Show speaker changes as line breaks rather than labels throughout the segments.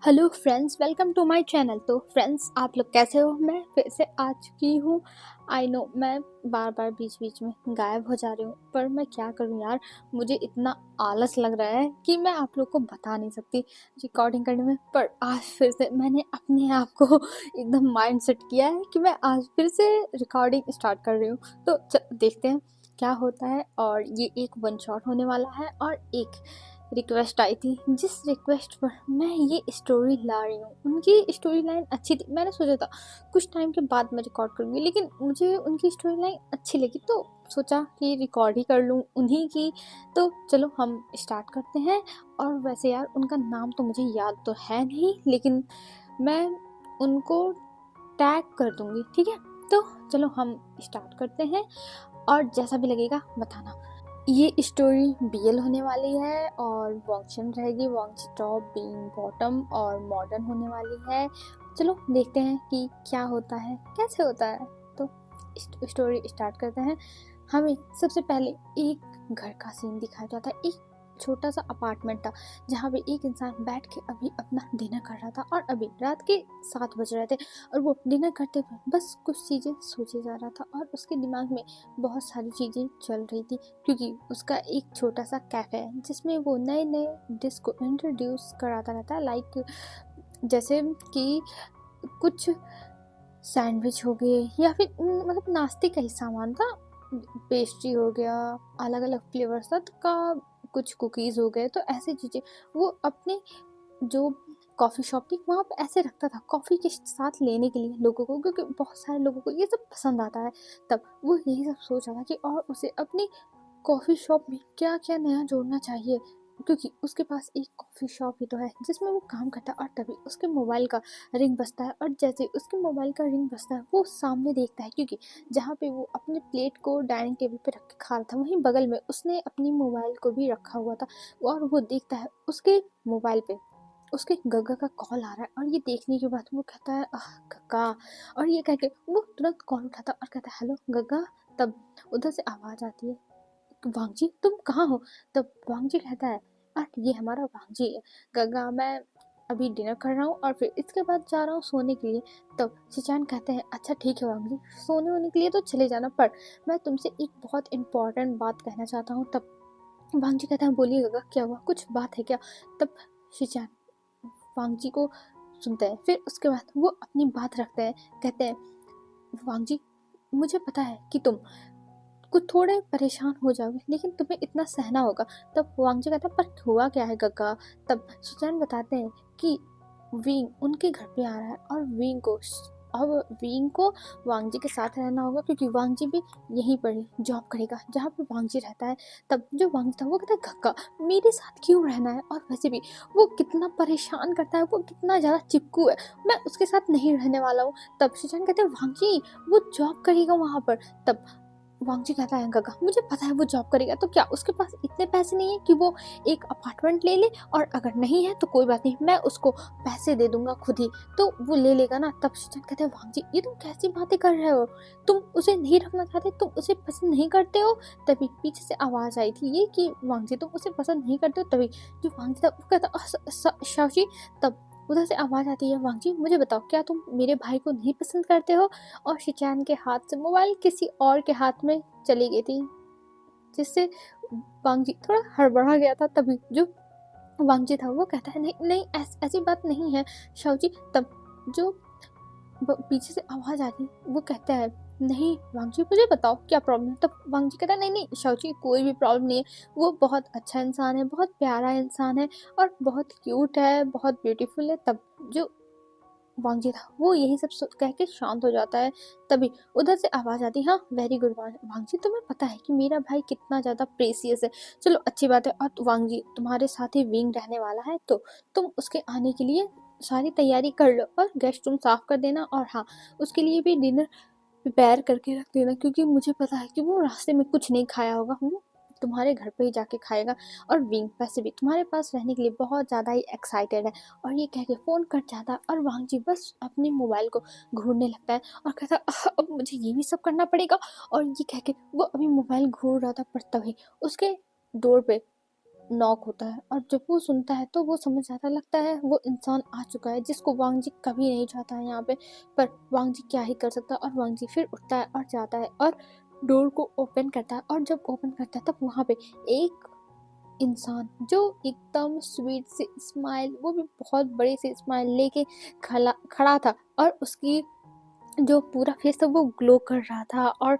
Hello friends, welcome to my channel. तो friends, आप लोग कैसे हो? मैं फिर से आ चुकी हूँ। आई नो मैं बार बार बीच बीच में गायब हो जा रही हूँ, पर मैं क्या करूँ यार। मुझे इतना आलस लग रहा है कि मैं आप लोग को बता नहीं सकती रिकॉर्डिंग करने में। पर आज फिर से मैंने अपने आप को एकदम माइंड सेट किया है कि मैं आज फिर से रिकॉर्डिंग स्टार्ट कर रही हूँ। तो देखते हैं क्या होता है। और ये एक वन शॉट होने वाला है और एक रिक्वेस्ट आई थी, जिस रिक्वेस्ट पर मैं ये स्टोरी ला रही हूँ। उनकी स्टोरी लाइन अच्छी थी। मैंने सोचा था कुछ टाइम के बाद मैं रिकॉर्ड करूँगी, लेकिन मुझे उनकी स्टोरी लाइन अच्छी लगी तो सोचा कि रिकॉर्ड ही कर लूँ उन्हीं की। तो चलो हम स्टार्ट करते हैं। और वैसे यार, उनका नाम तो मुझे याद तो है नहीं, लेकिन मैं उनको टैग कर दूँगी, ठीक है। तो चलो हम स्टार्ट करते हैं और जैसा भी लगेगा बताना। ये स्टोरी बीएल होने वाली है और वॉन्गचन रहेगी, वॉन्गची टॉप बीइंग बॉटम और मॉडर्न होने वाली है। चलो देखते हैं कि क्या होता है, कैसे होता है। तो स्टोरी स्टार्ट करते हैं। हमें सबसे पहले एक घर का सीन दिखाया जाता है। एक छोटा सा अपार्टमेंट था जहाँ पे एक इंसान बैठ के अभी अपना डिनर कर रहा था, और अभी रात के 7 बज रहे थे और वो डिनर करते हुए बस कुछ चीज़ें सोचे जा रहा था और उसके दिमाग में बहुत सारी चीज़ें चल रही थी, क्योंकि उसका एक छोटा सा कैफ़े है जिसमें वो नए नए डिश को इंट्रोड्यूस कराता रहता है। लाइक जैसे कि कुछ सैंडविच हो गए, या फिर मतलब नाश्ते का ही सामान था। पेस्ट्री हो गया, अलग अलग फ्लेवर्स था का, कुछ कुकीज़ हो गए। तो ऐसी चीज़ें वो अपने जो कॉफ़ी शॉप थी वहाँ पे ऐसे रखता था कॉफ़ी के साथ लेने के लिए लोगों को, क्योंकि बहुत सारे लोगों को ये सब पसंद आता है। तब वो यही सब सोच रहा था कि और उसे अपनी कॉफ़ी शॉप में क्या क्या नया जोड़ना चाहिए, क्योंकि उसके पास एक कॉफ़ी शॉप ही तो है जिसमें वो काम करता है। और तभी उसके मोबाइल का रिंग बजता है, और जैसे उसके मोबाइल का रिंग बजता है वो सामने देखता है, क्योंकि जहाँ पे वो अपने प्लेट को डाइनिंग टेबल पे रख के खा रहा था वहीं बगल में उसने अपनी मोबाइल को भी रखा हुआ था। और वो देखता है उसके मोबाइल पे उसके गग्गा का कॉल आ रहा है, और ये देखने के बाद वो कहता है गग्गा। और ये कह के वो तुरंत कॉल उठाता और कहता है हेलो गग्गा। तब उधर से आवाज़ आती है, वांगजी तुम कहाँ हो? तब वांगजी कहता है ये हमारा वांगजी है गग्गा, मैं अभी डिनर कर रहा हूँ और फिर इसके बाद जा रहा हूँ सोने के लिए। तब शिचान कहते हैं अच्छा ठीक है वांगजी, सोने होने के लिए तो चले जाना, पर मैं तुमसे एक बहुत इंपॉर्टेंट बात कहना चाहता हूँ। तब वांगजी कहता है बोलिए गग्गा, क्या हुआ, कुछ बात है क्या? तब शिचान वांगजी को सुनते हैं, फिर उसके बाद वो अपनी बात रखते हैं। कहते हैं वांगजी, मुझे पता है कि तुम कुछ थोड़े परेशान हो जाओगे, लेकिन तुम्हें इतना सहना होगा। तब वांगजी कहता है पर हुआ क्या है गग्गा? तब सुजान बताते हैं कि विंग उनके घर पे आ रहा है, और विंग को वांगजी के साथ रहना होगा, क्योंकि वांगजी भी यहीं पर जॉब करेगा जहाँ पे वांगजी रहता है। तब जो वांगजी था वो कहता है गग्गा मेरे साथ क्यों रहना है, और वैसे भी वो कितना परेशान करता है, वो कितना ज़्यादा चिपकू है, मैं उसके साथ नहीं रहने वाला हूँ। तब सुजान कहते हैं वांगजी वो जॉब करेगा वहाँ पर। तब वांगजी कहता है गग्गा मुझे पता है वो जॉब करेगा, तो क्या उसके पास इतने पैसे नहीं है कि वो एक अपार्टमेंट ले ले? और अगर नहीं है तो कोई बात नहीं, मैं उसको पैसे दे दूंगा खुद ही, तो वो ले लेगा ना। तब शिचन कहते हैं वांगजी ये तुम कैसी बातें कर रहे हो, तुम उसे नहीं रखना चाहते, तुम उसे पसंद नहीं करते हो? तभी पीछे से आवाज आई थी ये कि वांगजी तुम उसे पसंद नहीं करते हो। तभी जो वांगजी था वो कहता शाओजी। तब उधर से आवाज आती है वांगजी मुझे बताओ क्या तुम मेरे भाई को नहीं पसंद करते हो? और शिचैन के हाथ से मोबाइल किसी और के हाथ में चली गई थी, जिससे वांगजी थोड़ा हड़बड़ा गया था। तभी जो वांगजी था वो कहता है नहीं नहीं ऐसी बात नहीं है शाओजी। तब जो पीछे से आवाज आ रही वो कहता है नहीं वांगजी मुझे बताओ क्या प्रॉब्लम है? तब वांगजी कहता है नहीं नहीं शाओजी कोई भी प्रॉब्लम नहीं है, वो बहुत अच्छा इंसान है, बहुत प्यारा इंसान है और बहुत क्यूट है, बहुत ब्यूटीफुल है। तब जो वांगजी था वो यही सब कह के शांत हो जाता है। तभी उधर से आवाज आती है हाँ वेरी गुड वांगजी, तुम्हें पता है कि मेरा भाई कितना ज्यादा प्रेसियस है, चलो अच्छी बात है। और वांगजी तुम्हारे साथ ही विंग रहने वाला है, तो तुम उसके आने के लिए सारी तैयारी कर लो और गेस्ट रूम साफ कर देना, और हाँ उसके लिए भी डिनर प्रिपेयर करके रख देना, क्योंकि मुझे पता है कि वो रास्ते में कुछ नहीं खाया होगा, वो तुम्हारे घर पे ही जाके खाएगा। और विंग वैसे भी तुम्हारे पास रहने के लिए बहुत ज़्यादा ही एक्साइटेड है। और ये कह के फ़ोन कट जाता है और वांगजी बस अपने मोबाइल को घूरने लगता है और कहता है अब मुझे ये भी सब करना पड़ेगा। और ये कह के वो अभी मोबाइल घूर रहा था, पर तभी उसके डोर पे नॉक होता है और जब वो सुनता है तो वो समझ जाता है, लगता है वो इंसान आ चुका है जिसको वांग जी कभी नहीं चाहता है यहाँ पे। पर वांग जी क्या ही कर सकता है, और वांग जी फिर उठता है और जाता है और डोर को ओपन करता है। और जब ओपन करता है तब वहाँ पे एक इंसान जो एकदम स्वीट से स्माइल, वो भी बहुत बड़ी सी स्माइल लेके खड़ा खड़ा था, और उसकी जो पूरा फेस था वो ग्लो कर रहा था, और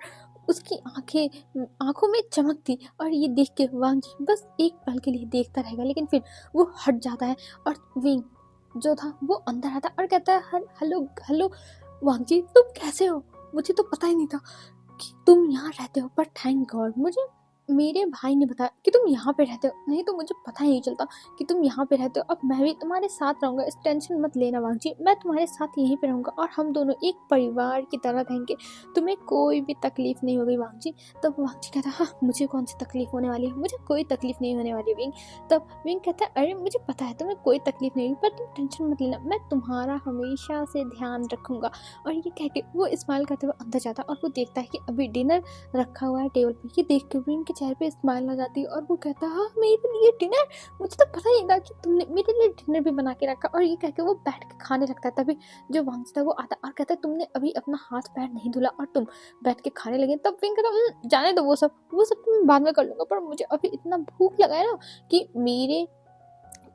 उसकी आंखों में चमक थी। और ये देख के वांग जी बस एक पल के लिए देखता रहेगा, लेकिन फिर वो हट जाता है। और विंग जो था वो अंदर आता है और कहता है, हेलो हेलो वांग जी, तुम कैसे हो? मुझे तो पता ही नहीं था कि तुम यहाँ रहते हो, पर थैंक गॉड मुझे मेरे भाई ने बताया कि तुम यहाँ पे रहते हो, नहीं तो मुझे पता ही नहीं चलता कि तुम यहाँ पे रहते हो। अब मैं भी तुम्हारे साथ रहूंगा, इस टेंशन मत लेना वांग जी, मैं तुम्हारे साथ यहीं पे रहूंगा और हम दोनों एक परिवार की तरह रहेंगे, तुम्हें कोई भी तकलीफ नहीं होगी वांग जी। तब वांग जी कहता है, हाँ मुझे कौन सी तकलीफ होने वाली है, मुझे कोई तकलीफ नहीं होने वाली विंग। तब विंग कहता है, अरे मुझे पता है तुम्हें कोई तकलीफ नहीं होगी, पर तुम टेंशन मत लेना, मैं तुम्हारा हमेशा से ध्यान रखूंगा। और ये कह के वो स्माइल करते हुए अंदर जाता है और वो देखता है कि अभी डिनर रखा हुआ है टेबल पे। ये देख के विंग के चेहरे पे स्माइल आ जाती है और वो कहता है, हाँ मेरे लिए डिनर, मुझे तो पता ही नहीं था कि तुमने मेरे लिए डिनर भी बना के रखा। और ये कह के वो बैठ के खाने लगता है। तभी जो वांगजी था वो आता है और कहता है, तुमने अभी अपना हाथ पैर नहीं धुला और तुम बैठ के खाने लगे। तब विंग कहता है, जाने दो वो सब तो मैं बाद में कर लूंगा, पर मुझे अभी इतना भूख लगा है ना कि मेरे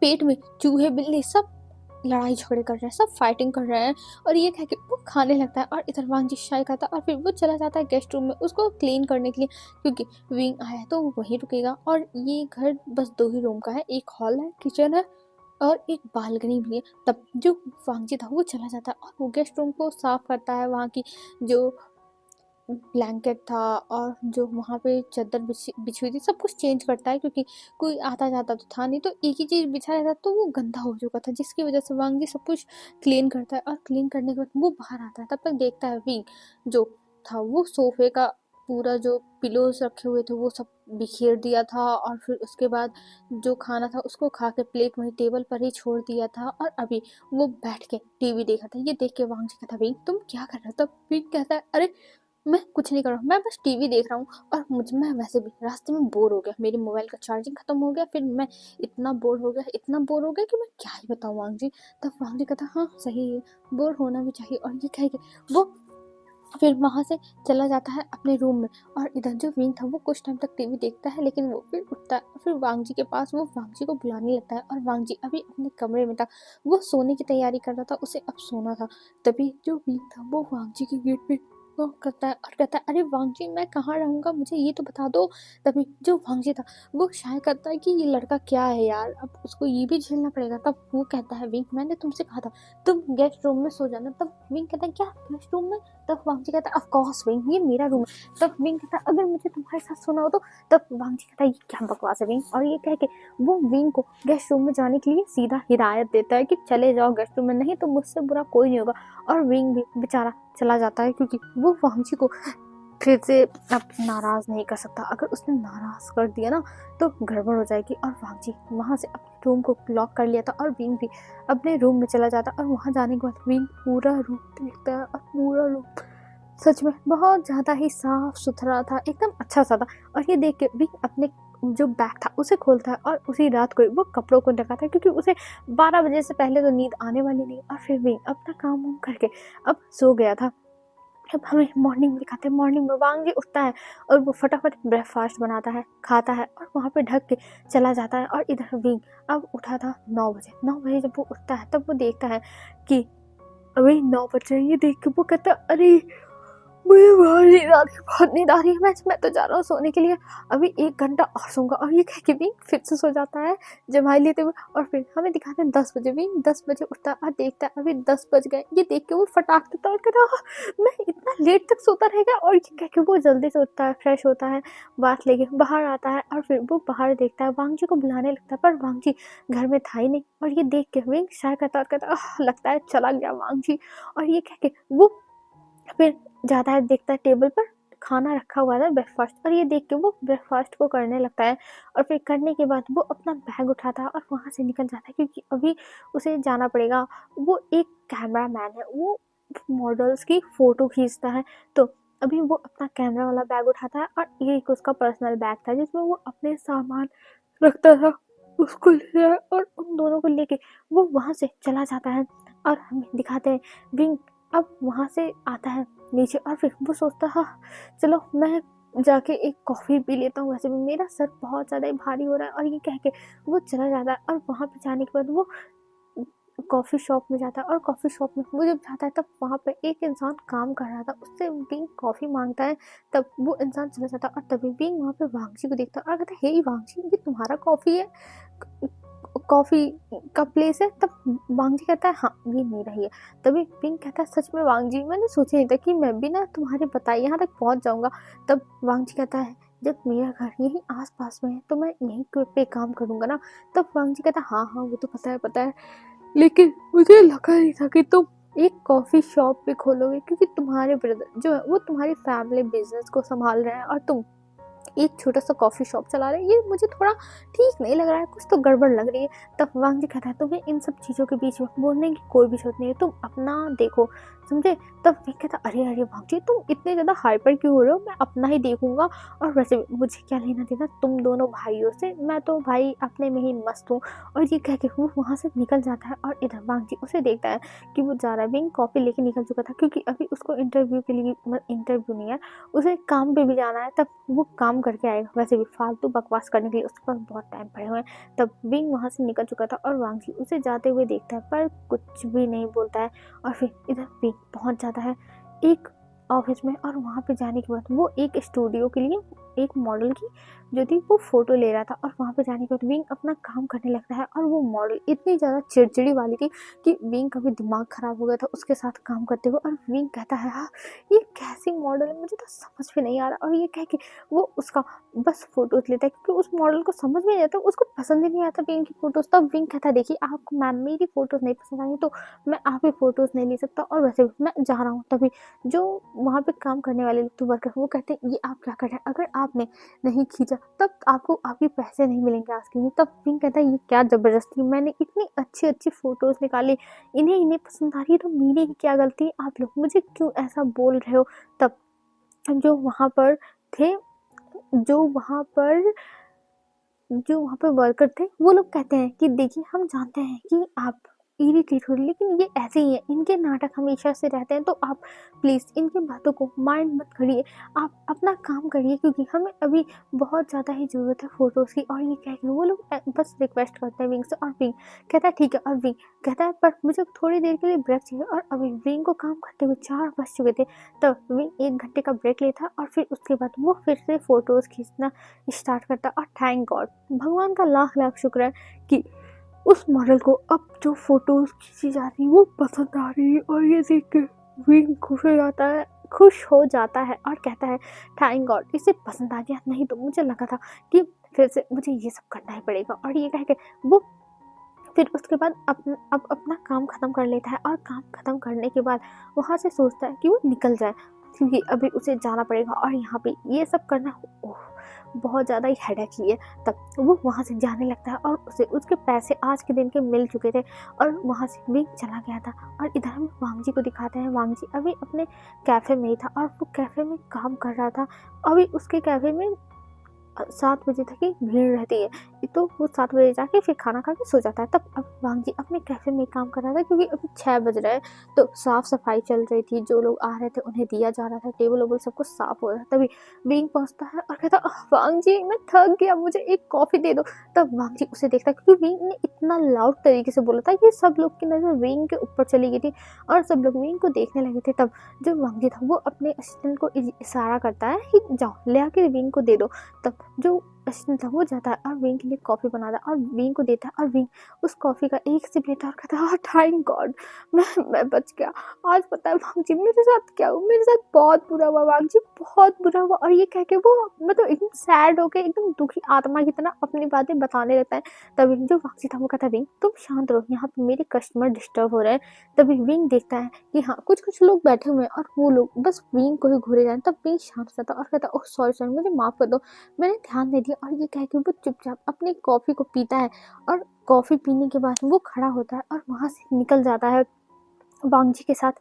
पेट में चूहे बिल्ली सब लड़ाई झगड़े कर रहे हैं, सब फाइटिंग कर रहे हैं। और ये कह के वो खाने लगता है और इधर वांग जी चाय खाता है और फिर वो चला जाता है गेस्ट रूम में उसको क्लीन करने के लिए, क्योंकि विंग आया है तो वो वहीं रुकेगा। और ये घर बस 2 ही रूम का है, एक हॉल है, किचन है और एक बालकनी भी है। तब जो वांग जी था वो चला जाता है और वो गेस्ट रूम को साफ करता है, वहाँ की जो ब्लैंकेट था और जो वहाँ पे चादर बिछी हुई थी सब कुछ चेंज करता है, क्योंकि कोई आता जाता तो था नहीं, तो एक ही चीज़ बिछा रहता तो वो गंदा हो चुका था, जिसकी वजह से वांग जी सब कुछ क्लीन करता है। और क्लीन करने के बाद वो बाहर आता है, तब तक देखता है विंग जो था वो सोफे का पूरा जो पिलोज रखे हुए थे वो सब बिखेर दिया था, और फिर उसके बाद जो खाना था उसको खा के प्लेट वहीं टेबल पर ही छोड़ दिया था, और अभी वो बैठ के टीवी देखा था। ये देख के वांग जी कहता, विंग तुम क्या कर रहे हो? तब विंग कहता है, अरे मैं कुछ नहीं कर रहा हूँ, मैं बस टीवी देख रहा हूँ, और मैं वैसे भी रास्ते में बोर हो गया, मेरे मोबाइल का चार्जिंग खत्म हो गया, फिर मैं इतना बोर हो गया कि मैं क्या ही बताऊँ वांग जी। तब वांग जी कहता, हाँ सही है, बोर होना भी चाहिए। और ये कह के वो फिर वहाँ से चला जाता है अपने रूम में। और इधर जो विंग था वो कुछ टाइम तक टीवी देखता है, लेकिन वो फिर उठता है, फिर वांग जी के पास वो वांग जी को बुलाने लगता है। और वांग जी अभी अपने कमरे में था, वो सोने की तैयारी कर रहा था, उसे अब सोना था। तभी जो विंग था वो वांग जी के गेट पे नॉक करता है और कहता है, अरे वांग जी मैं कहाँ रहूँगा, मुझे ये तो बता दो। तभी जो वांग जी था वो शाय करता है कि ये लड़का क्या है यार, अब उसको ये भी झेलना पड़ेगा। तब वो कहता है, विंग मैंने तुमसे कहा था तुम गेस्ट रूम में सो जाना। तब विंग कहता है, क्या गेस्ट रूम में? तब वांग जी कहता है, ऑफ कोर्स विंग, ये मेरा रूम है। तब विंग कहता है, अगर मुझे तुम्हारे साथ सोना हो तो। तब वांग जी कहता है, ये क्या बकवास है विंग। और ये कह के वो विंग को गेस्ट रूम में जाने के लिए सीधा हिदायत देता है कि चले जाओ गेस्ट रूम में, नहीं तो मुझसे बुरा कोई नहीं होगा। और विंग भी बेचारा चला जाता है, क्योंकि वो वांग जी को फिर से अब नाराज नहीं कर सकता। अगर उसने नाराज कर दिया ना तो गड़बड़ हो जाएगी। और वांग जी वहाँ से अपने रूम को लॉक कर लिया था और विंग भी अपने रूम में चला जाता। और वहाँ जाने के बाद विंग पूरा रूम देखता है और पूरा रूम सच में बहुत ज़्यादा ही साफ सुथरा था, एकदम अच्छा सा था। और ये देख के विंग अपने जो बैग था उसे खोलता है और उसी रात को वो कपड़ों को ढकाता है, क्योंकि उसे 12 बजे से पहले तो नींद आने वाली नहीं। और फिर विंग अपना काम वाम करके अब सो गया था। अब हमें मॉर्निंग में दिखाते हैं, मॉर्निंग में वांग जी उठता है और वो फटाफट ब्रेकफास्ट बनाता है, खाता है और वहाँ पे ढक के चला जाता है। और इधर विंग अब उठा था 9 बजे। 9 बजे जब वो उठता है तब वो देखता है कि अभी 9 बज रहे हैं। ये देख के वो कहता है, अरे मुझे बहुत नींद आ रही है, बहुत नींद आ रही है, मैं तो जा रहा हूँ सोने के लिए, अभी 1 घंटा और सोऊंगा। और ये कह के भी फिर से सो जाता है जमाई लेते हुए। और फिर हमें दिखाते हैं 10 बजे, भी 10 बजे उठता है और देखता है अभी 10 बज गए। ये देख के वो फटाक देता है और कहता है, मैं इतना लेट तक सोता रहेगा। और ये कह के वो जल्दी से उठता है, फ्रेश होता है, बात लेके बाहर आता है और फिर वो बाहर देखता है, वांग जी को बुलाने लगता है, पर वांग जी घर में था ही नहीं। और ये देख के विंग शाय करता और कहता, लगता है चला गया वांग जी। और ये कह के वो फिर जाता है, देखता है टेबल पर खाना रखा हुआ था, ब्रेकफास्ट। और ये देख के वो ब्रेकफास्ट को करने लगता है। और फिर करने के बाद वो अपना बैग उठाता है और वहाँ से निकल जाता है, क्योंकि अभी उसे जाना पड़ेगा। वो एक कैमरा मैन है, वो मॉडल्स की फ़ोटो खींचता है। तो अभी वो अपना कैमरा वाला बैग उठाता है और ये एक उसका पर्सनल बैग था जिसमें वो अपने सामान रखता था। उसको ले जाए और उन दोनों को लेके वो वहाँ से चला जाता है और हमें दिखाते हैं विंग अब वहाँ से आता है नीचे और फिर वो सोचता है हाँ चलो मैं जाके एक कॉफ़ी पी लेता हूँ, वैसे भी मेरा सर बहुत ज़्यादा ही भारी हो रहा है, और ये कह के वो चला जाता है और वहाँ पे जाने के बाद वो कॉफ़ी शॉप में जाता है और कॉफ़ी शॉप में वो जब जाता है तब वहाँ पे एक इंसान काम कर रहा था, उससे बीइंग कॉफ़ी मांगता है। तब वो इंसान चला जाता है और तभी बीइंग वहाँ पे वांगजी को देखता है और कहता है हे वांगजी, ये तुम्हारा कॉफ़ी है, कॉफ़ी का प्लेस है? तब वांगजी कहता है हाँ ये मेरा ही है। तभी बीइंग कहता है सच में वांगजी, मैंने सोचा नहीं था कि मैं भी ना तुम्हारे बताए यहाँ तक पहुँच जाऊँगा। तब वांगजी कहता है जब मेरा घर यहीं आस पास में है तो मैं यहीं पे काम करूँगा ना। तब वांगजी कहता है हाँ हाँ वो तो पता है, लेकिन मुझे लगा नहीं था कि तुम एक कॉफ़ी शॉप भी खोलोगे, क्योंकि तुम्हारे ब्रदर जो है वो तुम्हारी फैमिली बिजनेस को संभाल रहे हैं और तुम एक छोटा सा कॉफ़ी शॉप चला रहे हैं। ये मुझे थोड़ा ठीक नहीं लग रहा है, कुछ तो गड़बड़ लग रही है। तब वांगजी कहता है तुम्हें इन सब चीज़ों के बीच में बोलने की कोई भी जरूरत नहीं है, तुम अपना देखो, समझे? तब मैं कहता अरे अरे वांगजी तुम इतने ज़्यादा हाइपर क्यों हो रहे हो, मैं अपना ही देखूंगा, और वैसे भी मुझे क्या लेना देना तुम दोनों भाइयों से, मैं तो भाई अपने में ही मस्त हूँ। और ये कह के वो वहाँ से निकल जाता है और इधर वांगजी उसे देखता है कि वो जा रहा है। विंग कॉफ़ी लेके निकल चुका था क्योंकि अभी उसको इंटरव्यू के लिए, इंटरव्यू नहीं है, उसे काम पे भी जाना है। तब वो काम करके आएगा, वैसे भी फालतू बकवास करने के लिए उसके पास बहुत टाइम पड़े हुए हैं। तब विंग वहाँ से निकल चुका था और वांगजी उसे जाते हुए देखता है पर कुछ भी नहीं बोलता है। और फिर इधर विंग पहुँच जाता है एक ऑफिस में, और वहाँ पे जाने के बाद वो एक स्टूडियो के लिए एक मॉडल की जो थी वो फोटो ले रहा था, और वहाँ पे जाने के बाद विंग अपना काम करने लगता है। और वो मॉडल इतनी ज़्यादा चिड़चिड़ी वाली थी कि विंग का भी दिमाग खराब हो गया था उसके साथ काम करते हुए। और विंग कहता है हाँ ये कैसी मॉडल है, मुझे तो समझ में नहीं आ रहा। और ये कह के वो उसका बस फोटोज लेता है क्योंकि उस मॉडल को समझ में नहीं आता, उसको पसंद ही नहीं आता विंग की फोटोज। तब विंग कहता है देखिए आपको मैम मेरी फोटोज नहीं पसंद आई तो मैं आपकी फोटोज नहीं ले सकता, और वैसे भी मैं जा रहा हूँ। तभी जो वहाँ पे काम करने वाले लोग वर्कर वो कहते हैं ये आप क्या कर रहे हैं, अगर आपने नहीं खींचा तब आपको आपके पैसे नहीं मिलेंगे आज के लिए। तब विंग कहता है ये क्या जबरदस्ती, मैंने इतनी अच्छी अच्छी फोटोज निकाली, इन्हें पसंद आ रही है तो मेरी ही क्या गलती है, आप लोग मुझे क्यों ऐसा बोल रहे हो। तब जो वहाँ पर थे जो वहाँ पर जो वहाँ पे वर्कर थे वो लोग कहते हैं कि देखिए हम जानते हैं कि आप इरिटेट हो रही, लेकिन ये ऐसे ही है, इनके नाटक हमेशा से रहते हैं, तो आप प्लीज़ इनकी बातों को माइंड मत करिए, आप अपना काम करिए क्योंकि हमें अभी बहुत ज़्यादा ही ज़रूरत है फ़ोटोज़ की। और ये कह के वो लोग बस रिक्वेस्ट करते हैं विंग से, और विंग कहता है ठीक है। और विंग कहता है पर मुझे थोड़ी देर के लिए ब्रेक चाहिए, और अभी विंग को काम करते हुए 4 बज चुके थे। तब विंग 1 घंटे का ब्रेक लेता और फिर उसके बाद वो फिर से फ़ोटोज़ खींचना स्टार्ट करता। और थैंक गॉड, भगवान का लाख लाख शुक्र है कि उस मॉडल को अब जो फोटोज खींची जा रही वो पसंद आ रही है। और ये देख के विंग खुश हो जाता है और कहता है थैंक गॉड इसे पसंद आ गया, नहीं तो मुझे लगा था कि फिर से मुझे ये सब करना ही पड़ेगा। और ये कह के वो फिर उसके बाद अब अपना काम ख़त्म कर लेता है, और काम ख़त्म करने के बाद वहाँ से सोचता है कि वो निकल जाए क्योंकि अभी उसे जाना पड़ेगा, और यहाँ पे ये सब करना ओह बहुत ज़्यादा ही हेडेक ही है। तब वो वहाँ से जाने लगता है और उसे उसके पैसे आज के दिन के मिल चुके थे, और वहाँ से भी चला गया था। और इधर हम वांगजी को दिखाते हैं, वांगजी अभी अपने कैफ़े में ही था और वो कैफ़े में काम कर रहा था। अभी उसके कैफ़े में 7 बजे तक ही भीड़ रहती है, तो वो 7 बजे जाके फिर खाना खा के सो जाता है। तब अब वांगजी अपने कैफ़े में काम कर रहा था क्योंकि अभी 6 बज रहे हैं, तो साफ-सफाई चल रही थी, जो लोग आ रहे थे उन्हें दिया जा रहा था, टेबल-वेबल सब कुछ साफ हो रहा था। तभी विंग पहुँचता है और कहता वांगजी मैं थक गया, मुझे एक कॉफ़ी दे दो। तब वांगजी उसे देखता है क्योंकि विंग ने इतना लाउड तरीके से बोला था कि सब लोग की नज़र विंग के ऊपर चली गई थी और सब लोग विंग को देखने लगे थे। तब जो वांगजी था वो अपने असिस्टेंट को इशारा करता है कि जाओ ले आके विंग को दे दो। तब जो असिस्टेंट था वो जाता है और विंग के लिए कॉफ़ी बनाता है और विंग को देता है, और विंग उस कॉफ़ी का एक सिप लेता है और कहता है थैंक गॉड मैं बच गया। आज पता है वांगजी मेरे साथ क्या हुआ, मेरे साथ बहुत बुरा हुआ वांगजी, बहुत बुरा हुआ। और ये कह के वो मतलब एकदम सैड होके एकदम दुखी आत्मा की तरह अपनी बातें बताने लगता है। तभी जो वांगजी था वो कहता है विंग तुम शांत रहो, यहाँ पे मेरे कस्टमर डिस्टर्ब हो रहे हैं। तभी विंग देखता है कि हाँ कुछ कुछ लोग बैठे हुए हैं और वो लोग बस विंग को ही घूरे जा रहे हैं। तब विंग शांत हो जाता और कहता ओह सॉरी मुझे माफ़ कर दो, मैंने ध्यान नहीं दिया। और ये कह के वो चुपचाप अपनी कॉफ़ी को पीता है, और कॉफ़ी पीने के बाद वो खड़ा होता है और वहाँ से निकल जाता है वांगजी के साथ।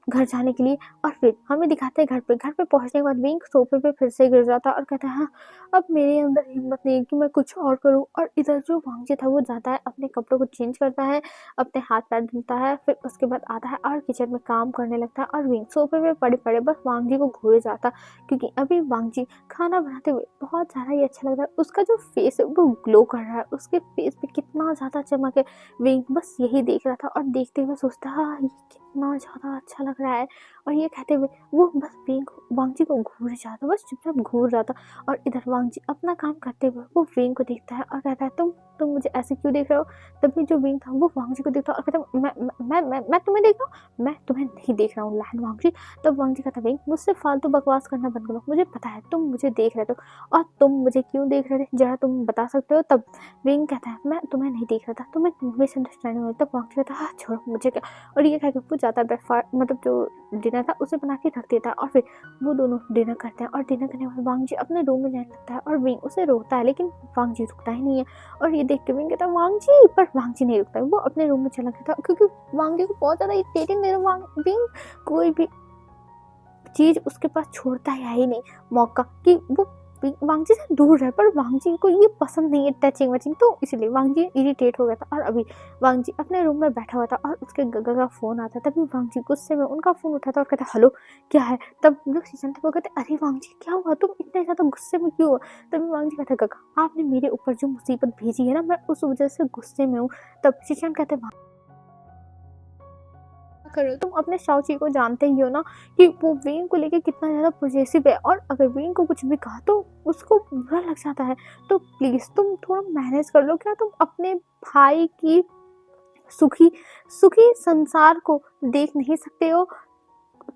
घर जाने के लिए। और फिर हमें दिखाते हैं घर पे पहुंचने के बाद विंग सोफे पे फिर से गिर जाता है और कहता है हाँ, अब मेरे अंदर हिम्मत नहीं है कि मैं कुछ और करूं। और इधर जो वांगजी था वो जाता है, अपने कपड़ों को चेंज करता है, अपने हाथ पैर धुलता है, फिर उसके बाद आता है और किचन में काम करने लगता है। और विंग सोफे पे पड़े पड़े बस वांगजी को घूरे जाता, क्योंकि अभी वांगजी खाना बनाते हुए बहुत ज़्यादा ही अच्छा लग रहा है। उसका जो फेस है वो ग्लो कर रहा है, उसके फेस पे कितना ज़्यादा चमक है। विंग बस यही देख रहा था और देखते हुए सोचता हाँ, ये कितना ज़्यादा अच्छा लग रहा है। और ये कहते हुए वो बस विंग वांगजी को घूर जाता, बस चुपचाप घूर रहा था। और इधर वांगजी अपना काम करते हुए वो विंग को देखता है और कहता है तुम मुझे ऐसे क्यों देख रहे हो। तभी जो विंग था वो वांगजी को देखता है और कहता है मैं तुम्हें देख रहा हूँ, मैं तुम्हें नहीं देख रहा हूँ लैंड वांगजी। तब वांगजी कहता है विंग मुझसे फालतू बकवास करना बंद करो, मुझे पता है तुम मुझे देख रहे थे और तुम मुझे क्यों देख रहे थे, जरा तुम बता सकते हो। तब विंग कहता है मैं तुम्हें नहीं देख रहा था, तुम्हें मिसअंडरस्टैंडिंग हुई। तब वांगजी कहता है हाँ छोड़ो मुझे क्या। और ये कह के वो जाता है ब्रेकफास्ट मतलब जो डिनर था उसे बना के रख देता है। और फिर वो दोनों डिनर करते हैं और डिनर करने के बाद वांगजी अपने रूम में जाने लगता है और विंग उसे रोकता है, लेकिन वांगजी रुकता ही नहीं है। और ये देख के विंग कहता है वांगजी, पर वांगजी नहीं रुकता है, वो अपने रूम में चला गया था क्योंकि वांगजी को बहुत ज़्यादा इरिटेटिंग दे रहा विंग कोई भी चीज़ उसके पास छोड़ता है ही नहीं मौका कि वो वांगजी से दूर रहे। पर वांगजी को ये पसंद नहीं है टचिंग वचिंग, तो इसलिए वांगजी इरिटेट हो गया था। और अभी वांगजी अपने रूम में बैठा हुआ था और उसके गगा का फोन आता है। तभी वांगजी गुस्से में उनका फोन उठाता और कहता हेलो क्या है। तब लोग सीजन थे वो कहते अरे वांगजी क्या हुआ, तुम इतने ज़्यादा गुस्से में क्यों हो। तभी वांगजी कहता गगा आपने मेरे ऊपर जो मुसीबत भेजी है ना, मैं उस वजह से गुस्से में हूँ। तब सीजन कहते करो, तुम अपने शाओची को जानते ही हो ना कि वो वेन को लेके कितना ज़्यादा पॉजेसिव है, और अगर वेन को कुछ भी कहा तो उसको बुरा लग जाता है। तो प्लीज़ तुम थोड़ा मैनेज कर लो, क्या तुम अपने भाई की सुखी सुखी संसार को देख नहीं सकते हो,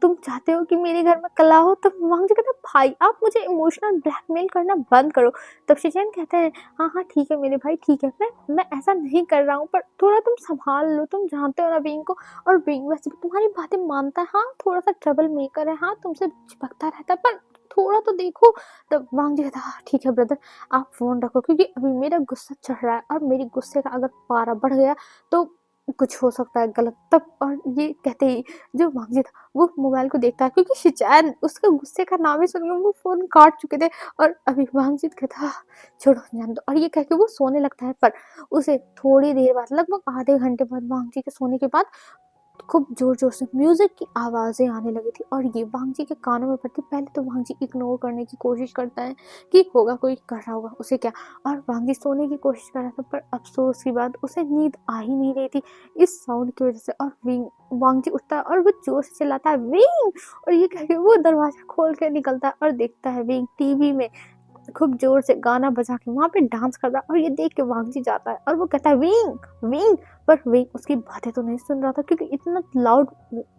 तुम चाहते हो कि मेरे घर में कला हो। तब वांगजी कहता है भाई आप मुझे इमोशनल ब्लैकमेल करना बंद करो। तब शिचेन कहते हैं हाँ हाँ ठीक है मेरे भाई ठीक है, मैं ऐसा नहीं कर रहा हूँ, पर थोड़ा तुम संभाल लो, तुम जानते हो ना विंग को। और विंग वैसे भी तुम्हारी बातें मानता है, हाँ थोड़ा सा ट्रबल मेकर है, हाँ तुमसे चिपकता रहता है, पर थोड़ा तो देखो। तब वांगजी कहता हाँ ठीक है ब्रदर आप फोन रखो, क्योंकि अभी मेरा गुस्सा चढ़ रहा है और मेरे गुस्से का अगर पारा बढ़ गया तो कुछ हो सकता है गलत। तब और ये कहते ही जो वांगजी था वो मोबाइल को देखता है, क्योंकि शिचैन उसका गुस्से का नाम ही सुनकर वो फोन काट चुके थे। और अभी वांगजी कहता है छोड़ो जान दो, और ये कह के वो सोने लगता है। पर उसे थोड़ी देर बाद लगभग आधे घंटे बाद वांगजी के सोने के बाद खूब जोर जोर से म्यूजिक की आवाजें आने लगी थी और ये वांगजी के कानों में पड़ती। पहले तो वांगजी इग्नोर करने की कोशिश करता है कि होगा कोई कर रहा होगा उसे क्या, और वांगजी सोने की कोशिश कर रहा था, पर अफसोस की बात उसे नींद आ ही नहीं रही थी इस साउंड की वजह से। और वांगजी उठता है और वो जोर से चिल्लाता है विंग, और ये कह के वो दरवाजा खोल के निकलता है और देखता है विंग टीवी में खूब जोर से गाना बजा के वहाँ पे डांस कर रहा है। और ये देख के वांगजी जाता है और वो कहता है विंग विंग, पर विंग उसकी बातें तो नहीं सुन रहा था क्योंकि इतना लाउड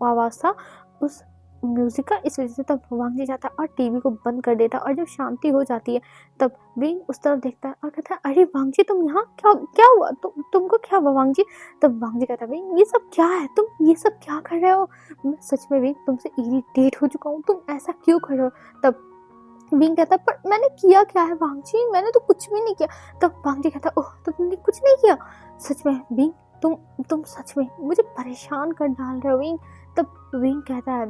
आवाज था उस म्यूजिक का, इस वजह से। तब वांगजी जाता है और टीवी को बंद कर देता है, और जब शांति हो जाती है तब विंग उस तरफ देखता है और कहता है अरे वांगजी तुम यहाँ क्या क्या हुआ, तुमको क्या हुआ वांगजी। तब वांगजी कहता है विंग ये सब क्या है, तुम ये सब क्या कर रहे हो, मैं सच में विंग तुमसे इरिटेट हो चुका हूँ, तुम ऐसा क्यों कर रहे हो। तब विंग कहता है पर मैंने किया क्या है वांगजी, मैंने तो कुछ भी नहीं किया। तब वांगजी कहता है ओह तो तुमने कुछ नहीं किया, सच में विंग तुम सच में मुझे परेशान कर डाल रहे हो विंग। तब विंग कहता है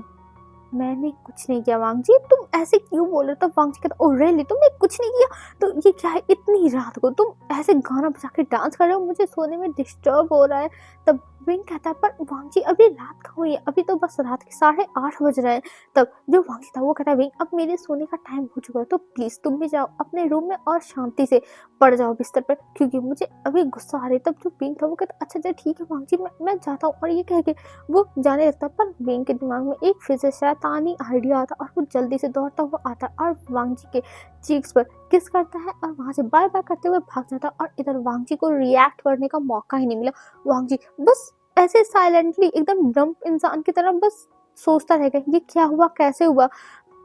मैंने कुछ नहीं किया वांगजी, तुम ऐसे क्यों बोल रहे हो। तब वांगजी कहता ओह रियली तुमने कुछ नहीं किया, तो ये क्या है इतनी रात को तुम ऐसे गाना बजा के डांस कर रहे हो, मुझे सोने में डिस्टर्ब हो रहा है। तब विंग कहता है पर वांगजी अभी रात का हुई है, अभी तो बस रात के 8:30 बज रहे हैं। तब जो वांगजी था वो कहता है विंग अब मेरे सोने का टाइम हो चुका है, तो प्लीज तुम भी जाओ अपने रूम में और शांति से पड़ जाओ बिस्तर पर, क्योंकि मुझे अभी गुस्सा आ रही है। तब जो विंग था वो कहता अच्छा अच्छा ठीक है वांगजी मैं जाता हूँ, और ये कह के वो जाने लगता। पर विंग के दिमाग में एक फिर से शैतानी आइडिया आता और वो जल्दी से दौड़ता हुआ आता और वांगजी के चीक्स पर किस करता है और वहां से बाय बाय करते हुए भाग जाता। और इधर वांगजी को रिएक्ट करने का मौका ही नहीं मिला, वांगजी बस ऐसे साइलेंटली एकदम डम्प इंसान की तरह बस सोचता रह गया ये क्या हुआ कैसे हुआ,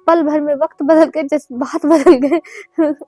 पल भर में वक्त बदल गए जज्बात बदल गए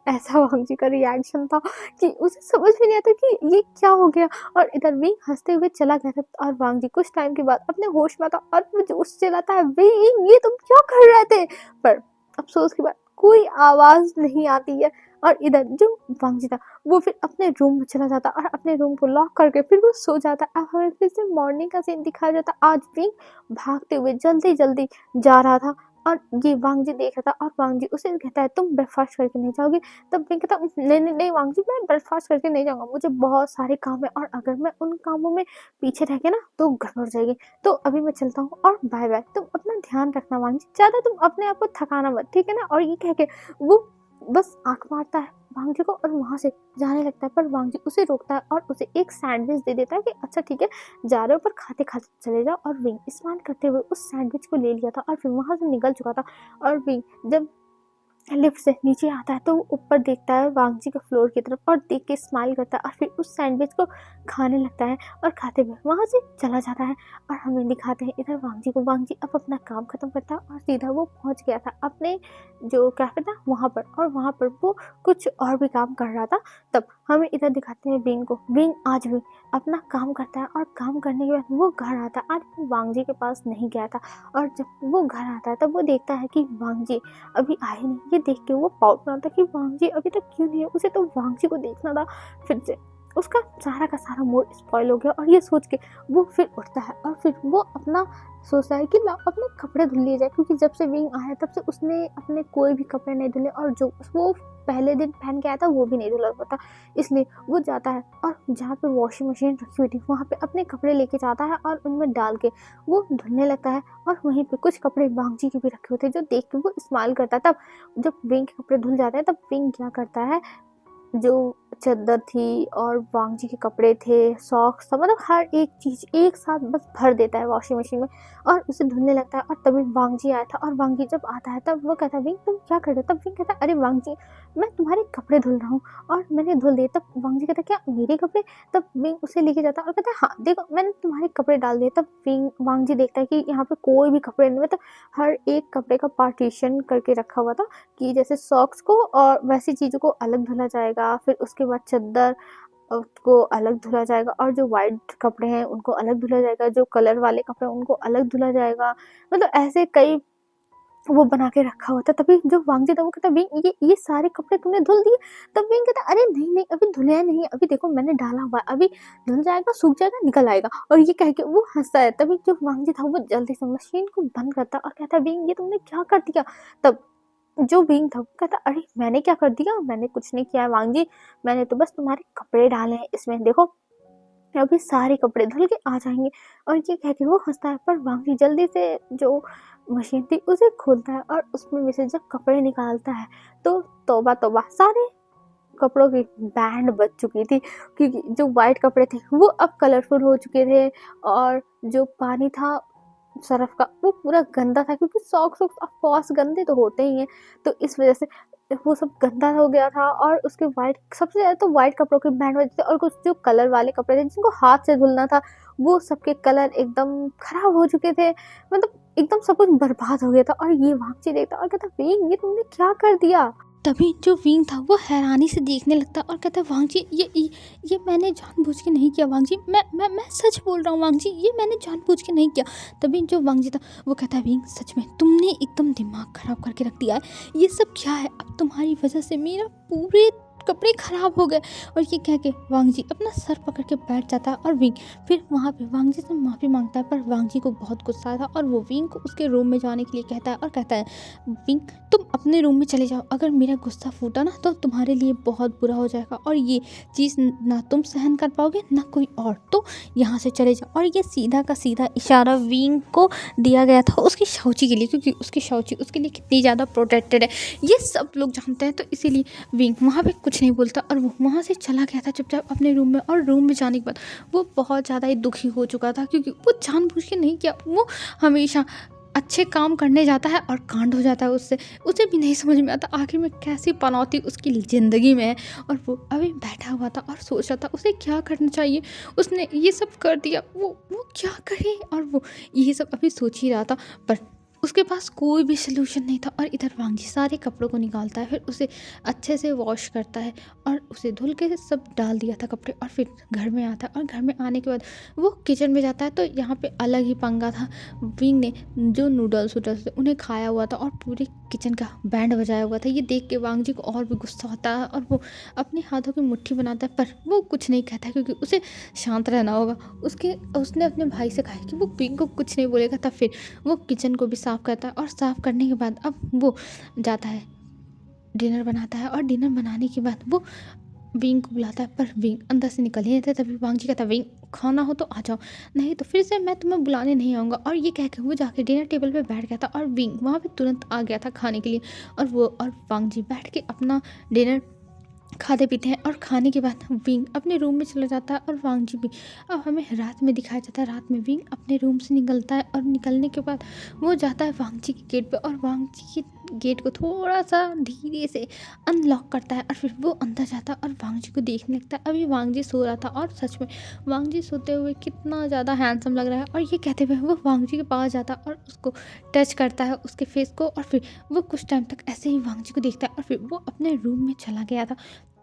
ऐसा वांगजी का रिएक्शन था कि उसे समझ में नहीं आता कि ये क्या हो गया। और इधर विंग हंसते हुए चला गया था और वांगजी कुछ टाइम के बाद अपने होश में था और वो जोश चिल्लाता है विंग ये तुम क्या कर रहे थे, पर अफसोस की बात कोई आवाज नहीं आती है। और इधर जो वांगजी था वो फिर अपने रूम में चला जाता और अपने रूम को लॉक करके फिर वो सो जाता। अब हमें फिर से मॉर्निंग का सीन दिखाया जाता। आज भी भागते हुए जल्दी-जल्दी जा रहा था और ये वांग जी देख रहा था और वांग जी उसे कहता है, "तुम ब्रेकफ़ास्ट करके नहीं जाओगी?" तब विंग कहता, "नहीं, नहीं, नहीं वांग जी, मैं ब्रेकफ़ास्ट करके नहीं जाऊँगा, मुझे बहुत सारे काम है और अगर मैं उन कामों में पीछे रह गया ना तो गड़बड़ हो जाएगी। तो अभी मैं चलता हूँ और बाय-बाय। तुम अपना ध्यान रखना वांग जी, ज़्यादा तुम अपने आप को थकाना मत, ठीक है ना?" और ये कह के वो बस आँख मारता है वांग जी को और वहाँ से जाने लगता है, पर वांग जी उसे रोकता है और उसे एक सैंडविच दे देता है कि अच्छा ठीक है, जा रहे हो पर खाते-खाते चले जाओ। और विंग स्माइल करते हुए उस सैंडविच को ले लिया था और फिर वहाँ से निकल चुका था। और विंग जब लिफ्ट से नीचे आता है तो वो ऊपर देखता है वांग जी के फ्लोर की तरफ और देख के स्माइल करता है और फिर उस सैंडविच को खाने लगता है और खाते हुए वहाँ से चला जाता है। और हमें दिखाते हैं इधर वांग जी को। वांग जी अब अपना काम खत्म करता है और सीधा वो पहुँच गया था अपने जो कैफे था वहाँ पर, और वहाँ पर वो कुछ और भी काम कर रहा था। तब हमें इधर दिखाते हैं विंग को। विंग आज भी अपना काम करता है और काम करने के बाद वो घर आता है। आज वो वांग जी के पास नहीं गया था और जब वो घर आता है तब वो देखता है कि वांग जी अभी आए नहीं। ये देख के वो पाउट मारता कि वांग जी अभी तक क्यों नहीं है, उसे तो वांग जी को देखना था फिर से। उसका सारा का सारा मूड स्पॉइल हो गया और ये सोच के वो फिर उठता है और फिर वो अपना सोचता है कि ला अपने कपड़े धुल लिए जाए, क्योंकि जब से विंग आया तब से उसने अपने कोई भी कपड़े नहीं धुले और जो वो पहले दिन पहन के आया था वो भी नहीं धुला हुआ था। इसलिए वो जाता है और जहाँ पे वॉशिंग मशीन रखी हुई थी वहाँ पे अपने कपड़े लेके जाता है और उनमें डाल के वो धुलने लगता है। और वहीं पे कुछ कपड़े वांग जी के भी रखे हुए थे जो देख के वो स्माइल करता है। तब जब विंग के कपड़े धुल जाते हैं तब विंग क्या करता है, जो चद्दर थी और वांग जी के कपड़े थे, सॉक्स था, मतलब हर एक चीज़ एक साथ बस भर देता है वॉशिंग मशीन में और उसे धुलने लगता है। और तभी वांग जी आया था और वांग जी जब आता है तब वो कहता है, "विंग तुम क्या कर रहे हो?" तब विंग कहता है, "अरे वांग जी, मैं तुम्हारे कपड़े धुल रहा हूँ और मैंने धुल दिए।" तब वांग जी कहता है, "क्या मेरे कपड़े?" तब विंग उसे लेके जाता है और कहता है, "हाँ, देखो मैंने तुम्हारे कपड़े डाल दिए।" तब वांग जी देखता है कि यहाँ पे कोई भी कपड़े नहीं, मतलब हर एक कपड़े का पार्टीशन करके रखा हुआ था कि जैसे सॉक्स को और वैसी चीज़ों को अलग धुला जाएगा, फिर उसके बाद चद्दर को अलग धुला जाएगा और जो वाइट कपड़े हैं उनको अलग धुला जाएगा, जो कलर वाले कपड़े हैं उनको अलग धुला जाएगा। मतलब ऐसे कई वो बना के रखा हुआ था। तभी जो वांग जी था वो कहता है, "विंग ये सारे कपड़े तुमने धुल दिए?" तब विंग कहता है, "अरे नहीं, नहीं अभी धुले नहीं है, अभी देखो मैंने डाला हुआ है, अभी धुल जाएगा, सूख जाएगा, निकल आएगा।" और ये कह के वो हँसता है। तभी जो वांग जी था वो जल्दी से मशीन को बंद करता है और कहता है, "विंग ये तुमने क्या कर दिया?" तब जो विंग था वो कहता, "अरे मैंने क्या कर दिया? मैंने कुछ नहीं किया है वांग जी, मैंने तो बस तुम्हारे कपड़े डाले हैं इसमें, देखो अभी सारे कपड़े धुल के आ जाएँगे।" और ये कह के वो हँसता है, पर वांग जी जल्दी से जो मशीन थी उसे खोलता है और उसमें में से जब कपड़े निकालता है तो तौबा तौबा, सारे कपड़ों की बैंड बज चुकी थी, क्योंकि जो वाइट कपड़े थे वो अब कलरफुल हो चुके थे और जो पानी था सरफ़ का वो पूरा गंदा था, क्योंकि सॉक्स वॉक्स ऑफ कोर्स गंदे तो होते ही हैं। तो इस वज़ह से वो सब गंदा हो गया था और उसके वाइट, सबसे ज़्यादा तो वाइट कपड़ों के बैंड बजे थे और कुछ जो कलर वाले कपड़े थे जिनको हाथ से धुलना था, वो सबके कलर एकदम ख़राब हो चुके थे। मतलब एकदम सब कुछ बर्बाद हो गया था और ये वाक़ई देखता और कहता, "बेंग ये तुमने क्या कर दिया?" तभी जो विंग था वो हैरानी से देखने लगता और कहता, "वांग जी ये मैंने जानबूझ के नहीं किया वांग जी, मैं सच बोल रहा हूँ वांग जी, ये मैंने जानबूझ के नहीं किया।" तभी जो वांग जी था वो कहता है, "विंग सच में तुमने एकदम दिमाग खराब करके रख दिया है, ये सब क्या है? अब तुम्हारी वजह से मेरा पूरे कपड़े खराब हो गए।" और ये कह के वांग जी अपना सर पकड़ के बैठ जाता है और विंग फिर वहाँ पे वांग जी से माफ़ी मांगता है, पर वांग जी को बहुत गुस्सा आता है और वो विंग को उसके रूम में जाने के लिए कहता है और कहता है, "विंग तुम अपने रूम में चले जाओ, अगर मेरा गुस्सा फूटा ना तो तुम्हारे लिए बहुत बुरा हो जाएगा और ये चीज़ ना तुम सहन कर पाओगे ना कोई और, तो यहाँ से चले जाओ।" और ये सीधा का सीधा इशारा विंग को दिया गया था उसकी शौची के लिए, क्योंकि उसकी शौची उसके लिए कितनी ज़्यादा प्रोटेक्टेड है ये सब लोग जानते हैं। तो इसीलिए विंग वहाँ पे कुछ नहीं बोलता और वो वहाँ से चला गया था चुपचाप अपने रूम में। और रूम में जाने के बाद वो बहुत ज़्यादा ही दुखी हो चुका था, क्योंकि वो जानबूझ के नहीं किया, वो हमेशा अच्छे काम करने जाता है और कांड हो जाता है उससे। उसे भी नहीं समझ में आता आखिर में कैसी पनौती उसकी ज़िंदगी में है। और वो अभी बैठा हुआ था और सोच रहा था उसे क्या करना चाहिए। उसने ये सब कर दिया, वो क्या करे, और वो यही सब अभी सोच ही रहा था। पर उसके पास कोई भी सॉल्यूशन नहीं था। और इधर वांग जी सारे कपड़ों को निकालता है, फिर उसे अच्छे से वॉश करता है और उसे धुल के सब डाल दिया था कपड़े, और फिर घर में आता है। और घर में आने के बाद वो किचन में जाता है, तो यहाँ पे अलग ही पंगा था। विंग ने जो नूडल्स वूडल्स थे उन्हें खाया हुआ था और पूरे किचन का बैंड बजाया हुआ था। ये देख के वांग जी को और भी गुस्सा होता है और वो अपने हाथों की मुट्ठी बनाता है, पर वो कुछ नहीं कहता क्योंकि उसे शांत रहना होगा। उसने अपने भाई से कहा कि वो विंग को कुछ नहीं बोलेगा। तब फिर वो किचन को भी साफ़ करता है और साफ़ करने के बाद अब वो जाता है, डिनर बनाता है। और डिनर बनाने के बाद वो विंग को बुलाता है, पर विंग अंदर से निकल ही नहीं था। तभी वांग जी कहता है, विंग खाना हो तो आ जाओ, नहीं तो फिर से मैं तुम्हें बुलाने नहीं आऊँगा। और ये कह के वो जाके डिनर टेबल पे बैठ गया था और विंग वहाँ पे तुरंत आ गया था खाने के लिए। और वांग जी बैठ के अपना डिनर खाते पीते हैं। और खाने के बाद विंग अपने रूम में चला जाता है और वांग जी भी। अब हमें रात में दिखाया जाता है, रात में विंग अपने रूम से निकलता है और निकलने के बाद वो जाता है वांग जी के गेट पे, और वांग जी के गेट को थोड़ा सा धीरे से अनलॉक करता है और फिर वो अंदर जाता है और वांग जी को देखने लगता है। अभी वांग जी सो रहा था और सच में वांग जी सोते हुए कितना ज़्यादा हैंडसम लग रहा है। और ये कहते हुए वो वांग जी के पास जाता है और उसको टच करता है, उसके फेस को। और फिर वो कुछ टाइम तक ऐसे ही वांग जी को देखता है और फिर वो अपने रूम में चला गया था।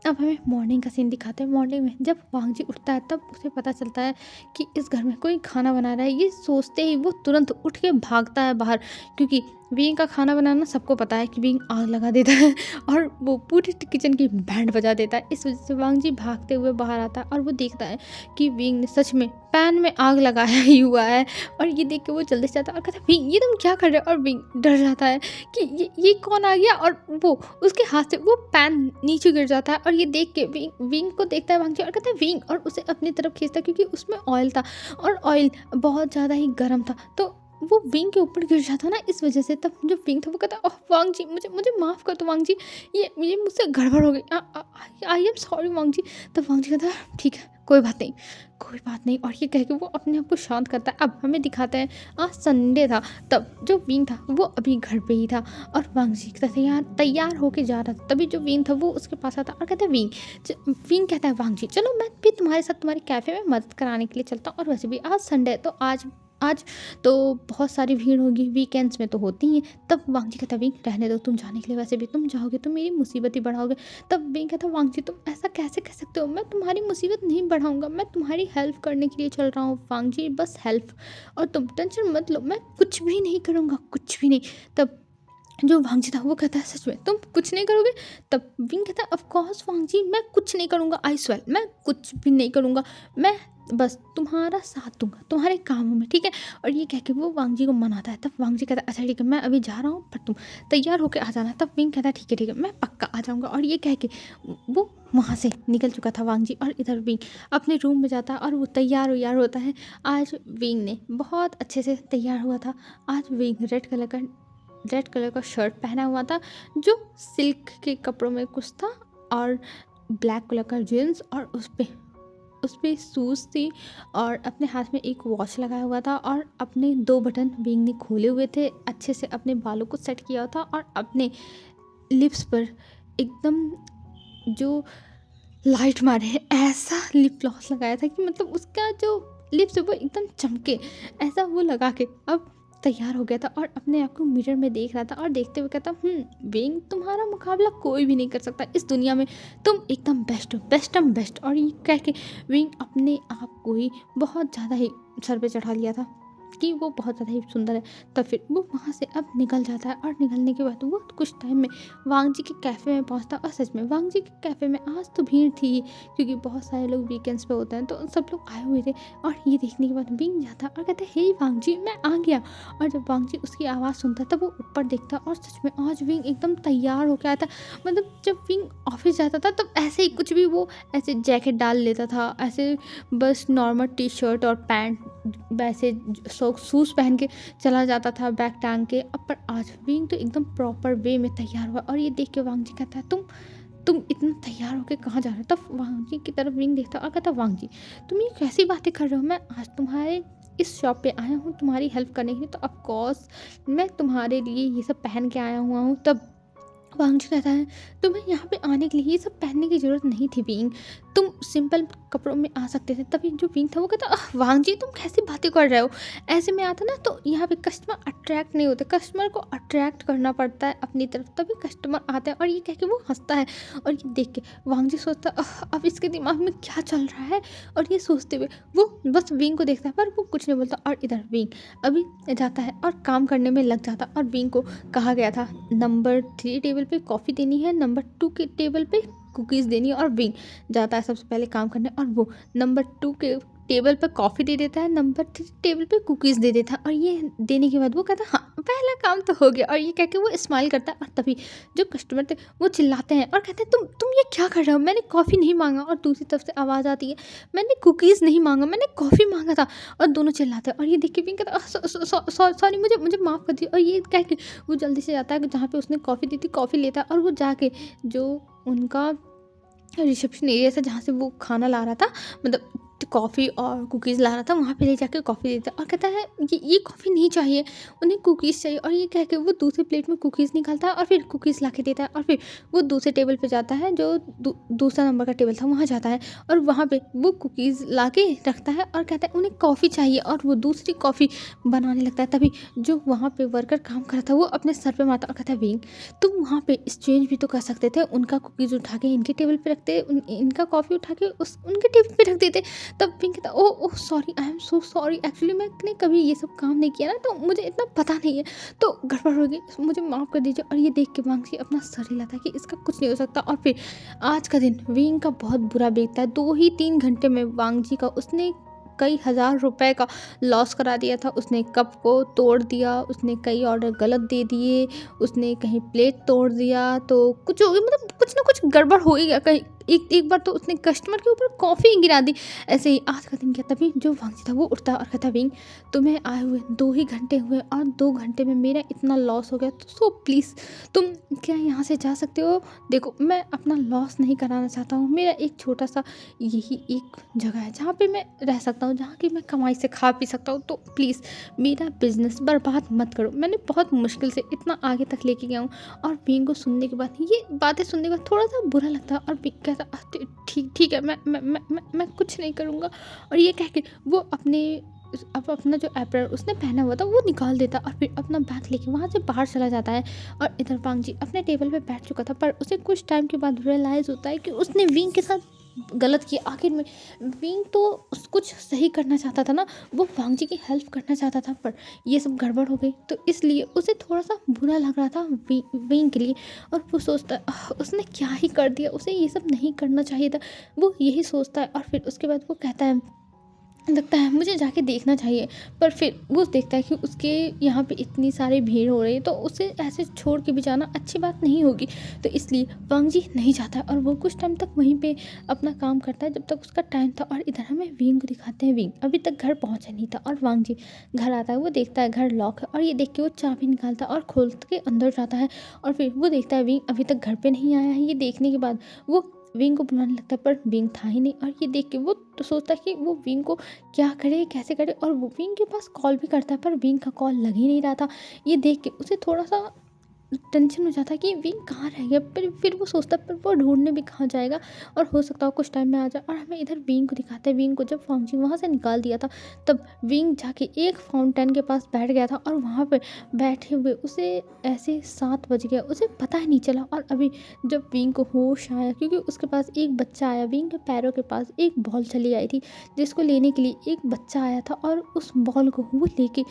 अब हमें मॉर्निंग का सीन दिखाते हैं। मॉर्निंग में जब वांग जी उठता है तब उसे पता चलता है कि इस घर में कोई खाना बना रहा है। ये सोचते ही वो तुरंत उठ के भागता है बाहर, क्योंकि विंग का खाना बनाना सबको पता है कि विंग आग लगा देता है और वो पूरी किचन की बैंड बजा देता है। इस वजह से वांग जी भागते हुए बाहर आता है और वो देखता है कि विंग ने सच में पैन में आग लगाया ही हुआ है। और ये देख के वो जल्दी से जाता है और कहता है, विंग ये तुम क्या कर रहे हो? और विंग डर जाता है कि ये कौन आ गया, और वो उसके हाथ से वो पैन नीचे गिर जाता है। और ये देख के विंग को देखता है वांग जी और कहता है, विंग, और उसे अपनी तरफ खींचता है क्योंकि उसमें ऑयल था और ऑयल बहुत ज़्यादा ही गर्म था, तो वो विंग के ऊपर गिर जाता ना, इस वजह से। तब जो विंग था वो कहता, ओह वांग जी, मुझे मुझे माफ़ कर दो वांग जी, ये मुझसे गड़बड़ हो गई, आई एम सॉरी वांग जी। तब वांग जी कहता है, ठीक है, कोई बात नहीं, कोई बात नहीं। और ये कह के वो अपने आप को शांत करता है। अब हमें दिखाते हैं आज संडे था, तब जो विंग था वो अभी घर पे ही था और वांग जी तैयार होके जा रहा था। तभी जो विंग था वो उसके पास आता और कहता है, विंग कहता है, वांग जी चलो मैं भी तुम्हारे साथ तुम्हारे कैफ़े में मदद कराने के लिए चलता हूँ, और वैसे भी आज संडे है, तो आज तो बहुत सारी भीड़ होगी, वीकेंड्स में तो होती ही है। तब वांग जी कहता, विंग रहने दो, तुम जाने के लिए, वैसे भी तुम जाओगे तो मेरी मुसीबत ही बढ़ाओगे। तब विंग कहता, वांग जी तुम ऐसा कैसे कह सकते हो, मैं तुम्हारी मुसीबत नहीं बढ़ाऊंगा, मैं तुम्हारी हेल्प करने के लिए चल रहा हूँ वांग जी, बस हेल्प, और तुम टेंशन मत लो, मैं कुछ भी नहीं करूँगा, कुछ भी नहीं। तब जो वांग जी था वो कहता है, सच में तुम कुछ नहीं करोगे? तब विंग कहता है, ऑफ कोर्स वांग जी, मैं कुछ नहीं करूँगा, आई स्वेयर मैं कुछ भी नहीं करूँगा, मैं बस तुम्हारा साथ दूंगा तुम्हारे कामों में, ठीक है। और ये कह के वो वांग जी को मनाता है। तब वांग जी कहता है, अच्छा ठीक है, मैं अभी जा रहा हूँ, पर तुम तैयार होकर आ जाना। तब विंग कहता है, ठीक है, मैं पक्का आ जाऊँगा। और ये कह के वो वहाँ से निकल चुका था वांग जी, और इधर विंग अपने रूम में जाता है और वो तैयार होता है। आज विंग ने बहुत अच्छे से तैयार हुआ था। आज विंग रेड कलर का शर्ट पहना हुआ था जो सिल्क के कपड़ों में कुछ था, और ब्लैक कलर का जीन्स, और उस पे शूज़ थी, और अपने हाथ में एक वॉच लगाया हुआ था, और अपने 2 बटन विंग ने खोले हुए थे, अच्छे से अपने बालों को सेट किया था, और अपने लिप्स पर एकदम जो लाइट मारे हैं ऐसा लिप ग्लॉस लगाया था कि मतलब उसका जो लिप्स है वो एकदम चमके, ऐसा वो लगा के अब तैयार हो गया था और अपने आप को मिरर में देख रहा था और देखते हुए कहता, विंग तुम्हारा मुकाबला कोई भी नहीं कर सकता इस दुनिया में, तुम एकदम बेस्ट हो, बेस्टम बेस्ट। और ये कह के विंग अपने आप को ही बहुत ज़्यादा ही सर पे चढ़ा लिया था कि वो बहुत ज़्यादा ही सुंदर है। तब फिर वो वहाँ से अब निकल जाता है, और निकलने के बाद वो कुछ टाइम में वांग जी के कैफ़े में पहुँचता। और सच में वांग जी के कैफ़े में आज तो भीड़ थी ही, क्योंकि बहुत सारे लोग वीकेंड्स पे होते हैं, तो सब लोग आए हुए थे। और ये देखने के बाद विंग जाता और कहता, हे वांग जी, मैं आ गया। और जब वांग जी उसकी आवाज़ सुनता तब वो ऊपर देखता, और सच में आज विंग एकदम तैयार होकर आया था। मतलब जब विंग ऑफिस जाता था तब ऐसे ही कुछ भी वो ऐसे जैकेट डाल लेता था, ऐसे बस नॉर्मल टी शर्ट और पैंट, वैसे शूज़ पहन के चला जाता था बैग टांग के। अब पर आज विंग तो एकदम प्रॉपर वे में तैयार हुआ, और ये देख के वांग जी कहता है, तुम इतना तैयार होके कहाँ जा रहे हो? तब वांग जी की तरफ विंग देखता और कहता, वांग जी तुम ये कैसी बातें कर रहे हो, मैं आज तुम्हारे इस शॉप पे आया हूँ तुम्हारी हेल्प करने के लिए, तो ऑफकोर्स मैं तुम्हारे लिए ये सब पहन के आया हुआ हूँ। तब वांग जी कहता है, तुम्हें यहाँ पे आने के लिए ये सब पहनने की ज़रूरत नहीं थी विंग, तुम सिंपल कपड़ों में आ सकते थे। तभी जो विंग था वो कहता वांग जी तुम कैसी बातें कर रहे हो, ऐसे में आता ना तो यहाँ पे कस्टमर अट्रैक्ट नहीं होते, कस्टमर को अट्रैक्ट करना पड़ता है अपनी तरफ, तभी कस्टमर आता है। और ये कह के वो हंसता है और ये देख के वांग जी सोचता अब इसके दिमाग में क्या चल रहा है। और ये सोचते हुए वो बस विंग को देखता है पर वो कुछ नहीं बोलता। और इधर विंग अभी जाता है और काम करने में लग जाता। और विंग को कहा गया था नंबर 3 टेबल पे कॉफ़ी देनी है, नंबर 2 के टेबल पे कुकीज़ देनी है। और विंग जाता है सबसे पहले काम करने और वो नंबर 2 के टेबल पे कॉफ़ी दे देता है, नंबर 3 टेबल पे कुकीज़ दे देता है। और ये देने के बाद वो कहता है हाँ पहला काम तो हो गया। और ये कह के वो स्माइल करता है। और तभी जो कस्टमर थे वो चिल्लाते हैं और कहते हैं तुम ये क्या कर रहे हो, मैंने कॉफ़ी नहीं मांगा। और दूसरी तरफ से आवाज़ आती है मैंने कुकीज़ नहीं मांगा, मैंने कॉफ़ी मांगा था। और दोनों चिल्लाते हैं। और ये देख के विंग कहता है सॉरी मुझे मुझे माफ़ कर दिया। और ये कह के वो जल्दी से जाता है कि जहाँ पे उसने कॉफ़ी दी थी कॉफ़ी लेता है। और वो जाके जो उनका रिसेप्शन एरिया था जहाँ से वो खाना ला रहा था, मतलब कॉफ़ी और कुकीज़ ला रहा था, वहाँ पे ले जाके कॉफ़ी देता है। और कहता है ये कॉफ़ी नहीं चाहिए, उन्हें कुकीज़ चाहिए। और ये कह के वो दूसरे प्लेट में कुकीज़ निकालता है और फिर कुकीज़ ला के देता है। और फिर वो दूसरे टेबल पे जाता है जो दूसरा नंबर का टेबल था वहाँ जाता है और वहाँ पे वो कुकीज़ ला के रखता है और कहता है उन्हें कॉफ़ी चाहिए। और वो दूसरी कॉफ़ी बनाने लगता है। तभी जो वहाँ पे वर्कर काम कर रहा था वो अपने सर पे मारता और कहता है विंग तुम वहाँ पे एक्सचेंज भी तो कर सकते थे, उनका कुकीज़ उठा के इनके टेबल पे रखते, इनका कॉफ़ी उठा के उनके टेबल पे रख देते। तब पिंक कहता oh sorry I am so sorry, actually मैंने कभी ये सब काम नहीं किया ना तो मुझे इतना पता नहीं है, तो गड़बड़ हो गई, मुझे माफ़ कर दीजिए। और ये देख के वांगजी अपना सर हिलाता है कि इसका कुछ नहीं हो सकता। और फिर आज का दिन विंग का बहुत बुरा बीतता है। 2 ही 3 घंटे में वांगजी का उसने कई हज़ार रुपए का लॉस करा दिया था। उसने कप को तोड़ दिया, उसने कई ऑर्डर गलत दे दिए, उसने कहीं प्लेट तोड़ दिया, तो कुछ हो गया, मतलब कुछ ना कुछ गड़बड़ हो ही गया। कहीं एक बार तो उसने कस्टमर के ऊपर कॉफ़ी गिरा दी। ऐसे ही आज का दिन गया। तभी जो वांगजी था वो उठता और कहता विंग तुम्हें आए हुए 2 ही घंटे हुए और 2 घंटे में मेरा इतना लॉस हो गया, तो सो प्लीज़ तुम क्या यहाँ से जा सकते हो। देखो मैं अपना लॉस नहीं कराना चाहता हूँ, मेरा एक छोटा सा यही एक जगह है जहाँ पे मैं रह सकता हूँ, जहाँ की मैं कमाई से खा पी सकता हूँ, तो प्लीज़ मेरा बिजनेस बर्बाद मत करो। मैंने बहुत मुश्किल से इतना आगे तक लेके गया हूँ। और विंग को सुनने के बाद, ये बातें सुनने के बाद थोड़ा सा बुरा लगता है। और विंग कहता ठीक ठीक है, मैं कुछ नहीं करूँगा। और ये कह के वो अब अपना जो एप्रन उसने पहना हुआ था वो निकाल देता और फिर अपना बैग लेके वहाँ से बाहर चला जाता है। और इधर वांगजी अपने टेबल पे बैठ चुका था, पर उसे कुछ टाइम के बाद रियलाइज़ होता है कि उसने विंग के साथ गलत किया। आखिर में विंग तो कुछ सही करना चाहता था ना, वो वांगजी की हेल्प करना चाहता था, पर ये सब गड़बड़ हो गई, तो इसलिए उसे थोड़ा सा बुरा लग रहा था विंग के लिए। और वो सोचता है उसने क्या ही कर दिया, उसे ये सब नहीं करना चाहिए था, वो यही सोचता है। और फिर उसके बाद वो कहता है लगता है मुझे जाके देखना चाहिए, पर फिर वो देखता है कि उसके यहाँ पे इतनी सारी भीड़ हो रही है, तो उसे ऐसे छोड़ के भी जाना अच्छी बात नहीं होगी, तो इसलिए वांगजी नहीं जाता और वो कुछ टाइम तक वहीं पे अपना काम करता है जब तक उसका टाइम था। और इधर हमें विंग को दिखाते हैं। विंग अभी तक घर पहुँचा नहीं था और वांगजी घर आता है, वो देखता है घर लॉक है और ये देख के वो चाबी निकालता है और खोल के अंदर जाता है। और फिर वो देखता है विंग अभी तक घर पर नहीं आया है। ये देखने के बाद वो विंग को बुलाने लगता है, पर विंग था ही नहीं। और ये देख के वो तो सोचता है कि वो विंग को क्या करे कैसे करे, और वो विंग के पास कॉल भी करता है पर विंग का कॉल लग ही नहीं रहा था। ये देख के उसे थोड़ा सा टेंशन हो जाता है कि विंग कहाँ रह गया, फिर वो सोचता है पर वो ढूंढने भी कहाँ जाएगा, और हो सकता है कुछ टाइम में आ जाए। और हमें इधर विंग को दिखाते हैं। विंग को जब वांगजी वहाँ से निकाल दिया था तब विंग जाके एक फाउंटेन के पास बैठ गया था और वहाँ पर बैठे हुए उसे ऐसे 7 बज गया, उसे पता ही नहीं चला। और अभी जब विंग को होश आया, क्योंकि उसके पास एक बच्चा आया, विंग के पैरों के पास एक बॉल चली आई थी जिसको लेने के लिए एक बच्चा आया था, और उस बॉल को वो लेके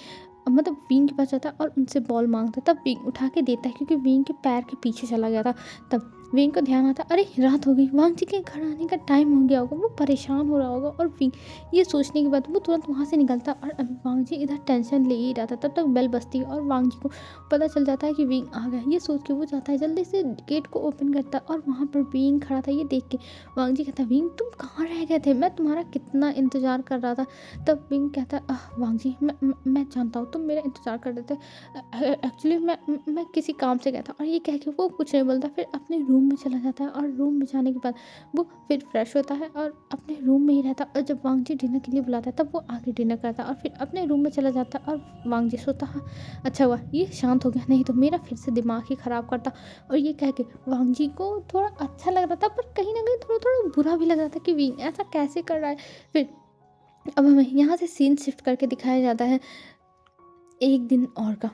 मतलब विंग के पास जाता है और उनसे बॉल मांगता है, तब विंग उठा के देता है क्योंकि विंग के पैर के पीछे चला गया था। तब विंग को ध्यान आता है अरे रात हो गई, वांगजी के घर आने का टाइम हो गया होगा, वो परेशान हो रहा होगा। और विंग ये सोचने के बाद वो तुरंत वहाँ से निकलता और अभी वांगजी इधर टेंशन ले ही रहा था। तब तक बेल बजती है और वांगजी को पता चल जाता है कि विंग आ गया। ये सोच के वो जाता है, जल्दी से गेट को ओपन करता है और वहाँ पर विंग खड़ा था। ये देख के वांगजी कहता है विंग तुम कहाँ रह गए थे, मैं तुम्हारा कितना इंतज़ार कर रहा था। तब विंग कहता है वांगजी मैं जानता हूँ तुम मेरा इंतज़ार कर रहे थे। एक्चुअली मैं किसी काम से गया था। और ये कह के वो कुछ नहीं बोलता, फिर अपने रूम में चला जाता है और रूम में जाने के बाद वो फिर फ्रेश होता है और अपने रूम में ही रहता है। और जब वांग जी डिनर के लिए बुलाता है तब वो आके डिनर करता है और फिर अपने रूम में चला जाता है। और वांग जी सोचता, हाँ अच्छा हुआ ये शांत हो गया, नहीं तो मेरा फिर से दिमाग ही ख़राब करता। और ये कह के वांग जी को थोड़ा अच्छा लग रहा था, पर कहीं न कहीं थोड़ा-थोड़ा बुरा भी लग रहा था कि विंग ऐसा कैसे कर रहा है। फिर अब हमें यहाँ से सीन शिफ्ट करके दिखाया जाता है एक दिन और का,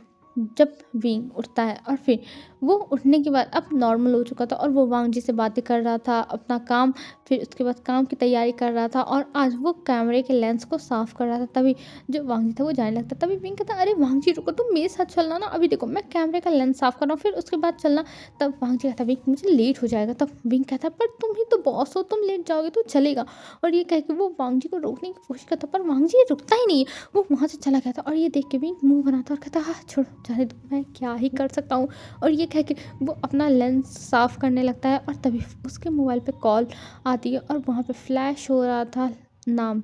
जब विंग उठता है और फिर वो उठने के बाद अब नॉर्मल हो चुका था और वो वांग जी से बातें कर रहा था, अपना काम, फिर उसके बाद काम की तैयारी कर रहा था और आज वो कैमरे के लेंस को साफ कर रहा था। तभी जो वांग जी था वो जाने लगता, तभी विंग कहता, अरे वांग जी रुको, तुम मेरे साथ चलना ना, अभी देखो मैं कैमरे का लेंस साफ कर रहा हूँ, फिर उसके बाद चलना। तब वांग जी कहता, विंग मुझे लेट हो जाएगा। तब विंग कहता, पर तुम ही तो बॉस हो, तुम लेट जाओगे तो चलेगा। और ये कह के वो वांग जी को रोकने की कोशिश करता, पर वांग जी रुकता ही नहीं है, वो वहाँ से चला गया था। और ये देख के भी मुंह बनाता और कहता, हाँ छोड़ो जाने दो, मैं क्या ही कर सकता हूँ। और ये कह के वो अपना लेंस साफ करने लगता है और तभी उसके मोबाइल पे कॉल आती है और वहाँ पे फ्लैश हो रहा था नाम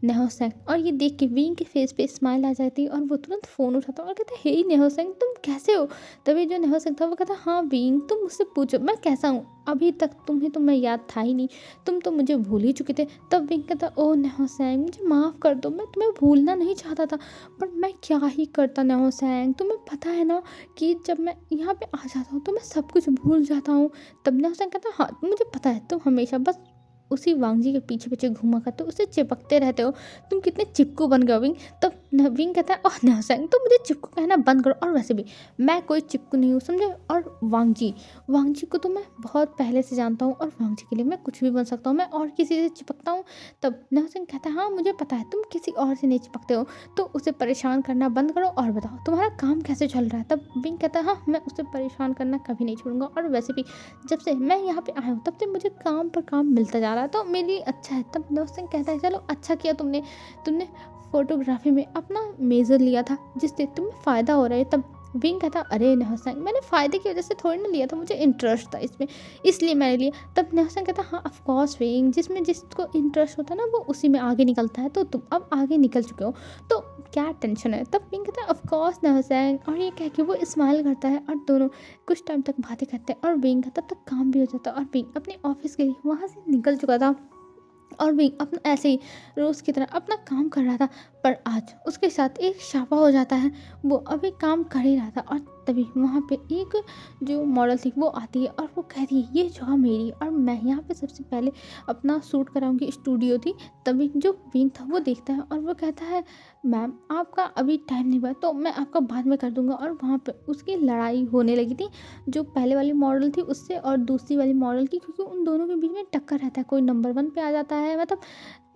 नेहोसेंग। और ये देख के विंग के फेस पे स्माइल आ जाती है और वो तुरंत फ़ोन उठाता है और कहता है, हे नेहोसेंग तुम कैसे हो। तभी जो नेहोसेंग था वो कहता, हाँ विंग तुम मुझसे पूछो मैं कैसा हूँ, अभी तक तुम्हें तो मैं याद था ही नहीं, तुम तो मुझे भूल ही चुके थे। तब विंग कहता, ओ नेहोसेंग मुझे माफ़ कर दो, मैं तुम्हें भूलना नहीं चाहता था, पर मैं क्या ही करता नेहोसेंग, तुम्हें पता है ना कि जब मैं यहाँ पे आ जाता हूँ तो मैं सब कुछ भूल जाता हूँ। तब नेहोसेंग कहता, हाँ मुझे पता है तुम हमेशा बस उसी वांग जी के पीछे पीछे घूमा करते हो, उससे चिपकते रहते हो, तुम कितने चिपकू बन गए हो विंग। तब विंग कहता है, ओह नेहोसेंग तो मुझे चिपकू कहना बंद करो, और वैसे भी मैं कोई चिपकू नहीं हूँ समझे। और वांग जी को तो मैं बहुत पहले से जानता हूँ और वांग जी के लिए मैं कुछ भी बन सकता हूँ, मैं और किसी से चिपकता हूँ। तब नेहोसेंग कहता है, हाँ मुझे पता है तुम किसी और से नहीं चिपकते हो, तो उसे परेशान करना बंद करो और बताओ तुम्हारा काम कैसे चल रहा है। तब विंग कहता है, हाँ मैं उसे परेशान करना कभी नहीं छोड़ूंगा, और वैसे भी जब से मैं यहाँ पे आया हूँ तब से मुझे काम पर काम मिलता जा रहा है, तो मेरे लिए अच्छा है। तब नेहोसेंग कहता है, चलो अच्छा किया तुमने तुमने फोटोग्राफी में अपना मेजर लिया था जिससे तुम्हें फ़ायदा हो रहा है। तब विंग कहता, अरे नेहोसेंग मैंने फ़ायदे की वजह से थोड़ी ना लिया था, मुझे इंटरेस्ट था इसमें इसलिए मैंने लिया। तब नेहोसेंग कहता, हाँ ऑफ कोर्स विंग, जिसमें जिसको इंटरेस्ट होता है ना वो उसी में आगे निकलता है, तो तुम अब आगे निकल चुके हो तो क्या टेंशन है। तब विंग कहता है, ऑफ कोर्स नेहोसेंग, और ये कह के वो स्माइल करता है और दोनों कुछ टाइम तक बातें करते हैं और विंग का तब तक काम भी हो जाता है और विंग अपने ऑफिस के लिए वहाँ से निकल चुका था। और विंग अपना ऐसे ही रोज़ की तरह अपना काम कर रहा था, पर आज उसके साथ एक शापा हो जाता है। वो अभी काम कर ही रहा था और तभी वहाँ पे एक जो मॉडल थी वो आती है और वो कहती है, ये जगह मेरी और मैं यहाँ पे सबसे पहले अपना शूट कराऊंगी, स्टूडियो थी। तभी जो विंग था वो देखता है और वो कहता है, मैम आपका अभी टाइम नहीं हुआ तो मैं आपका बाद में कर दूंगा। और वहाँ पे उसकी लड़ाई होने लगी थी जो पहले वाली मॉडल थी उससे और दूसरी वाली मॉडल की, क्योंकि उन दोनों के बीच में टक्कर रहता है, कोई नंबर 1 पे आ जाता है, मतलब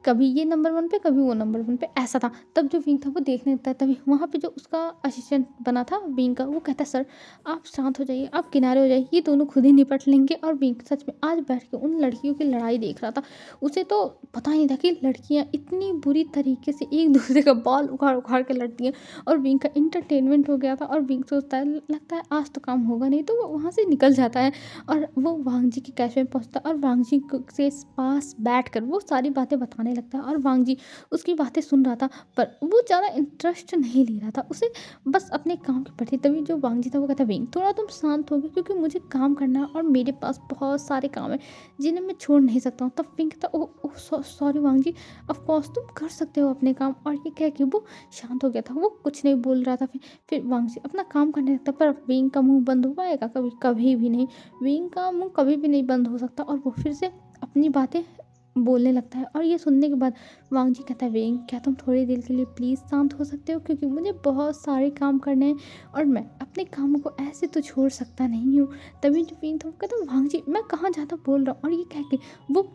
कभी ये नंबर 1 पे कभी वो नंबर 1 पे ऐसा था। तब जो विंग था वो देखने लगता है, तभी वहाँ पे जो उसका असिस्टेंट बना था विंग का वो कहता है, सर आप शांत हो जाइए, आप किनारे हो जाइए, ये दोनों खुद ही निपट लेंगे। और विंग सच में आज बैठ के उन लड़कियों की लड़ाई देख रहा था, उसे तो पता ही नहीं था कि लड़कियाँ इतनी बुरी तरीके से एक दूसरे का बाल उखाड़ उखाड़ के लड़ती हैं। और विंग का इंटरटेनमेंट हो गया था और विंग सोचता है, लगता है आज तो काम होगा नहीं, तो वो वहाँ से निकल जाता है और वो वांग जी के कैफे में पहुँचता है और वांग जी से पास बैठ कर वो सारी बातें बताने लगता है। और वांग जी उसकी बातें सुन रहा था, पर वो ज़्यादा इंटरेस्ट नहीं ले रहा था, उसे बस अपने काम के प्रति। तभी जो वांग जी था वो कहता, विंग थोड़ा तुम शांत हो गए, क्योंकि मुझे काम करना है और मेरे पास बहुत सारे काम हैं जिन्हें मैं छोड़ नहीं सकता हूँ। तब विंग कहता, oh sorry Wang ji, of course तुम कर सकते हो अपने काम। और ये कह के वो शांत हो गया था, वो कुछ नहीं बोल रहा था। फिर वांग जी अपना काम करने लगता, पर विंग का मुंह बंद हो पाएगा कभी, कभी भी नहीं। विंग का मुंह कभी भी नहीं बंद हो सकता और वो फिर से अपनी बातें बोलने लगता है। और ये सुनने के बाद वांग जी कहता है, विंग क्या तुम थोड़ी देर के लिए प्लीज़ शांत हो सकते हो, क्योंकि मुझे बहुत सारे काम करने हैं और मैं अपने कामों को ऐसे तो छोड़ सकता नहीं हूँ। तभी जो विंग था वो कहता, वांग जी मैं कहाँ ज़्यादा बोल रहा हूँ। और ये कह के वो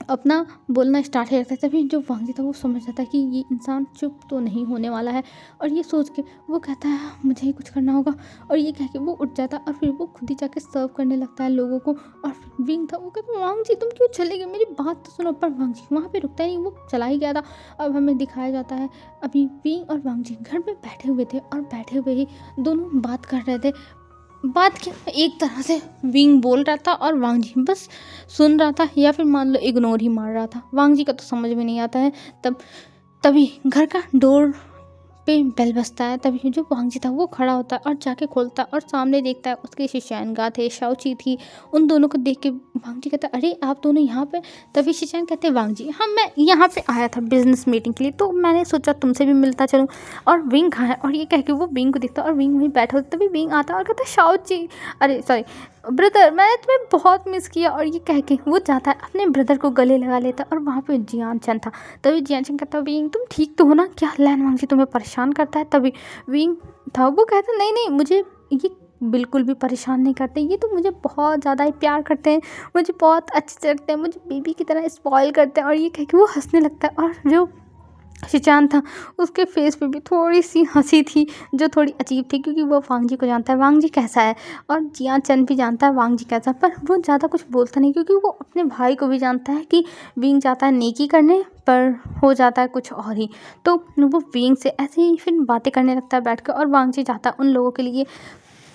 अपना बोलना स्टार्ट है करता है। तभी जो वांग जी था वो समझ जाता है कि ये इंसान चुप तो नहीं होने वाला है, और ये सोच के वो कहता है, मुझे ही कुछ करना होगा। और ये कह के वो उठ जाता है और फिर वो खुद ही जाके सर्व करने लगता है लोगों को। और फिर विंग था वो कहता, वांग जी तुम क्यों चले गए, मेरी बात तो सुनो। पर वांग जी वहाँ पे रुकता ही नहीं, वो चला ही गया था। अब हमें दिखाया जाता है अभी विंग और वांग जी घर में बैठे हुए थे और बैठे हुए ही दोनों बात कर रहे थे। बात क्या, एक तरह से विंग बोल रहा था और वांग जी बस सुन रहा था, या फिर मान लो इग्नोर ही मार रहा था। वांग जी का तो समझ में नहीं आता है। तभी घर का डोर पे बेल बजता है। तभी जो वांगजी था वो खड़ा होता है और जाके खोलता है और सामने देखता है उसके शिशैनगा थे, शाओची थी। उन दोनों को देख के वांगजी कहता है, अरे आप दोनों यहाँ पे। तभी शिशैन कहते हैं, वांगजी हाँ मैं यहाँ पे आया था बिजनेस मीटिंग के लिए, तो मैंने सोचा तुमसे भी मिलता चलूँ। और विंग कहाँ है? और ये कह के वो विंग को देखता है और विंग वहीं बैठा होता है। तभी विंग आता है और कहता है, शाओची अरे सॉरी ब्रदर, मैंने तुम्हें बहुत मिस किया। और ये कह के वो जाता है अपने ब्रदर को गले लगा लेता है और वहाँ पे जियान चंद था। तभी जियान चंद कहता है, विंग तुम ठीक तो हो ना? क्या लैन वांगजी तुम्हें परेशान करता है? तभी विंग था वो कहता, नहीं नहीं मुझे ये बिल्कुल भी परेशान नहीं करते, ये तो मुझे बहुत ज़्यादा ही प्यार करते हैं, मुझे बहुत अच्छे से रखते हैं, मुझे बेबी की तरह स्पॉइल करते हैं। और ये कह के वो हंसने लगता है। और जो शिचान था उसके फेस पे भी थोड़ी सी हंसी थी जो थोड़ी अजीब थी, क्योंकि वो वांगजी को जानता है वांगजी कैसा है, और जियान चंद भी जानता है वांगजी कैसा है, पर वो ज़्यादा कुछ बोलता नहीं, क्योंकि वो अपने भाई को भी जानता है कि विंग जाता है नेकी करने पर हो जाता है कुछ और ही। तो वो विंग से ऐसे ही फिर बातें करने लगता है बैठ कर, और वांगजी जाता है उन लोगों के लिए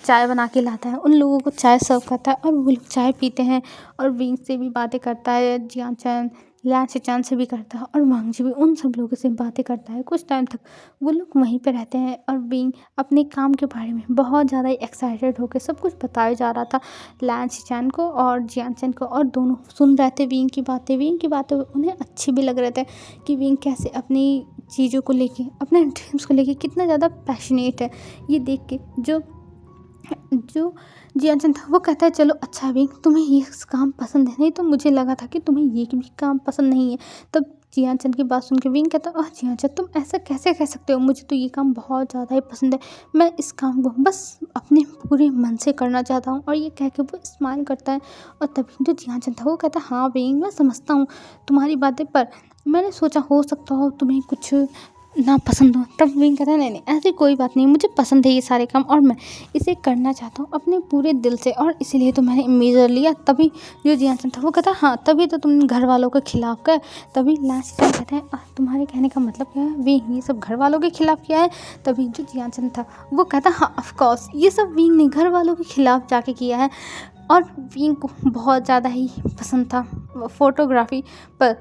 चाय बना के लाता है, उन लोगों को चाय सर्व करता है और वो लोग चाय पीते हैं। और विंग से भी बातें करता है, जियान चंद लैन शिचान से भी करता है, और वांगजी भी उन सब लोगों से बातें करता है। कुछ टाइम तक वो लोग वहीं पे रहते हैं और विंग अपने काम के बारे में बहुत ज़्यादा एक्साइटेड होकर सब कुछ बताया जा रहा था लैन शिचान को और जियान चंद को, और दोनों सुन रहे थे विंग की बातें। विंग की बातें उन्हें अच्छी भी लग रहे थे कि विंग कैसे अपनी चीज़ों को लेके, अपने ड्रीम्स को लेके कितना ज़्यादा पैशनेट है। ये देख के जो जियान चंद था वो कहता है, चलो अच्छा विंग तुम्हें ये काम पसंद है, नहीं तो मुझे लगा था कि तुम्हें ये भी काम पसंद नहीं है। तब जियान चंद की बात सुन के विंग कहता है, जियान चंद तुम ऐसा कैसे कह सकते हो, मुझे तो ये काम बहुत ज़्यादा ही पसंद है, मैं इस काम को बस अपने पूरे मन से करना चाहता हूँ। और ये कह के वो स्माइल करता है। और तभी जो जियान चंद था वो कहता है, हाँ विंग मैं समझता हूँ तुम्हारी बातें, पर मैंने सोचा हो सकता हो तुम्हें कुछ ना पसंद हो। तब विंग कहता है, नहीं नहीं ऐसी कोई बात नहीं, मुझे पसंद है ये सारे काम और मैं इसे करना चाहता हूँ अपने पूरे दिल से, और इसीलिए तो मैंने मेजर लिया। तभी जो जियान चंद था वो कहता है, हाँ तभी तो तुम घर वालों के खिलाफ गए। तभी लास्ट टाइम कहते हैं, तुम्हारे कहने का मतलब क्या है विंग, ये सब घर वालों के खिलाफ किया है? तभी जो जियान चंद था वो कहता है, हाँ ऑफकोर्स ये सब विंग ने घर वालों के खिलाफ जाके किया है। और विंग को बहुत ज़्यादा ही पसंद था फोटोग्राफी, पर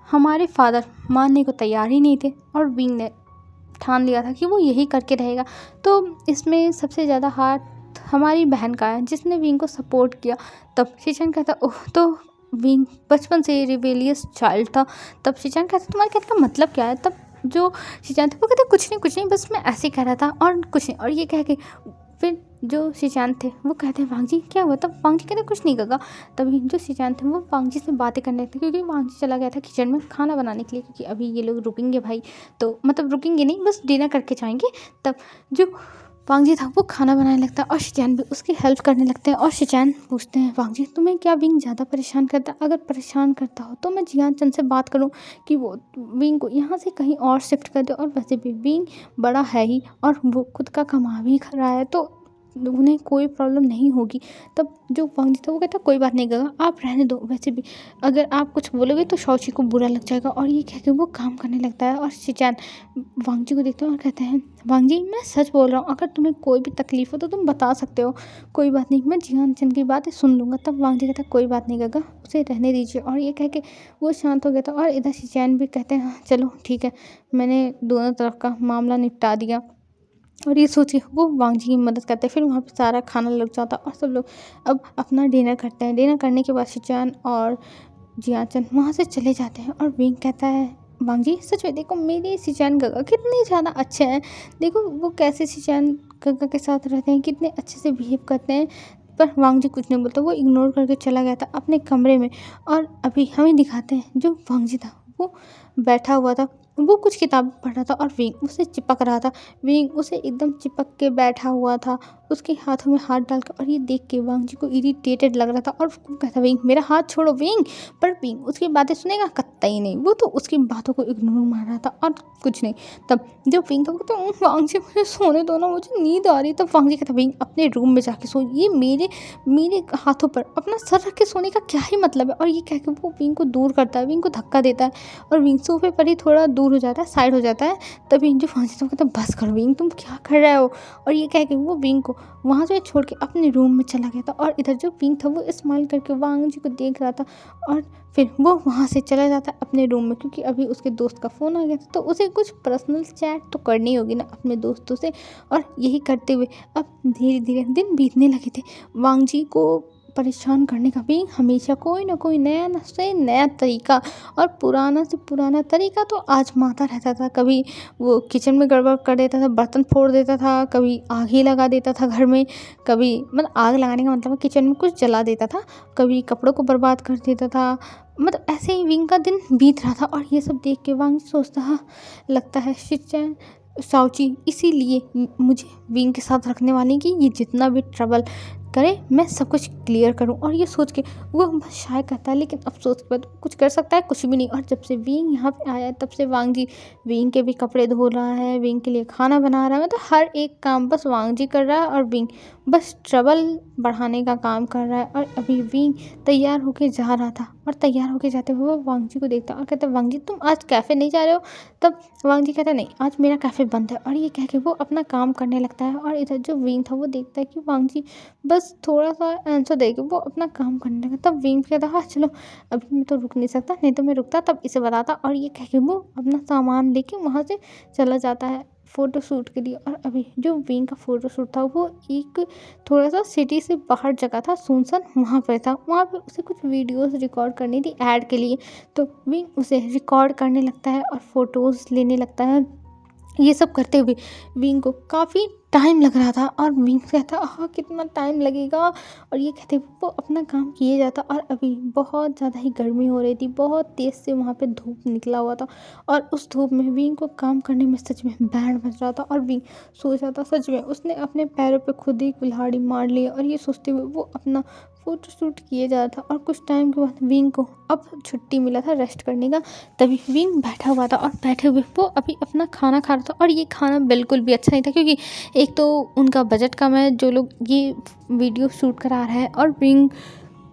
हमारे फादर मानने को तैयार ही नहीं थे, और विंग ने ठान लिया था कि वो यही करके रहेगा। तो इसमें सबसे ज़्यादा हाथ हमारी बहन का है जिसने विंग को सपोर्ट किया। तब शिचान कहता, ओह तो विंग बचपन से रिबेलियस चाइल्ड था। तब शिचान कहता, तुम्हारे कहने का मतलब क्या है? तब जो शिचान था वो कहता, कुछ नहीं बस मैं ऐसे ही कह रहा था और कुछ नहीं। और ये कह के फिर जो शिचान थे वो कहते हैं, वांगजी क्या हुआ? तब वांगजी कहते, कुछ नहीं गगा। तभी जो शिचान थे वो वांगजी से बातें करने लगते, क्योंकि वांगजी चला गया था किचन में खाना बनाने के लिए, क्योंकि अभी ये लोग रुकेंगे भाई, तो मतलब रुकेंगे नहीं बस डिनर करके जाएंगे। तब जो वांगजी था वो खाना बनाने लगता है और शिचान भी उसकी हेल्प करने लगते हैं। और शिचान पूछते हैं, वांगजी तुम्हें क्या विंग ज़्यादा परेशान करता है? अगर परेशान करता हो तो मैं जियान चंद से बात करूं कि वो विंग को यहाँ से कहीं और शिफ्ट कर दे। और वैसे भी विंग बड़ा है ही और वो खुद का कमा भी रहा है, तो उन्हें कोई प्रॉब्लम नहीं होगी। तब जो वांगजी था वो कहता, कोई बात नहीं गगा आप रहने दो, वैसे भी अगर आप कुछ बोलोगे तो शाओची को बुरा लग जाएगा। और ये कह के वो काम करने लगता है। और शिचान वांगजी को देखते हैं और कहते हैं, वांगजी मैं सच बोल रहा हूँ, अगर तुम्हें कोई भी तकलीफ हो तो तुम बता सकते हो, कोई बात नहीं मैं जियान चंद की बातें सुन लूँगा। तब वांगजी कहता है, कोई बात नहीं गगा उसे रहने दीजिए। और ये कह के वो शांत हो गया था। और इधर शिचान भी कहते हैं, हाँ चलो ठीक है, मैंने दोनों तरफ का मामला निपटा दिया। और ये सोच के वो वांगजी की मदद करते हैं। फिर वहाँ पे सारा खाना लग जाता है और सब लोग अब अपना डिनर करते हैं। डिनर करने के बाद शिचान और जियान चंद वहाँ से चले जाते हैं। और विंग कहता है, वांगजी सच में देखो मेरे शिचान गगा कितने ज़्यादा अच्छे हैं, देखो वो कैसे शिचान गगा के साथ रहते हैं, कितने अच्छे से बिहेव करते हैं। पर वांगजी कुछ नहीं बोलता, वो इग्नोर करके चला गया था अपने कमरे में। और अभी हमें दिखाते हैं जो वांगजी था वो बैठा हुआ था, वो कुछ किताब पढ़ रहा था और विंग उसे चिपक रहा था। विंग उसे एकदम चिपक के बैठा हुआ था, उसके हाथों में हाथ डालकर। और ये देख के वांगजी को इरिटेटेड लग रहा था और वो कहता, विंग मेरा हाथ छोड़ो विंग। पर विंग उसकी बातें सुनेगा कतई नहीं, वो तो उसकी बातों को इग्नोर मार रहा था और कुछ नहीं। तब जब विंग था वो कहता, वांगजी मुझे सोने दो ना, मुझे नींद आ रही। तब वांगजी कहता, विंग अपने रूम में जाके सो, ये मेरे हाथों पर अपना सर रख के सोने का क्या ही मतलब है? और ये कह के वो विंग को दूर करता है, विंग को धक्का देता है और विंग सोफे पर ही थोड़ा दूर दूर हो जाता है, साइड हो जाता है, तभी जो वांग जी कहता है बस करो विंग, तुम क्या कर रहे हो। और ये कह के वो विंग को वहाँ से छोड़ के अपने रूम में चला गया था। और इधर जो विंग था वो स्माइल करके वांग जी को देख रहा था। और फिर वो वहाँ से चला जाता है अपने रूम में, क्योंकि अभी उसके दोस्त का फ़ोन आ गया था, तो उसे कुछ पर्सनल चैट तो करनी होगी ना अपने दोस्तों से। और यही करते हुए अब धीरे धीरे दिन बीतने लगे थे। वांग जी को परेशान करने का भी हमेशा कोई ना कोई नया न से नया तरीका और पुराना से पुराना तरीका तो आजमाता रहता था। कभी वो किचन में गड़बड़ कर देता था, बर्तन फोड़ देता था, कभी आग ही लगा देता था घर में, कभी मतलब आग लगाने का मतलब किचन में कुछ जला देता था, कभी कपड़ों को बर्बाद कर देता था। मतलब ऐसे ही विंग का दिन बीत रहा था। और ये सब देख के वांग सोचता है, लगता है शिनचैन शाओची इसीलिए मुझे विंग के साथ रखने वाले हैं कि ये जितना भी ट्रबल करे मैं सब कुछ क्लियर करूं। और ये सोच के वो बस शाय करता है, लेकिन अफसोस के बाद कुछ कर सकता है कुछ भी नहीं। और जब से विंग यहाँ पे आया है तब से वांग जी विंग के भी कपड़े धो रहा है, विंग के लिए खाना बना रहा है, मतलब हर एक काम बस वांग जी कर रहा है। और विंग बस ट्रबल बढ़ाने का काम कर रहा है। और अभी विंग तैयार होके जा रहा था, और तैयार होके जाते हुए वो वांग जी को देखता और कहता वांग जी तुम आज कैफ़े नहीं जा रहे हो। तब वांग जी कहता नहीं आज मेरा कैफ़े बंद है। और ये कह के वो अपना काम करने लगता है। और इधर जो विंग था वो देखता है कि वांग जी बस थोड़ा सा आंसर देके वो अपना काम करने लगा। तब विंग कहता हाँ चलो अभी मैं तो रुक नहीं सकता, नहीं तो मैं रुकता तब इसे बताता। और ये कह के वो अपना सामान लेके वहाँ से चला जाता है फ़ोटो शूट के लिए। और अभी जो विंग का फ़ोटो शूट था वो एक थोड़ा सा सिटी से बाहर जगह था, सुनसान, वहाँ पर था। वहाँ पे उसे कुछ वीडियोस रिकॉर्ड करनी थी ऐड के लिए, तो विंग उसे रिकॉर्ड करने लगता है और फ़ोटोज़ लेने लगता है। ये सब करते हुए विंग को काफ़ी टाइम लग रहा था। और विंग कहता हाँ कितना टाइम लगेगा। और ये कहते वो अपना काम किए जाता। और अभी बहुत ज़्यादा ही गर्मी हो रही थी, बहुत तेज़ से वहाँ पे धूप निकला हुआ था। और उस धूप में विंग को काम करने में सच में बैंड बज रहा था। और विंग सोच रहा था सच में उसने अपने पैरों पे खुद ही कुल्हाड़ी मार ली। और ये सोचते हुए वो अपना फ़ोटो शूट किए जा रहा था। और कुछ टाइम के बाद विंग को अब छुट्टी मिला था रेस्ट करने का, तभी विंग बैठा हुआ था। और बैठे हुए वो अभी अपना खाना खा रहा था। और ये खाना बिल्कुल भी अच्छा नहीं था, क्योंकि एक तो उनका बजट कम है जो लोग ये वीडियो शूट करा रहा है, और विंग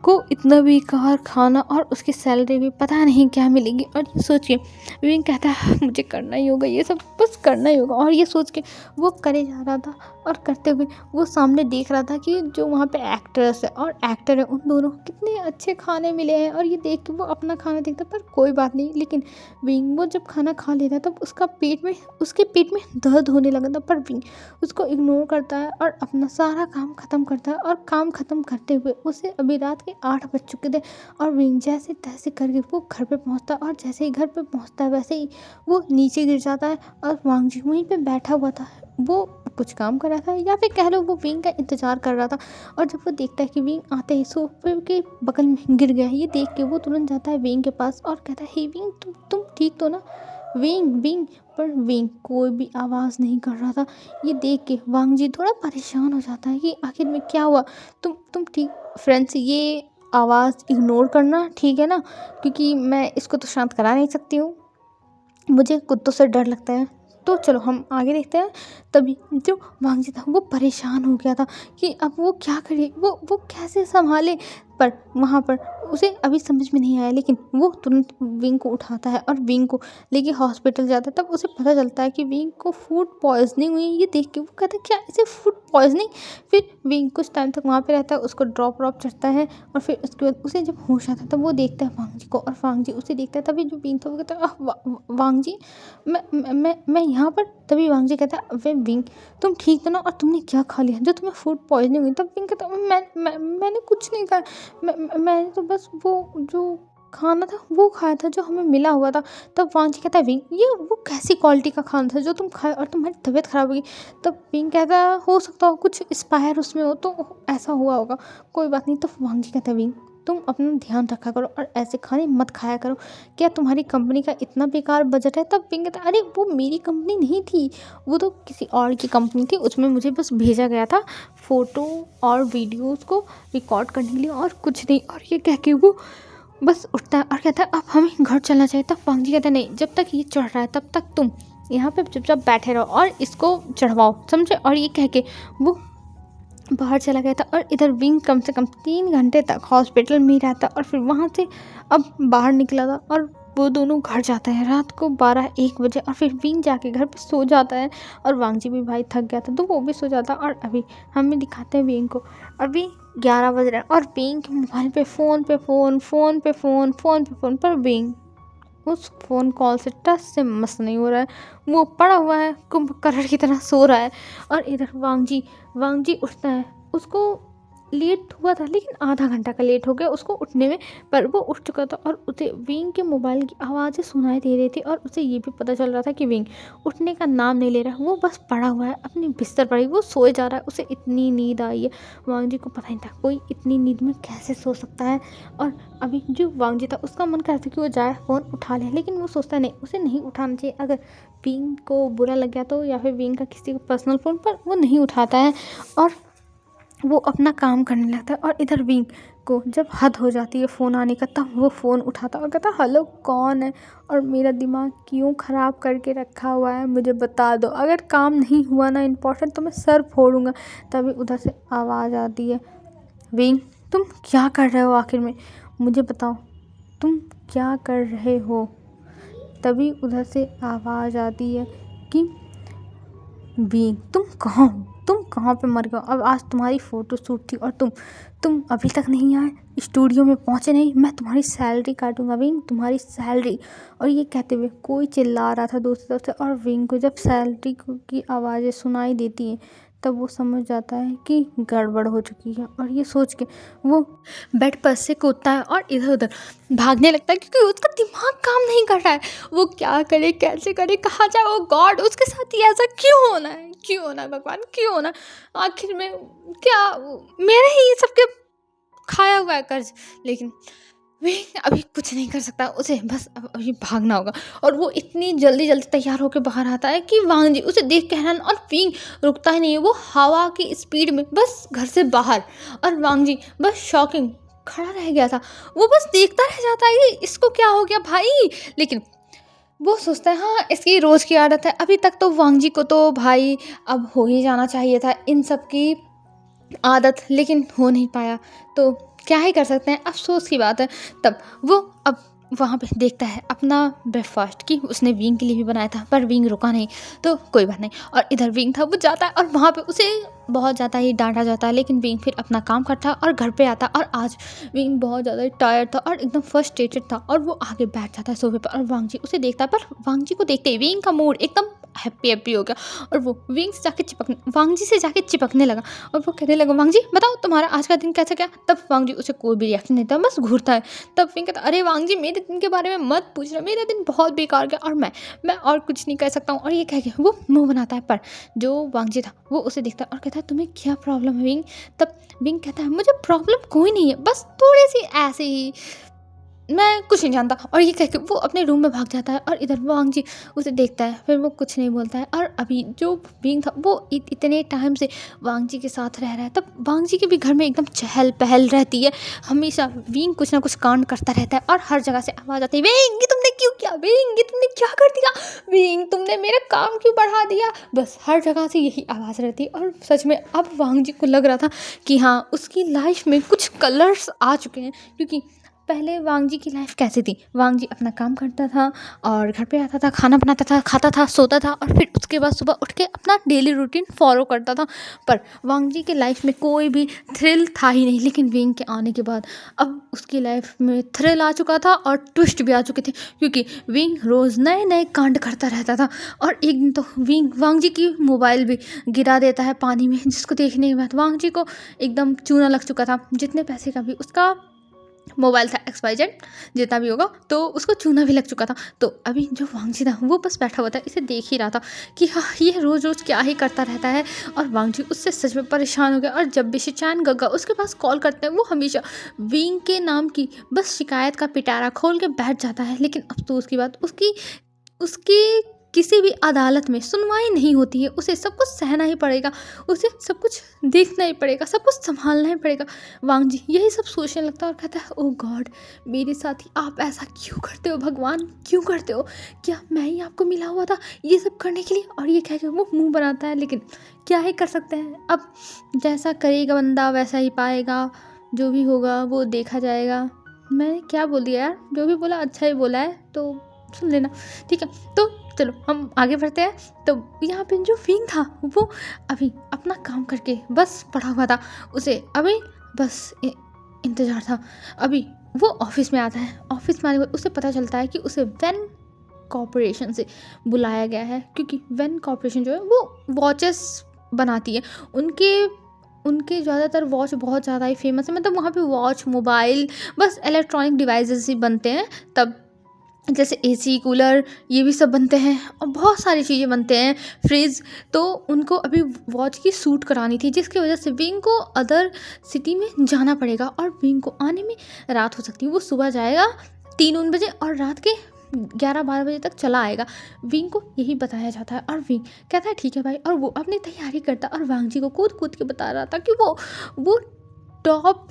को इतना बेकार खाना और उसकी सैलरी भी पता नहीं क्या मिलेगी। और ये सोच के विंग कहता है मुझे करना ही होगा, ये सब बस करना ही होगा। और ये सोच के वो करे जा रहा था। और करते हुए वो सामने देख रहा था कि जो वहाँ पे एक्ट्रेस है और एक्टर है उन दोनों को कितने अच्छे खाने मिले हैं। और ये देख के वो अपना खाना देखता, पर कोई बात नहीं। लेकिन विंग वो जब खाना खा लेता तब उसके पेट में दर्द होने लगा था। पर विंग उसको इग्नोर करता है और अपना सारा काम ख़त्म करता है। और काम ख़त्म करते हुए उसे अभी रात के 8 बज चुके थे। और विंग जैसे तैसे करके वो घर पे पहुंचता है। और जैसे ही घर पे पहुंचता है वैसे ही वो नीचे गिर जाता है। और वांग जी वहीं पे बैठा हुआ था, वो कुछ काम कर रहा था, या फिर कह लो वो विंग का इंतज़ार कर रहा था। और जब वो देखता है कि विंग आते ही सोफे के बगल में गिर गया है, ये देख के वो तुरंत जाता है विंग के पास और कहता है हे विंग तुम ठीक तो ना। विंग विंग पर विंग कोई भी आवाज़ नहीं कर रहा था। ये देख के वांग जी थोड़ा परेशान हो जाता है कि आखिर में क्या हुआ, तुम ठीक। फ्रेंड्स ये आवाज़ इग्नोर करना ठीक है ना, क्योंकि मैं इसको तो शांत करा नहीं सकती हूँ, मुझे कुत्तों से डर लगता है। तो चलो हम आगे देखते हैं। तभी जो वांग जी था वो परेशान हो गया था कि अब वो क्या करे, वो कैसे संभाले। पर वहाँ पर उसे अभी समझ में नहीं आया, लेकिन वो तुरंत विंग को उठाता है और विंग को लेके हॉस्पिटल जाता है। तब उसे पता चलता है कि विंग को फूड पॉइजनिंग हुई। ये देख के वो कहता है क्या इसे फूड पॉइजनिंग। फिर विंग कुछ टाइम तक वहाँ पे रहता है, उसको ड्रॉप चढ़ता है। और फिर उसके बाद उसे जब होश आता है तब वो देखता है वांग जी को, और वांग जी उसे देखता है। तभी जो विंग था वो कहता है वांग जी मैं यहाँ पर। तभी वांग जी कहता है वे विंग तुम ठीक तो ना, और तुमने क्या खा लिया जो तुम्हें फूड पॉइजनिंग हुई। तब विंग कहता मैंने कुछ नहीं खाया, मैंने तो बस वो जो खाना था वो खाया था जो हमें मिला हुआ था। तब वांग जी कहता है विंग ये वो कैसी क्वालिटी का खाना था जो तुम खाए और तुम्हारी तबीयत खराब होगी। तब विंग कहता है हो सकता हो कुछ एक्सपायर उसमें हो तो ऐसा हुआ होगा, कोई बात नहीं। तो वांग जी कहता है विंग तुम अपना ध्यान रखा करो और ऐसे खाने मत खाया करो, क्या तुम्हारी कंपनी का इतना बेकार बजट है। तब विंग कहता है अरे वो मेरी कंपनी नहीं थी, वो तो किसी और की कंपनी थी, उसमें मुझे बस भेजा गया था फ़ोटो और वीडियोस को रिकॉर्ड करने के लिए और कुछ नहीं। और ये कह के वो बस उठता है और कहता है अब हमें घर चलना चाहिए। तब वांग जी कहता है नहीं, जब तक ये चढ़ रहा है तब तक तुम यहाँ पे चुपचाप बैठे रहो और इसको चढ़वाओ, समझे। और ये कह के वो बाहर चला गया था। और इधर विंग कम से कम 3 घंटे तक हॉस्पिटल में ही रहता और फिर वहाँ से अब बाहर निकला था। और वो दोनों घर जाते हैं रात को 12-1 बजे, और फिर विंग जाके घर पे सो जाता है। और वांग जी भी भाई थक गया था तो वो भी सो जाता है। और अभी हमें दिखाते हैं विंग को, अभी 11 बज रहे हैं और विंग के मोबाइल पे फ़ोन पे फ़ोन, फ़ोन पे फ़ोन, फ़ोन पे फ़ोन, पर विंग उस फ़ोन कॉल से टस से मस नहीं हो रहा है। वो पड़ा हुआ है, कुंभकर्ण की तरह सो रहा है। और इधर वांग जी उठता है, उसको लेट हुआ था लेकिन आधा घंटा का लेट हो गया उसको उठने में, पर वो उठ चुका था। और उसे विंग के मोबाइल की आवाज़ें सुनाई दे रही थी और उसे ये भी पता चल रहा था कि विंग उठने का नाम नहीं ले रहा है, वो बस पड़ा हुआ है अपनी बिस्तर पर ही, वो सोए जा रहा है। उसे इतनी नींद आई है, वांग जी को पता नहीं था कोई इतनी नींद में कैसे सो सकता है। और अभी जो वांग जी था उसका मन करता कि वो जाए फ़ोन उठा ले, लेकिन वो सोचता नहीं, उसे नहीं उठाना चाहिए। अगर विंग को बुरा लग गया तो, या फिर विंग का किसी को पर्सनल फ़ोन, पर वो नहीं उठाता है और वो अपना काम करने लगता है। और इधर विंग को जब हद हो जाती है फ़ोन आने का, तब वो फ़ोन उठाता और कहता हेलो कौन है, और मेरा दिमाग क्यों ख़राब करके रखा हुआ है, मुझे बता दो, अगर काम नहीं हुआ ना इम्पोर्टेंट तो मैं सर फोड़ूंगा। तभी उधर से आवाज़ आती है, विंग तुम क्या कर रहे हो आखिर में, मुझे बताओ तुम क्या कर रहे हो। तभी उधर से आवाज़ आती है कि विंग तुम कहाँ पे मर गए हो? अब आज तुम्हारी फ़ोटो शूट थी और तुम अभी तक नहीं आए, स्टूडियो में पहुँचे नहीं, मैं तुम्हारी सैलरी काटूंगा विंग, तुम्हारी सैलरी। और ये कहते हुए कोई चिल्ला रहा था दूसरी तरफ से, और विंग को जब सैलरी की आवाज़ें सुनाई देती हैं तब वो समझ जाता है कि गड़बड़ हो चुकी है। और ये सोच के वो बेड पर से कूदता है और इधर उधर भागने लगता है, क्योंकि उसका दिमाग काम नहीं कर रहा है, वो क्या करे, कैसे करे, कहाँ जाए। ओ गॉड, उसके साथ ही ऐसा क्यों होना है, क्यों होना है भगवान, क्यों होना है? आखिर में क्या मेरे ही सबके खाया हुआ है कर्ज। लेकिन विंग अभी कुछ नहीं कर सकता, उसे बस अभी भागना होगा। और वो इतनी जल्दी जल्दी तैयार होकर बाहर आता है कि वांग जी उसे देख के हैरान, और विंग रुकता ही नहीं है, वो हवा की स्पीड में बस घर से बाहर। और वांग जी बस शॉकिंग खड़ा रह गया था, वो बस देखता रह जाता है ये इसको क्या हो गया भाई। लेकिन वो सोचता है हाँ इसकी रोज़ की आदत है, अभी तक तो वांग जी को तो भाई अब हो ही जाना चाहिए था इन सब की आदत, लेकिन हो नहीं पाया, तो क्या ही कर सकते हैं, अफ़सोस की बात है। तब वो अब वहाँ पे देखता है अपना ब्रेकफास्ट कि उसने विंग के लिए भी बनाया था, पर विंग रुका नहीं, तो कोई बात नहीं। और इधर विंग था, वो जाता है और वहाँ पे उसे बहुत ज़्यादा ही डांटा जाता है, लेकिन विंग फिर अपना काम करता है और घर पे आता। और आज विंग बहुत ज़्यादा टायर्ड था और एकदम फ्रस्ट्रेटेड था, और वो आगे बैठ जाता है सोफे पर, और वांग जी उसे देखता है। पर वांग जी को देखते ही विंग का मूड एकदम हैप्पी हो गया, और वो विंग से जाके वांग जी से जाके चिपकने लगा। और वो कहने लगा वांग जी बताओ तुम्हारा आज का दिन कैसा गया। तब वांग जी उसे कोई भी रिएक्शन नहीं देता, बस घूरता है। तब विंग कहता अरे वांग जी मेरे दिन के बारे में मत पूछ रहा, मेरा दिन बहुत बेकार गया और मैं और कुछ नहीं कर सकता हूँ। और ये कह के वो मुंह बनाता है, पर जो वांग जी था वो उसे देखता है और कहता है तुम्हें क्या प्रॉब्लम है विंग। तब विंग कहता है मुझे प्रॉब्लम कोई नहीं है, बस थोड़ी सी ऐसे ही, मैं कुछ नहीं जानता। और ये कह के वो अपने रूम में भाग जाता है, और इधर वांग जी उसे देखता है, फिर वो कुछ नहीं बोलता है। और अभी जो विंग था वो इतने टाइम से वांग जी के साथ रह रहा है, तब वांग जी के भी घर में एकदम चहल पहल रहती है, हमेशा विंग कुछ ना कुछ कांड करता रहता है, और हर जगह से आवाज़ आती है विंग ये तुमने क्यों किया, विंग ये तुमने क्या कर दिया, विंग तुमने मेरा काम क्यों बढ़ा दिया। बस हर जगह से यही आवाज़ रहती है। और सच में अब वांग जी को लग रहा था कि हाँ उसकी लाइफ में कुछ कलर्स आ चुके हैं, क्योंकि पहले वांग जी की लाइफ कैसी थी, वांग जी अपना काम करता था और घर पे आता था, खाना बनाता था, खाता था, सोता था, और फिर उसके बाद सुबह उठ के अपना डेली रूटीन फॉलो करता था। पर वांग जी के लाइफ में कोई भी थ्रिल था ही नहीं। लेकिन विंग के आने के बाद अब उसकी लाइफ में थ्रिल आ चुका था और ट्विस्ट भी आ चुके थे, क्योंकि विंग रोज़ नए नए कांड करता रहता था। और एक दिन तो वांग जी की मोबाइल भी गिरा देता है पानी में, जिसको देखने के बाद वांग जी को एकदम चूना लग चुका था, जितने पैसे का भी उसका मोबाइल था XYZ जितना भी होगा, तो उसको चूना भी लग चुका था। तो अभी जो वांग जी था वो बस बैठा हुआ था, इसे देख ही रहा था कि हाँ ये रोज़ रोज़ क्या ही करता रहता है। और वांग जी उससे सच में परेशान हो गया, और जब भी शिचान गग्गा उसके पास कॉल करते हैं वो हमेशा विंग के नाम की बस शिकायत का पिटारा खोल के बैठ जाता है। लेकिन अफसोस की बात, उसकी उसकी किसी भी अदालत में सुनवाई नहीं होती है, उसे सब कुछ सहना ही पड़ेगा, उसे सब कुछ देखना ही पड़ेगा, सब कुछ संभालना ही पड़ेगा। वांग जी यही सब सोचने लगता है और कहता है ओ गॉड मेरे साथ ही आप ऐसा क्यों करते हो, भगवान क्यों करते हो, क्या मैं ही आपको मिला हुआ था ये सब करने के लिए। और ये कह के वो मुंह बनाता है, लेकिन क्या ही कर सकते हैं, अब जैसा करेगा बंदा वैसा ही पाएगा, जो भी होगा वो देखा जाएगा। मैंने क्या बोल दिया यार, जो भी बोला अच्छा ही बोला है, तो सुन लेना, ठीक है। तो चलो हम आगे बढ़ते हैं। तो यहाँ पे जो विंग था वो अभी अपना काम करके बस पड़ा हुआ था, उसे अभी बस इंतज़ार था। अभी वो ऑफिस में आता है, ऑफिस में आने के बाद उसे पता चलता है कि उसे वैन कॉरपोरेशन से बुलाया गया है, क्योंकि वैन कॉरपोरेशन जो है वो वॉचेस बनाती है। उनके उनके ज़्यादातर वॉच बहुत ज़्यादा ही फेमस है, मतलब वहाँ पे वॉच, मोबाइल, बस इलेक्ट्रॉनिक डिवाइसेस ही बनते हैं तब, जैसे एसी, कूलर, ये भी सब बनते हैं और बहुत सारी चीज़ें बनते हैं, फ्रिज। तो उनको अभी वॉच की सूट करानी थी, जिसकी वजह से विंग को अदर सिटी में जाना पड़ेगा और विंग को आने में रात हो सकती है। वो सुबह जाएगा 3-4 बजे और रात के 11-12 बजे तक चला आएगा। विंग को यही बताया जाता है और विंग कहता है ठीक है भाई, और वो अपनी तैयारी करता और वांग जी को कूद कूद के बता रहा था कि वो टॉप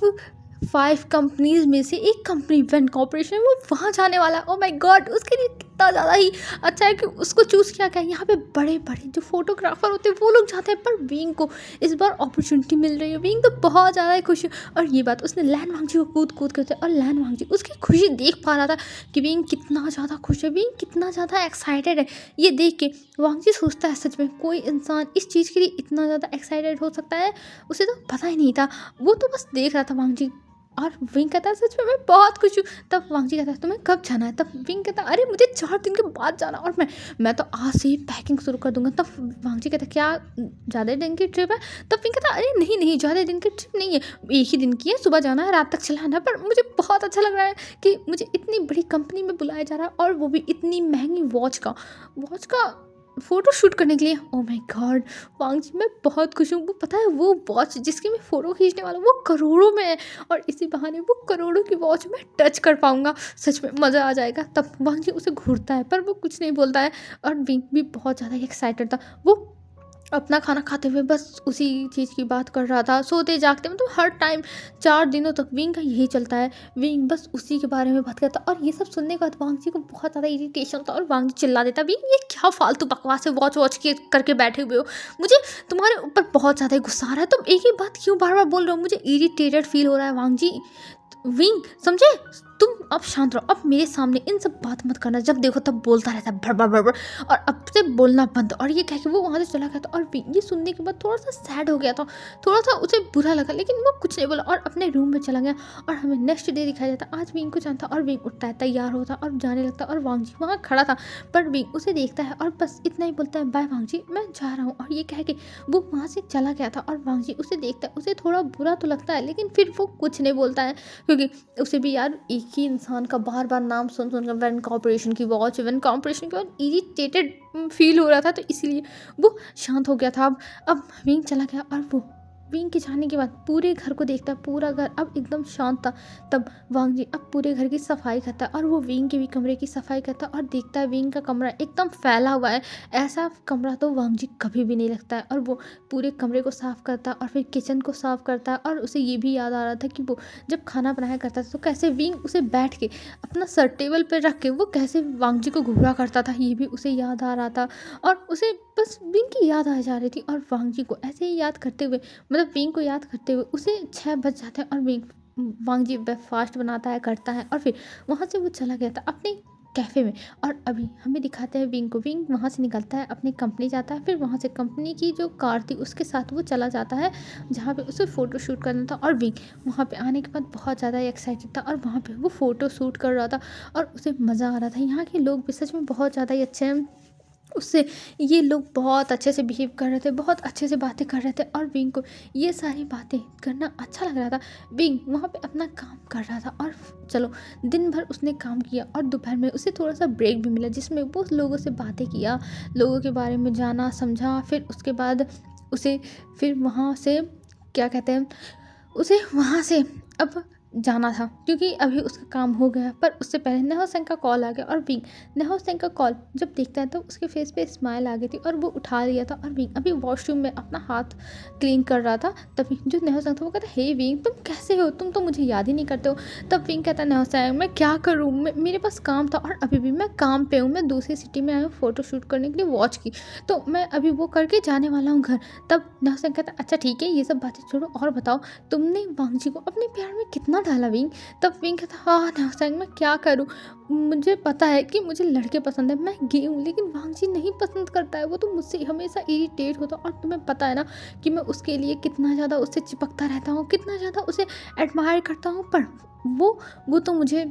5 कंपनीज में से एक कंपनी वैन कॉर्पोरेशन, वो वहाँ जाने वाला है। ओ माय गॉड, उसके लिए कितना ज़्यादा ही अच्छा है कि उसको चूज़ किया गया। यहाँ पे बड़े बड़े जो फोटोग्राफर होते हैं वो लोग जाते हैं, पर विंग को इस बार अपॉर्चुनिटी मिल रही है। विंग तो बहुत ज़्यादा ही खुश है और ये बात उसने लैन वांग जी को कूद कूद करते, और लैन वांग जी उसकी खुशी देख पा रहा था कि विंग कितना ज़्यादा खुश है, विंग कितना ज़्यादा एक्साइटेड है। ये देख के वांग जी सोचता है सच में कोई इंसान इस चीज़ के लिए इतना ज़्यादा एक्साइटेड हो सकता है, उसे तो पता ही नहीं था, वो तो बस देख रहा था वांग जी। और विंग कहता है सच में मैं बहुत खुश हूँ। तब वांग जी कहता है तुम्हें कब जाना है? तब विंग कहता है अरे मुझे 4 दिन के बाद जाना, और मैं तो आज से ही पैकिंग शुरू कर दूंगा। तब वांग जी कहता है क्या ज़्यादा दिन की ट्रिप है? तब विंग कहता है अरे नहीं नहीं, ज़्यादा दिन की ट्रिप नहीं है, एक ही दिन की है, सुबह जाना है, रात तक चलाना है। पर मुझे बहुत अच्छा लग रहा है कि मुझे इतनी बड़ी कंपनी में बुलाया जा रहा है, और वो भी इतनी महंगी वॉच का फ़ोटो शूट करने के लिए। ओह माय गॉड वांग जी, मैं बहुत खुश हूँ। वो पता है वो वॉच जिसकी मैं फ़ोटो खींचने वाला हूँ वो करोड़ों में है, और इसी बहाने वो करोड़ों की वॉच मैं टच कर पाऊँगा। सच में मज़ा आ जाएगा। तब वांग जी उसे घूरता है पर वो कुछ नहीं बोलता है, और विंग भी बहुत ज़्यादा एक्साइटेड था। वो अपना खाना खाते हुए बस उसी चीज़ की बात कर रहा था, सोते जागते, मतलब हर टाइम 4 दिनों तक विंग का यही चलता है। विंग बस उसी के बारे में बात करता, और ये सब सुनने के बाद वांग जी को बहुत ज़्यादा इरिटेशन था, और वांग जी चिल्ला देता विंग ये क्या फालतू बकवास है, वॉच के करके बैठे हुए हो, मुझे तुम्हारे ऊपर बहुत ज़्यादा गुस्सा आ रहा है, तुम एक ही बात क्यों बार बार बोल रहे हो, मुझे इरिटेटेड फील हो रहा है वांग जी। विंग समझे, तुम अब शांत रहो, अब मेरे सामने इन सब बात मत करना, जब देखो तब बोलता रहता है भड़ भड़ भड़, और अब से बोलना बंद। और ये कह के वो वहाँ से चला गया था, और विंग ये सुनने के बाद थोड़ा सा सैड हो गया था, थोड़ा सा उसे बुरा लगा, लेकिन वो कुछ नहीं बोला और अपने रूम में चला गया। और हमें नेक्स्ट डे दिखाया जाता, आज विंग को जानता, और विंग उठता है, तैयार होता और जाने लगता, और वांग जी वहाँ खड़ा था, पर विंग उसे देखता है और बस इतना ही बोलता है बाय वांग जी, मैं जा रहा हूँ। और ये कह के वो वहाँ से चला गया था, और वांग जी उसे देखता है, उसे थोड़ा बुरा तो लगता है, लेकिन फिर वो कुछ नहीं बोलता है, क्योंकि उसे भी यार एक ही इंसान का बार बार नाम सुन सुनकर वैन कॉर्पोरेशन की वॉच, वैन कॉर्पोरेशन की वॉच, इरिटेटेड फील हो रहा था, तो इसीलिए वो शांत हो गया था। अब विंग चला गया, और वो विंग के जाने के बाद पूरे घर को देखता है, पूरा घर अब एकदम शांत था। तब वांग जी अब पूरे घर की सफाई करता है, और वो विंग के भी कमरे की सफाई करता है, और देखता है विंग का कमरा एकदम फैला हुआ है, ऐसा कमरा तो वांग जी कभी भी नहीं लगता है। और वो पूरे कमरे को साफ़ करता है, और फिर किचन को साफ़ करता है, और उसे ये भी याद आ रहा था कि वो जब खाना बनाया करता था तो कैसे विंग उसे बैठ के अपना सर टेबल पर रख के वो कैसे वांग जी को घूरा करता था, ये भी उसे याद आ रहा था। और उसे बस विंग की याद आ जा रही थी, और वांग जी को ऐसे ही याद करते हुए, मतलब विंग को याद करते हुए उसे 6 बज जाते हैं, और वांग जी ब्रेकफास्ट बनाता है, करता है, और फिर वहाँ से वो चला गया था अपने कैफ़े में। और अभी हमें दिखाते हैं विंग को, विंग वहाँ से निकलता है, अपनी कंपनी जाता है, फिर वहाँ से कंपनी की जो कार थी उसके साथ वो चला जाता है जहाँ पे उसे फ़ोटो शूट करना था। और विंग वहाँ पे आने के बाद बहुत ज़्यादा एक्साइटेड था, और वहाँ पे वो फ़ोटो शूट कर रहा था, और उसे मज़ा आ रहा था। यहाँ के लोग भी सच में बहुत ज़्यादा ही अच्छे हैं, उससे ये लोग बहुत अच्छे से बिहेव कर रहे थे, बहुत अच्छे से बातें कर रहे थे, और विंग को ये सारी बातें करना अच्छा लग रहा था। विंग वहाँ पे अपना काम कर रहा था, और चलो दिन भर उसने काम किया, और दोपहर में उसे थोड़ा सा ब्रेक भी मिला, जिसमें वो लोगों से बातें किया, लोगों के बारे में जाना समझा। फिर उसके बाद उसे फिर वहाँ से क्या कहते हैं, उसे वहाँ से अब जाना था, क्योंकि अभी उसका काम हो गया। पर उससे पहले नेहा सिंह का कॉल आ गया, और विंग नेहा सिंह का कॉल जब देखता है तो उसके फेस पे स्माइल आ गई थी, और वो उठा लिया था। और विंग अभी वॉशरूम में अपना हाथ क्लीन कर रहा था, तभी जो नेहा सिंह था वो कहता हे विंग तुम कैसे हो, तुम तो मुझे याद ही नहीं करते हो। तब विंग कहता नेहा सिंह मैं क्या करूँ, मेरे पास काम था, और अभी भी मैं काम पे हूँ, मैं दूसरी सिटी में आया हूँ फ़ोटो शूट करने के लिए वॉच की, तो मैं अभी वो करके जाने वाला हूँ घर। तब नेहा सिंह कहता अच्छा ठीक है, ये सब बातें छोड़ो और बताओ तुमने वांग जी को अपने प्यार में कितना डाला विंग। तब विंग कहता हाँ नाओसैंग मैं क्या करूँ, मुझे पता है कि मुझे लड़के पसंद है, मैं गे हूँ, लेकिन वांगजी नहीं पसंद करता है, वो तो मुझसे हमेशा इरिटेट होता है और तुम्हें पता है ना कि मैं उसके लिए कितना ज़्यादा उससे चिपकता रहता हूँ, कितना ज़्यादा उसे एडमायर करता हूँ, पर वो वो तो मुझे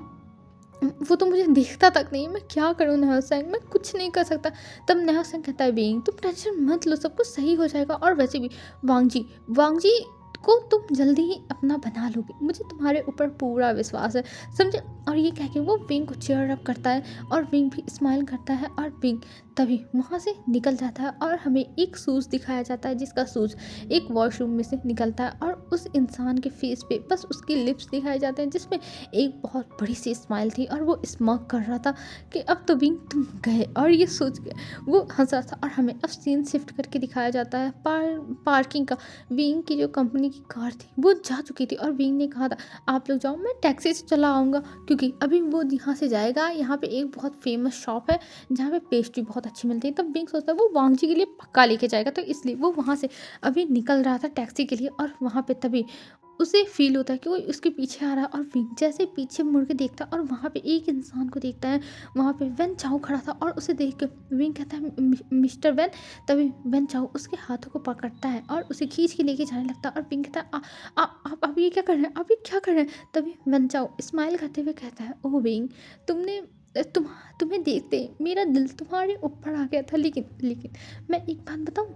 वो तो मुझे देखता तक नहीं है, मैं क्या करूँ नेहा, मैं कुछ नहीं कर सकता। तब नेहा कहता है बीइंग तुम टेंशन मत लो, सब कुछ सही हो जाएगा, और वैसे भी वांगजी वांगजी को तुम जल्दी ही अपना बना लोगे, मुझे तुम्हारे ऊपर पूरा विश्वास है, समझे। और ये कह के वो विंग को चेयर अप करता है और विंग भी स्माइल करता है और विंग तभी वहाँ से निकल जाता है और हमें एक सूज दिखाया जाता है जिसका सूज एक वॉशरूम में से निकलता है और उस इंसान के फेस पे बस उसकी लिप्स दिखाए जाते हैं जिसमें एक बहुत बड़ी सी स्माइल थी और वो स्मॉक कर रहा था कि अब तो विंग तुम गए, और ये सोच के वो हंस रहा था। और हमें अब सीन शिफ्ट करके दिखाया जाता है पार्किंग का। विंग की जो कंपनी की कार थी वो जा चुकी थी और विंग ने कहा था आप लोग जाओ, मैं टैक्सी से चला आऊँगा, क्योंकि अभी वो यहाँ से जाएगा, यहाँ पे एक बहुत फेमस शॉप है जहाँ पे पेस्ट्री बहुत अच्छी मिलती है। तब विंग सोचता है वो वांगजी के लिए पक्का लेके जाएगा, तो इसलिए वो वहाँ से अभी निकल रहा था टैक्सी के लिए और वहाँ पे तभी उसे फील होता है कि वो उसके पीछे आ रहा है और विंग जैसे पीछे मुड़ के देखता है और वहाँ पे एक इंसान को देखता है, वहाँ पे वेन चाओ खड़ा था और उसे देख के विंग कहता है मिस्टर वेन। तभी वेन चाओ उसके हाथों को पकड़ता है और उसे खींच के लेके जाने लगता है और विंग कहता है आप ये क्या कर रहे हैं, आप ये क्या कर रहे हैं। तभी वेन चाओ स्माइल करते हुए कहता है ओह विंग तुमने तुम तुम्हें देखते मेरा दिल तुम्हारे ऊपर आ गया था, लेकिन लेकिन मैं एक बात बताऊँ,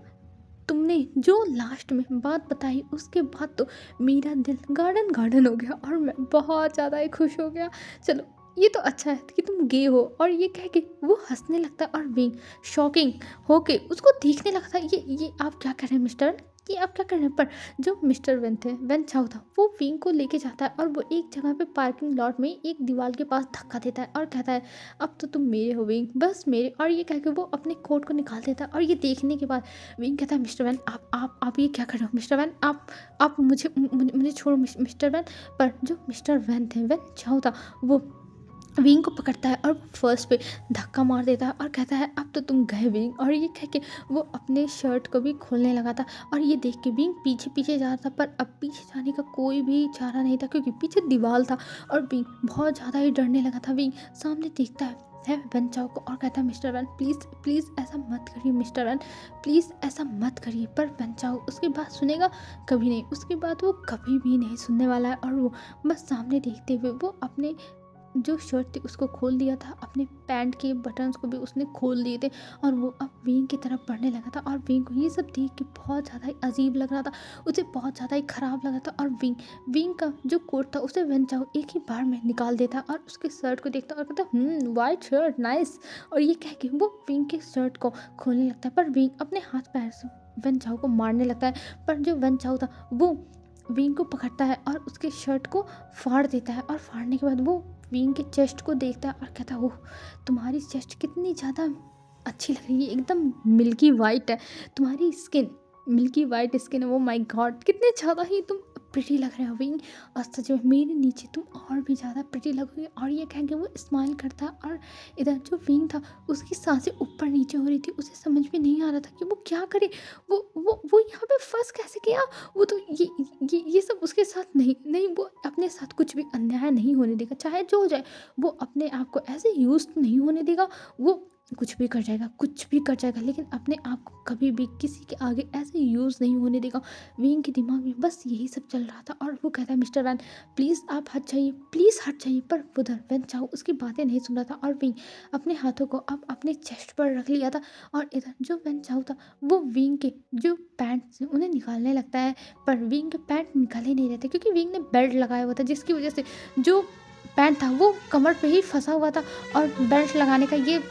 तुमने जो लास्ट में बात बताई उसके बाद तो मेरा दिल गार्डन गार्डन हो गया और मैं बहुत ज़्यादा ही खुश हो गया। चलो ये तो अच्छा है कि तुम गे हो। और ये कह के वो हंसने लगता है और विंग शॉकिंग होके उसको देखने लगता है, ये आप क्या कर रहे हैं मिस्टर, ये आप क्या कर रहे हैं। पर जो मिस्टर वेन थे, वेन चाओ था, वो विंग को लेके जाता है और वो एक जगह पे पार्किंग लॉट में एक दीवार के पास धक्का देता है और कहता है अब तो तुम मेरे हो विंग, बस मेरे। और ये कह के वो अपने कोट को निकाल देता है और ये देखने के बाद विंग कहता है मिस्टर वैन आप ये क्या कर रहे हो मिस्टर वैन, आप मुझे छोड़ो मिस्टर वैन। पर जो मिस्टर वैन थे, वैन चाओ था, वो विंग को पकड़ता है और वो फर्स्ट पे धक्का मार देता है और कहता है अब तो तुम गए विंग। और ये कह के वो अपने शर्ट को भी खोलने लगा था और ये देख के विंग पीछे पीछे जा रहा था, पर अब पीछे जाने का कोई भी चारा नहीं था क्योंकि पीछे दीवार था और विंग बहुत ज़्यादा ही डरने लगा था। विंग सामने देखता है वेन चाओ को और कहता है मिस्टर वैन प्लीज़ प्लीज़ ऐसा मत करिए मिस्टर वैन, प्लीज़ ऐसा मत करिए। पर वेन चाओ उसकी बात सुनेगा कभी नहीं, उसकी बात वो कभी भी नहीं सुनने वाला है और वो बस सामने देखते हुए वो अपने जो शर्ट थी उसको खोल दिया था, अपने पैंट के बटन्स को भी उसने खोल दिए थे और वो अब विंग की तरफ बढ़ने लगा था और विंग को ये सब देख के बहुत ज़्यादा ही अजीब लग रहा था, उसे बहुत ज़्यादा ही ख़राब लगा था। और विंग का जो कोट था उसे वेन चाओ एक ही बार में निकाल देता और उसके शर्ट को देखता और कहता वाइट शर्ट नाइस। और ये कह के वो विंग के शर्ट को खोलने लगता है, पर विंग अपने हाथ पैर से वेन चाओ को मारने लगता है। पर जो वेन चाओ था वो विंग को पकड़ता है और उसके शर्ट को फाड़ देता है और फाड़ने के बाद वो विंग के चेस्ट को देखता है और कहता है ओह तुम्हारी चेस्ट कितनी ज़्यादा अच्छी लग रही है, एकदम मिल्की वाइट है तुम्हारी स्किन, मिल्की वाइट स्किन है, वो माय गॉड कितने ज़्यादा ही तुम प्रिटी लग रहे हो विंग, और सच में मेरे नीचे तुम और भी ज़्यादा प्रिटी लगोगे। और ये कह के वो स्माइल करता है और इधर जो विंग था उसकी सांसें ऊपर नीचे हो रही थी, उसे समझ में नहीं आ रहा था कि वो क्या करे, वो यहाँ पे फंस कैसे गया। वो तो ये सब उसके साथ नहीं नहीं, वो अपने साथ कुछ भी अन्याय नहीं होने देगा, चाहे जो हो जाए वो अपने आप को ऐसे यूज नहीं होने देगा। वो कुछ भी कर जाएगा, कुछ भी कर जाएगा, लेकिन अपने आप को कभी भी किसी के आगे ऐसे यूज़ नहीं होने देगा। विंग के दिमाग में बस यही सब चल रहा था और वो कहता है मिस्टर वैन प्लीज़ आप हट जाइए, प्लीज़ हट जाइए। पर उधर वेन चाओ उसकी बातें नहीं सुन रहा था और विंग अपने हाथों को अब अपने चेस्ट पर रख लिया था और इधर जो वेन चाओ था वो विंग के जो पैंट से उन्हें निकालने लगता है, पर विंग के पैंट निकाल ही नहीं रहते क्योंकि विंग ने बेल्ट लगाया हुआ था, जिसकी वजह से जो पैंट था वो कमर पे ही फंसा हुआ था। और बेल्ट लगाने का ये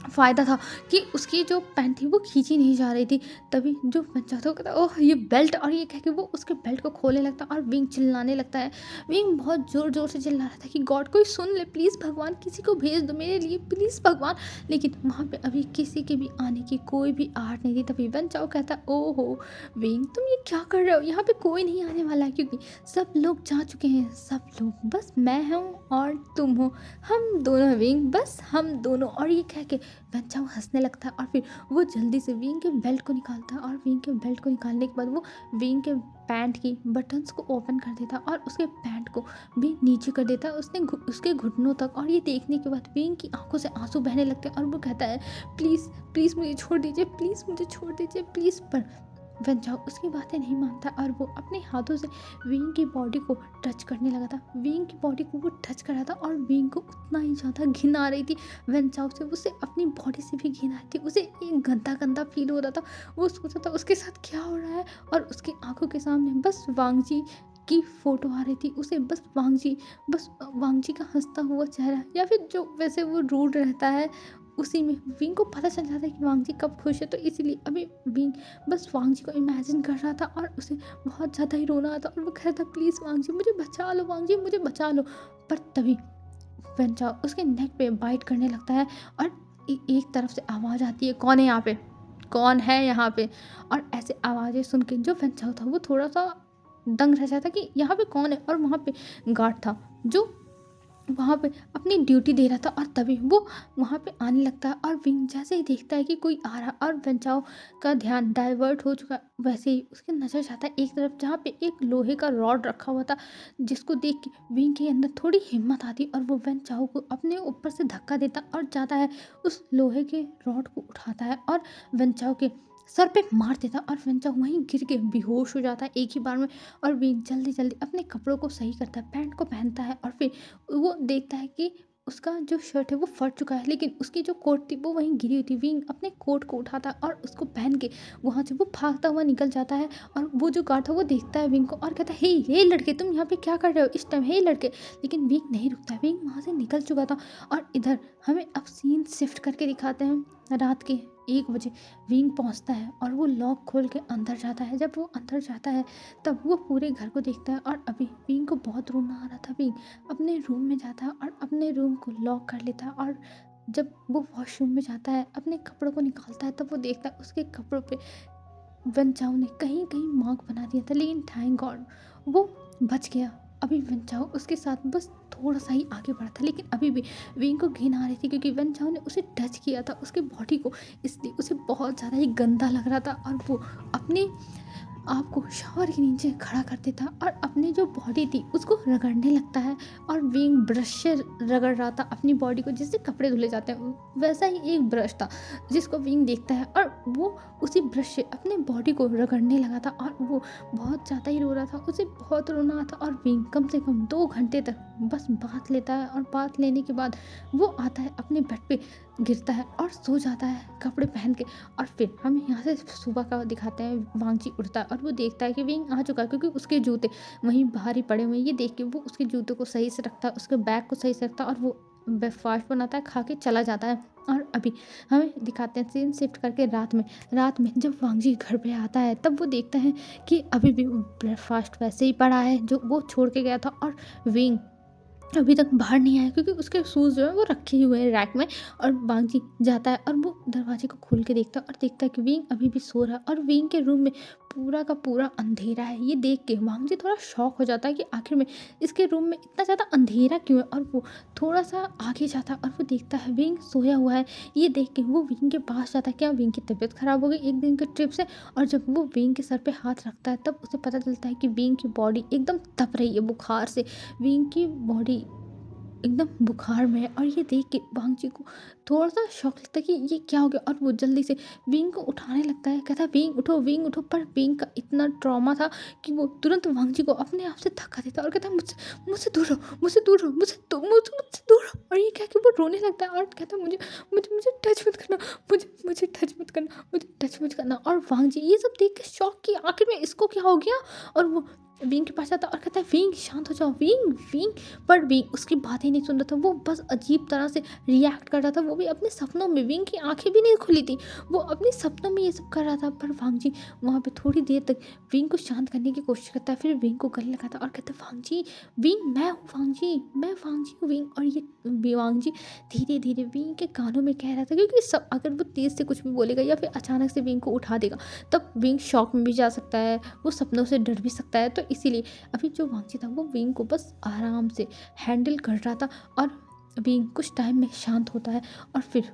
फ़ायदा था कि उसकी जो पैंट थी वो खींची नहीं जा रही थी। तभी जो बच्चा था वो कहता ओह ये बेल्ट, और ये कह के वो उसके बेल्ट को खोलने लगता और विंग चिल्लाने लगता है। विंग बहुत ज़ोर ज़ोर से चिल्ला रहा था कि गॉड कोई सुन ले, प्लीज़ भगवान किसी को भेज दो मेरे लिए, प्लीज़ भगवान। लेकिन वहाँ पे अभी किसी के भी आने की कोई भी आहट नहीं थी। तभी वन चाओ कहता ओहो विंग तुम ये क्या कर रहे हो, यहाँ पे कोई नहीं आने वाला है क्योंकि सब लोग जा चुके हैं, सब लोग बस मैं हूँ और तुम हो, हम दोनों हैं विंग, बस हम दोनों। और ये कह के वेंचाओ हंसने लगता है और फिर वो जल्दी से विंग के बेल्ट को निकालता है और विंग के बेल्ट को निकालने के बाद वो विंग के पैंट की बटन्स को ओपन कर देता है और उसके पैंट को भी नीचे कर देता है उसके घुटनों तक। और ये देखने के बाद विंग की आंखों से आंसू बहने लगते हैं और वो कहता है प्लीज़ प्लीज़ मुझे छोड़ दीजिए, प्लीज़ मुझे छोड़ दीजिए प्लीज़। पर वेंचाओ उसकी बातें नहीं मानता और वो अपने हाथों से विंग की बॉडी को टच करने लगा था। विंग की बॉडी को वो टच कर रहा था और विंग को उतना ही ज़्यादा घिन आ रही थी वेंचाओ से, उसे अपनी बॉडी से भी घिन आ रही थी, उसे एक गंदा गंदा फील हो रहा था। वो सोचा था उसके साथ क्या हो रहा है और उसकी आंखों के सामने बस वांगजी की फ़ोटो आ रही थी। उसे बस वांगजी का हंसता हुआ चेहरा, या फिर जो वैसे वो रूड रहता है उसी में विंग को पता चल जाता है कि वांगजी कब खुश है। तो इसीलिए अभी विंग बस वांगजी को इमेजिन कर रहा था और उसे बहुत ज़्यादा ही रोना आता और वो कह रहा था प्लीज़ वांगजी मुझे बचा लो, वांगजी मुझे बचा लो। पर तभी वेंचाओ उसके नेक पे बाइट करने लगता है और एक तरफ से आवाज़ आती है, कौन है यहाँ पे, कौन है यहाँ पे। और ऐसे आवाज़ें सुन के जो वेंचाओ था वो थोड़ा सा दंग रह जाता कि यहाँ पे कौन है। और वहाँ पे गार्ड था जो वहाँ पे अपनी ड्यूटी दे रहा था और तभी वो वहाँ पे आने लगता है और विंग जैसे ही देखता है कि कोई आ रहा और वेंचाओ का ध्यान डाइवर्ट हो चुका, वैसे ही उसकी नज़र जाता है एक तरफ जहाँ पे एक लोहे का रॉड रखा हुआ था, जिसको देख के विंग के अंदर थोड़ी हिम्मत आती और वो वेंचाओ को अपने ऊपर से धक्का देता और जाता है उस लोहे के रॉड को उठाता है और वेंचाओ के सर पे मार देता और वेंचाओ वहीं गिर के बेहोश हो जाता है एक ही बार में। और विंग जल्दी जल्दी अपने कपड़ों को सही करता है, पैंट को पहनता है और फिर वो देखता है कि उसका जो शर्ट है वो फट चुका है, लेकिन उसकी जो कोट थी वो वहीं गिरी हुई थी। विंग अपने कोट को उठाता है और उसको पहन के वहाँ से वो भागता हुआ निकल जाता है। और वो जो गार्ड था वो देखता है विंग को और कहता है हे लड़के तुम यहाँ पे क्या कर रहे हो इस टाइम, हे लड़के। लेकिन विंग नहीं रुकता है, विंग वहाँ से निकल चुका था। और इधर हमें अब सीन शिफ्ट करके दिखाते हैं रात के 1 बजे। विंग पहुँचता है और वो लॉक खोल के अंदर जाता है। जब वो अंदर जाता है तब वो पूरे घर को देखता है और अभी विंग को बहुत रोना आ रहा था। विंग अपने रूम में जाता है और अपने रूम को लॉक कर लेता है। और जब वो वॉशरूम में जाता है अपने कपड़ों को निकालता है तब वो देखता है उसके कपड़ों पे वेंचाओ ने कहीं कहीं मार्क बना दिया था, लेकिन थैंक गॉड वो बच गया। अभी वेंचाओ उसके साथ बस थोड़ा सा ही आगे बढ़ा था, लेकिन अभी भी विंग को घिन आ रही थी क्योंकि वेंचाओ ने उसे टच किया था उसके बॉडी को, इसलिए उसे बहुत ज़्यादा ही गंदा लग रहा था। और वो अपने आपको शावर के नीचे खड़ा कर देता और अपनी जो बॉडी थी उसको रगड़ने लगता है। और विंग ब्रश से रगड़ रहा था अपनी बॉडी को, जिससे कपड़े धुले जाते हैं वैसा ही एक ब्रश था जिसको विंग देखता है और वो उसी ब्रश से अपने बॉडी को रगड़ने लगा था। और वो बहुत ज़्यादा ही रो रहा था, उसे बहुत रोना आता। और विंग कम से कम 2 घंटे तक बस बात लेता है और बात लेने के बाद वो आता है अपने बेड पे गिरता है और सो जाता है कपड़े पहन के। और फिर हम यहाँ से सुबह का दिखाते हैं, वांगजी उठता है और वो देखता है कि विंग आ चुका है क्योंकि उसके जूते वहीं बाहर ही पड़े हुए हैं। ये देख के वो उसके जूतों को सही से रखता है, उसके बैग को सही से रखता है और वो ब्रेकफास्ट बनाता है, खा के चला जाता है। और अभी हमें दिखाते हैं सीन शिफ्ट करके रात में जब वांगजी घर पे आता है तब वो देखता है कि अभी भी ब्रेकफास्ट वैसे ही पड़ा है जो वो छोड़ के गया था। और विंग अभी तक बाहर नहीं आया क्योंकि उसके शूज़ जो है वो रखे हुए हैं रैक में। और वांगजी जाता है और वो दरवाजे को खोल के देखता है और देखता है कि विंग अभी भी सो रहा है और विंग के रूम में पूरा का पूरा अंधेरा है। ये देख के वांगजी थोड़ा शॉक हो जाता है कि आखिर में इसके रूम में इतना ज़्यादा अंधेरा क्यों है। और वो थोड़ा सा आगे जाता है और वो देखता है विंग सोया हुआ है। ये देख के वो विंग के पास जाता है, क्या विंग की तबीयत ख़राब हो गई एक दिन के ट्रिप से। और जब वो विंग के सर पे हाथ रखता है तब उसे पता चलता है कि विंग की बॉडी एकदम तप रही है बुखार से, विंग की बॉडी एकदम बुखार में है। और ये देख के वांगजी को थोड़ा सा शौक लगता है कि ये क्या हो गया। और वो जल्दी से विंग को उठाने लगता है, कहता है विंग उठो। पर विंग का इतना ट्रॉमा था कि वो तुरंत वांगजी को अपने आप से धक्का देता और कहता है मुझसे दूर रहो, मुझसे दूर रहो। और ये क्या कि वो रोने लगता है और कहता है मुझे टच मत करना, मुझे टच मत करना, मुझे टच मत करना। और वांगजी ये सब देख के शौक कि आखिर में इसको क्या हो गया। और वो विंग के पास जाता और कहता है विंग शांत हो जाओ, विंग। पर विंग उसकी बात ही नहीं सुन रहा था, वो बस अजीब तरह से रिएक्ट कर रहा था, वो भी अपने सपनों में। विंग की आंखें भी नहीं खुली थी, वो अपने सपनों में ये सब कर रहा था। पर वांगजी वहाँ पे थोड़ी देर तक विंग को शांत करने की कोशिश करता है, फिर विंग को गले लगाता और कहता है वांगजी विंग मैं हूँ, मैं वांगजी हूँ विंग। और ये वांगजी धीरे धीरे विंग के कानों में कह रहा था, क्योंकि सब अगर वो तेज़ से कुछ भी बोलेगा या फिर अचानक से विंग को उठा देगा तब विंग शॉक में भी जा सकता है, वो सपनों से डर भी सकता है। तो इसीलिए अभी जो वांगजी था वो विंग को बस आराम से हैंडल कर रहा था। और विंग कुछ टाइम में शांत होता है और फिर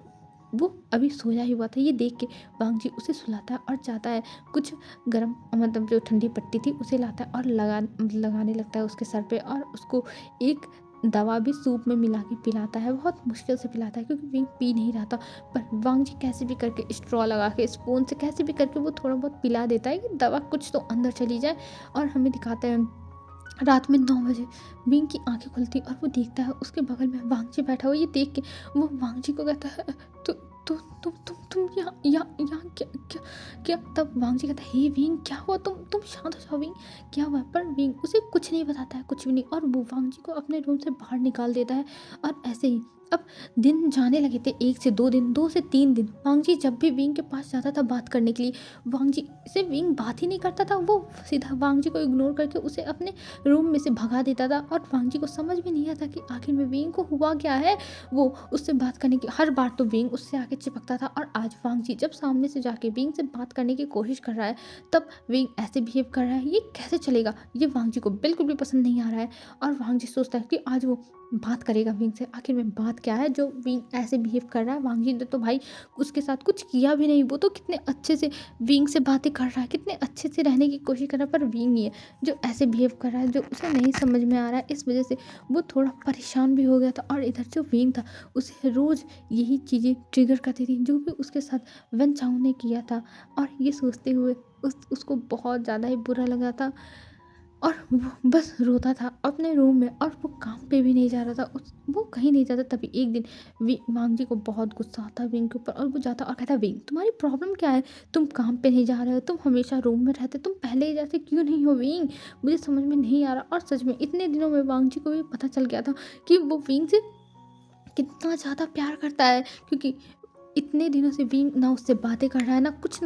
वो अभी सोया ही हुआ था। ये देख के वांग जी उसे सुलाता है और जाता है कुछ गर्म मतलब जो ठंडी पट्टी थी उसे लाता है और लगाने लगता है उसके सर पे, और उसको एक दवा भी सूप में मिला के पिलाता है। बहुत मुश्किल से पिलाता है क्योंकि विंग पी नहीं रहा था, पर वांग जी कैसे भी करके स्ट्रॉ लगा के स्पून से कैसे भी करके वो थोड़ा बहुत पिला देता है कि दवा कुछ तो अंदर चली जाए। और हमें दिखाता है रात में 9 बजे विंग की आंखें खुलती और वो देखता है उसके बगल में वांग जी बैठा हुआ। ये देख के वो वांग जी को कहता है, तो तुम यहाँ यहाँ यहाँ क्या क्या क्या तब वांग जी कहता है, हे विंग क्या हुआ, तुम शांत हो जाओ विंग, क्या हुआ। पर विंग उसे कुछ नहीं बताता है, कुछ भी नहीं, और वो वांग जी को अपने रूम से बाहर निकाल देता है। और ऐसे ही अब दिन जाने लगे थे, 1 से 2 दिन, 2 से 3 दिन। वांग जी जब भी विंग के पास जाता था बात करने के लिए, वांग जी से विंग बात ही नहीं करता था। वो सीधा वांग जी को इग्नोर करके उसे अपने रूम में से भगा देता था। और वांग जी को समझ में नहीं आता कि आखिर में विंग को हुआ क्या है। वो उससे बात करने की हर बार तो विंग उससे आके चिपकता था, और आज वांग जी जब सामने से जाके विंग से बात करने की कोशिश कर रहा है तब विंग ऐसे बिहेव कर रहा है। ये कैसे चलेगा, ये वांग जी को बिल्कुल भी पसंद नहीं आ रहा है। और वांग जी सोचता है कि आज वो बात करेगा विंग से, आखिर में बात क्या है जो विंग ऐसे बिहेव कर रहा है। वांग जी ने तो भाई उसके साथ कुछ किया भी नहीं, वो तो कितने अच्छे से विंग से बातें कर रहा है, कितने अच्छे से रहने की कोशिश कर रहा है, पर विंग ही है जो ऐसे बिहेव कर रहा है, जो उसे नहीं समझ में आ रहा है। इस वजह से वो थोड़ा परेशान भी हो गया था। और इधर जो विंग था उसे रोज़ यही चीज़ें ट्रिगर करती थी जो भी उसके साथ वन चाउ ने किया था। और ये सोचते हुए उसको बहुत ज़्यादा ही बुरा लगा था, और वो बस रोता था अपने रूम में, और वो काम पे भी नहीं जा रहा था, वो कहीं नहीं जाता। तभी एक दिन वांग जी को बहुत गुस्सा आता विंग के ऊपर, और वो जाता और कहता, विंग तुम्हारी प्रॉब्लम क्या है, तुम काम पे नहीं जा रहे हो, तुम हमेशा रूम में रहते, तुम पहले ही जैसे क्यों नहीं हो विंग, मुझे समझ में नहीं आ रहा। और सच में इतने दिनों में वांग जी को भी पता चल गया था कि वो विंग से कितना ज़्यादा प्यार करता है, क्योंकि इतने दिनों से विंग ना उससे बातें कर रहा है ना कुछ।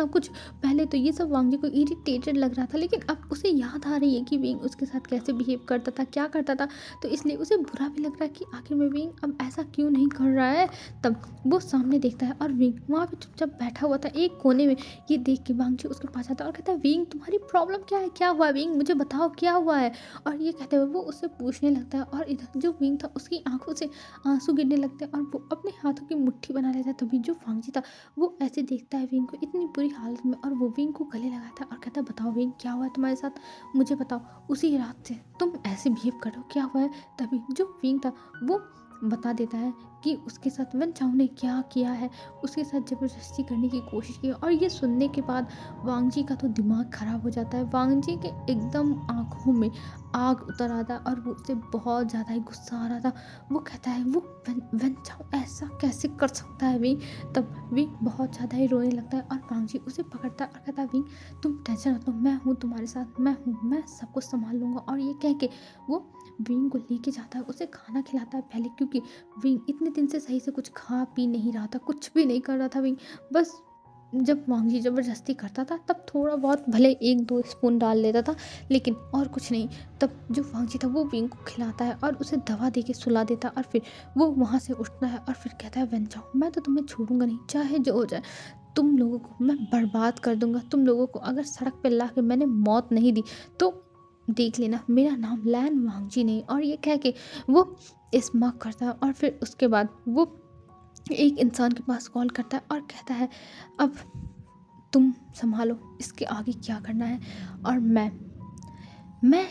पहले तो ये सब वांग जी को इरिटेटेड लग रहा था, लेकिन अब उसे याद आ रही है कि विंग उसके साथ कैसे बिहेव करता था, क्या करता था। तो इसलिए उसे बुरा भी लग रहा है कि आखिर में विंग अब ऐसा क्यों नहीं कर रहा है। तब वो सामने देखता है और विंग वहाँ पे चुपचाप बैठा हुआ था एक कोने में। ये देख के वांग जी उसके पास आता है और कहता है, विंग तुम्हारी प्रॉब्लम क्या है, क्या हुआ विंग, मुझे बताओ क्या हुआ है। और ये कहते हुए वो उससे पूछने लगता है, और इधर जो विंग था उसकी आंखों से आंसू गिरने लगते हैं, और वो अपने हाथों की मुट्ठी बना लेता है। तभी जो वांग जी था वो ऐसे देखता है विंग को इतनी बुरी हालत में, और वो विंग को गले लगाता है और कहता है, बताओ विंग क्या हुआ है तुम्हारे साथ, मुझे बताओ, उसी रात से तुम ऐसे बिहेव कर रहे हो, क्या हुआ है। तभी जो विंग था वो बता देता है कि उसके साथ वन चाउ ने क्या किया है, उसके साथ ज़बरदस्ती करने की कोशिश की। और ये सुनने के बाद वांग जी का तो दिमाग ख़राब हो जाता है। वांग जी के एकदम आँखों में आग उतर आता है, और वो उसे बहुत ज़्यादा ही गुस्सा आ रहा था। वो कहता है, वो वन चाउ ऐसा कैसे कर सकता है विंग। तब विंग बहुत ज़्यादा ही रोने लगता है, और वांग जी उसे पकड़ता है और कहता है, विंग तुम टेंशन मत लो, मैं हूँ तुम्हारे साथ, मैं हूँ, मैं सब कुछ संभाल लूँगा। और ये कह के वो विंग को लेके जाता है, उसे खाना खिलाता है पहले, क्योंकि विंग इतने दिन से सही से कुछ खा पी नहीं रहा था, कुछ भी नहीं कर रहा था विंग। बस जब वांग जी ज़बरदस्ती करता था तब थोड़ा बहुत भले 1-2 स्पून डाल लेता था, लेकिन और कुछ नहीं। तब जो वांग जी था वो विंग को खिलाता है और उसे दवा दे के सुला देता है, और फिर वो वहाँ से उठता है और फिर कहता है, वन चाउ मैं तो तुम्हें छोड़ूंगा नहीं, चाहे जो हो जाए, तुम लोगों को मैं बर्बाद कर दूंगा। तुम लोगों को अगर सड़क पे ला के मैंने मौत नहीं दी तो देख लेना, मेरा नाम लैन वांग जी नहीं। और ये कह के वो स्मॉक करता है, और फिर उसके बाद वो एक इंसान के पास कॉल करता है और कहता है, अब तुम संभालो, इसके आगे क्या करना है। और मैं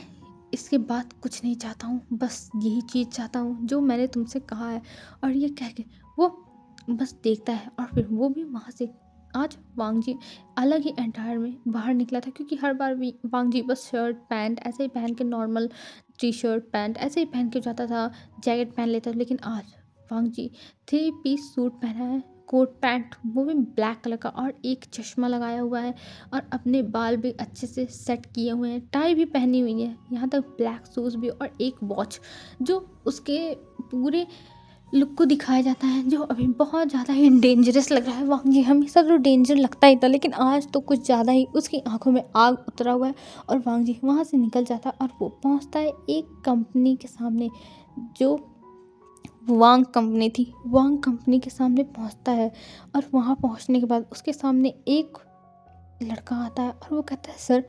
इसके बाद कुछ नहीं चाहता हूँ, बस यही चीज़ चाहता हूँ जो मैंने तुमसे कहा है। और ये कह के वो बस देखता है, और फिर वो भी वहाँ से आज वांग जी अलग ही एंटायर में बाहर निकला था, क्योंकि हर बार भी वांग जी बस शर्ट पैंट ऐसे ही पहन के, नॉर्मल टी शर्ट पैंट ऐसे ही पहन के जाता था, जैकेट पहन लेता था। लेकिन आज वांग जी 3 पीस सूट पहना है, कोट पैंट वो भी ब्लैक कलर का, और एक चश्मा लगाया हुआ है, और अपने बाल भी अच्छे से सेट किए हुए हैं, टाई भी पहनी हुई है, यहाँ तक ब्लैक शूज़ भी, और एक वॉच जो उसके पूरे लुक को दिखाया जाता है, जो अभी बहुत ज़्यादा ही डेंजरस लग रहा है। वांग जी हमेशा तो डेंजर लगता ही था, लेकिन आज तो कुछ ज़्यादा ही उसकी आंखों में आग उतरा हुआ है। और वांग जी वहाँ से निकल जाता है, और वो पहुँचता है एक कंपनी के सामने, जो वांग कंपनी थी। वांग कंपनी के सामने पहुँचता है, और वहाँ पहुँचने के बाद उसके सामने एक लड़का आता है, और वो कहता है, सर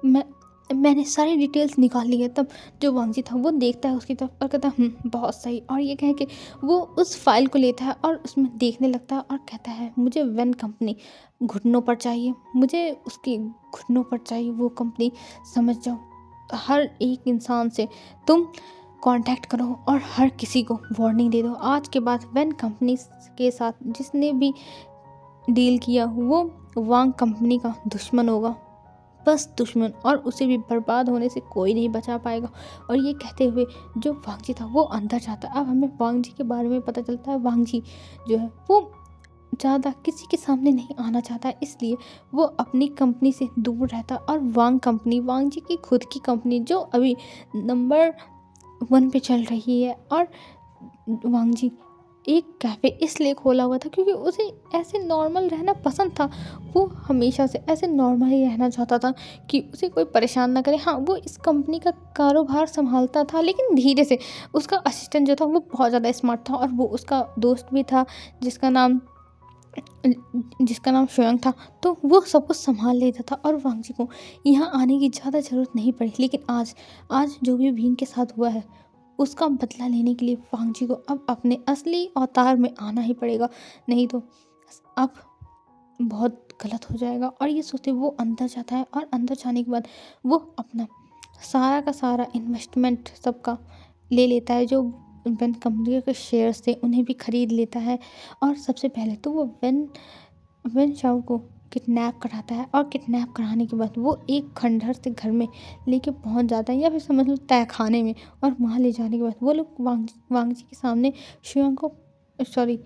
मैं मैंने सारी डिटेल्स निकाल ली है। तब जो वांगजी था वो देखता है उसकी तरफ और कहता है बहुत सही, और ये कह के वो उस फाइल को लेता है और उसमें देखने लगता है और कहता है मुझे वेन कंपनी घुटनों पर चाहिए, मुझे उसकी घुटनों पर चाहिए वो कंपनी। समझ जाओ, हर एक इंसान से तुम कांटेक्ट करो और हर किसी को वार्निंग दे दो। आज के बाद वेन कंपनी के साथ जिसने भी डील किया वो वांग कंपनी का दुश्मन होगा, बस दुश्मन, और उसे भी बर्बाद होने से कोई नहीं बचा पाएगा। और ये कहते हुए जो वांगजी था वो अंदर जाता है। अब हमें वांगजी के बारे में पता चलता है, वांगजी जो है वो ज़्यादा किसी के सामने नहीं आना चाहता है, इसलिए वो अपनी कंपनी से दूर रहता। और वांग कंपनी वांगजी की खुद की कंपनी जो अभी नंबर 1 पे चल रही है। और वांगजी एक कैफ़े इसलिए खोला हुआ था क्योंकि उसे ऐसे नॉर्मल रहना पसंद था। वो हमेशा से ऐसे नॉर्मल ही रहना चाहता था कि उसे कोई परेशान ना करे। हाँ, वो इस कंपनी का कारोबार संभालता था, लेकिन धीरे से। उसका असिस्टेंट जो था वो बहुत ज़्यादा स्मार्ट था और वो उसका दोस्त भी था जिसका नाम शुयांग था। तो वो सब कुछ संभाल लेता था और वांगजी को यहाँ आने की ज़्यादा ज़रूरत नहीं पड़ी। लेकिन आज जो भी भीम के साथ हुआ है उसका बदला लेने के लिए वांगजी को अब अपने असली अवतार में आना ही पड़ेगा, नहीं तो अब बहुत गलत हो जाएगा। और ये सोचते वो अंदर जाता है और अंदर जाने के बाद वो अपना सारा का सारा इन्वेस्टमेंट सबका ले लेता है। जो वेन कंपनी के शेयर्स थे उन्हें भी खरीद लेता है। और सबसे पहले तो वो वेन शाओ को किडनैप कराता है, और किडनैप कराने के बाद वो एक खंडहर से घर में लेके पहुंच जाता है, या फिर समझ लो तहखाने में। और वहाँ ले जाने के बाद वो लोग वांगजी के सामने शुयांग को सॉरी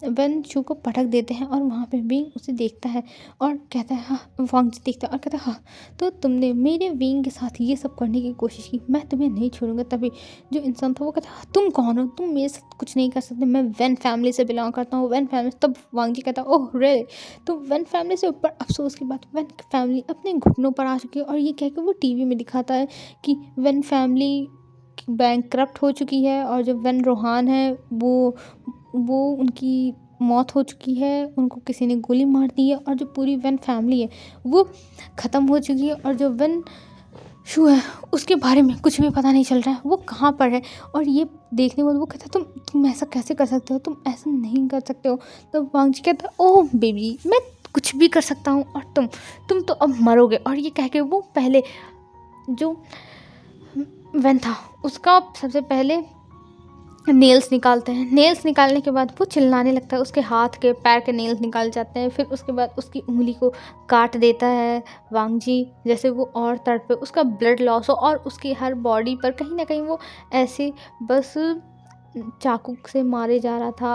वेन शू को पटक देते हैं। और वहाँ पे विंग उसे देखता है और कहता है हाँ, वांगजी देखता है और कहता है हाँ, तो तुमने मेरे विंग के साथ ये सब करने की कोशिश की, मैं तुम्हें नहीं छोड़ूंगा। तभी जो इंसान था वो कहता है तुम कौन हो, तुम मेरे साथ कुछ नहीं कर सकते, मैं वेन फैमिली से बिलोंग करता हूँ, वेन फैमिली। तब वांगजी कहता है ओह रियली, तो वेन फैमिली से ऊपर। अफसोस की बात, वेन फैमिली अपने घुटनों पर आ चुकी है। और ये कह के वो टीवी में दिखाता है कि वेन फैमिली बैंकक्रप्ट हो चुकी है, और जो वेन रोहान है वो उनकी मौत हो चुकी है, उनको किसी ने गोली मार दी है। और जो पूरी वेन फैमिली है वो ख़त्म हो चुकी है। और जो वेन शू है उसके बारे में कुछ भी पता नहीं चल रहा है, वो कहाँ पर है। और ये देखने के बाद वो कहता है तुम ऐसा कैसे कर सकते हो, तुम ऐसा नहीं कर सकते हो। तो वांगजी कहता है ओह बेबी, मैं कुछ भी कर सकता हूँ, और तुम तो अब मरोगे। और ये कह के वो पहले जो वेन था उसका सबसे पहले नेल्स निकालते हैं। नेल्स निकालने के बाद वो चिल्लाने लगता है, उसके हाथ के पैर के नेल्स निकाल जाते हैं। फिर उसके बाद उसकी उंगली को काट देता है वांगजी, जैसे वो और तड़पे, उसका ब्लड लॉस हो, और उसकी हर बॉडी पर कहीं ना कहीं वो ऐसे बस चाकू से मारे जा रहा था।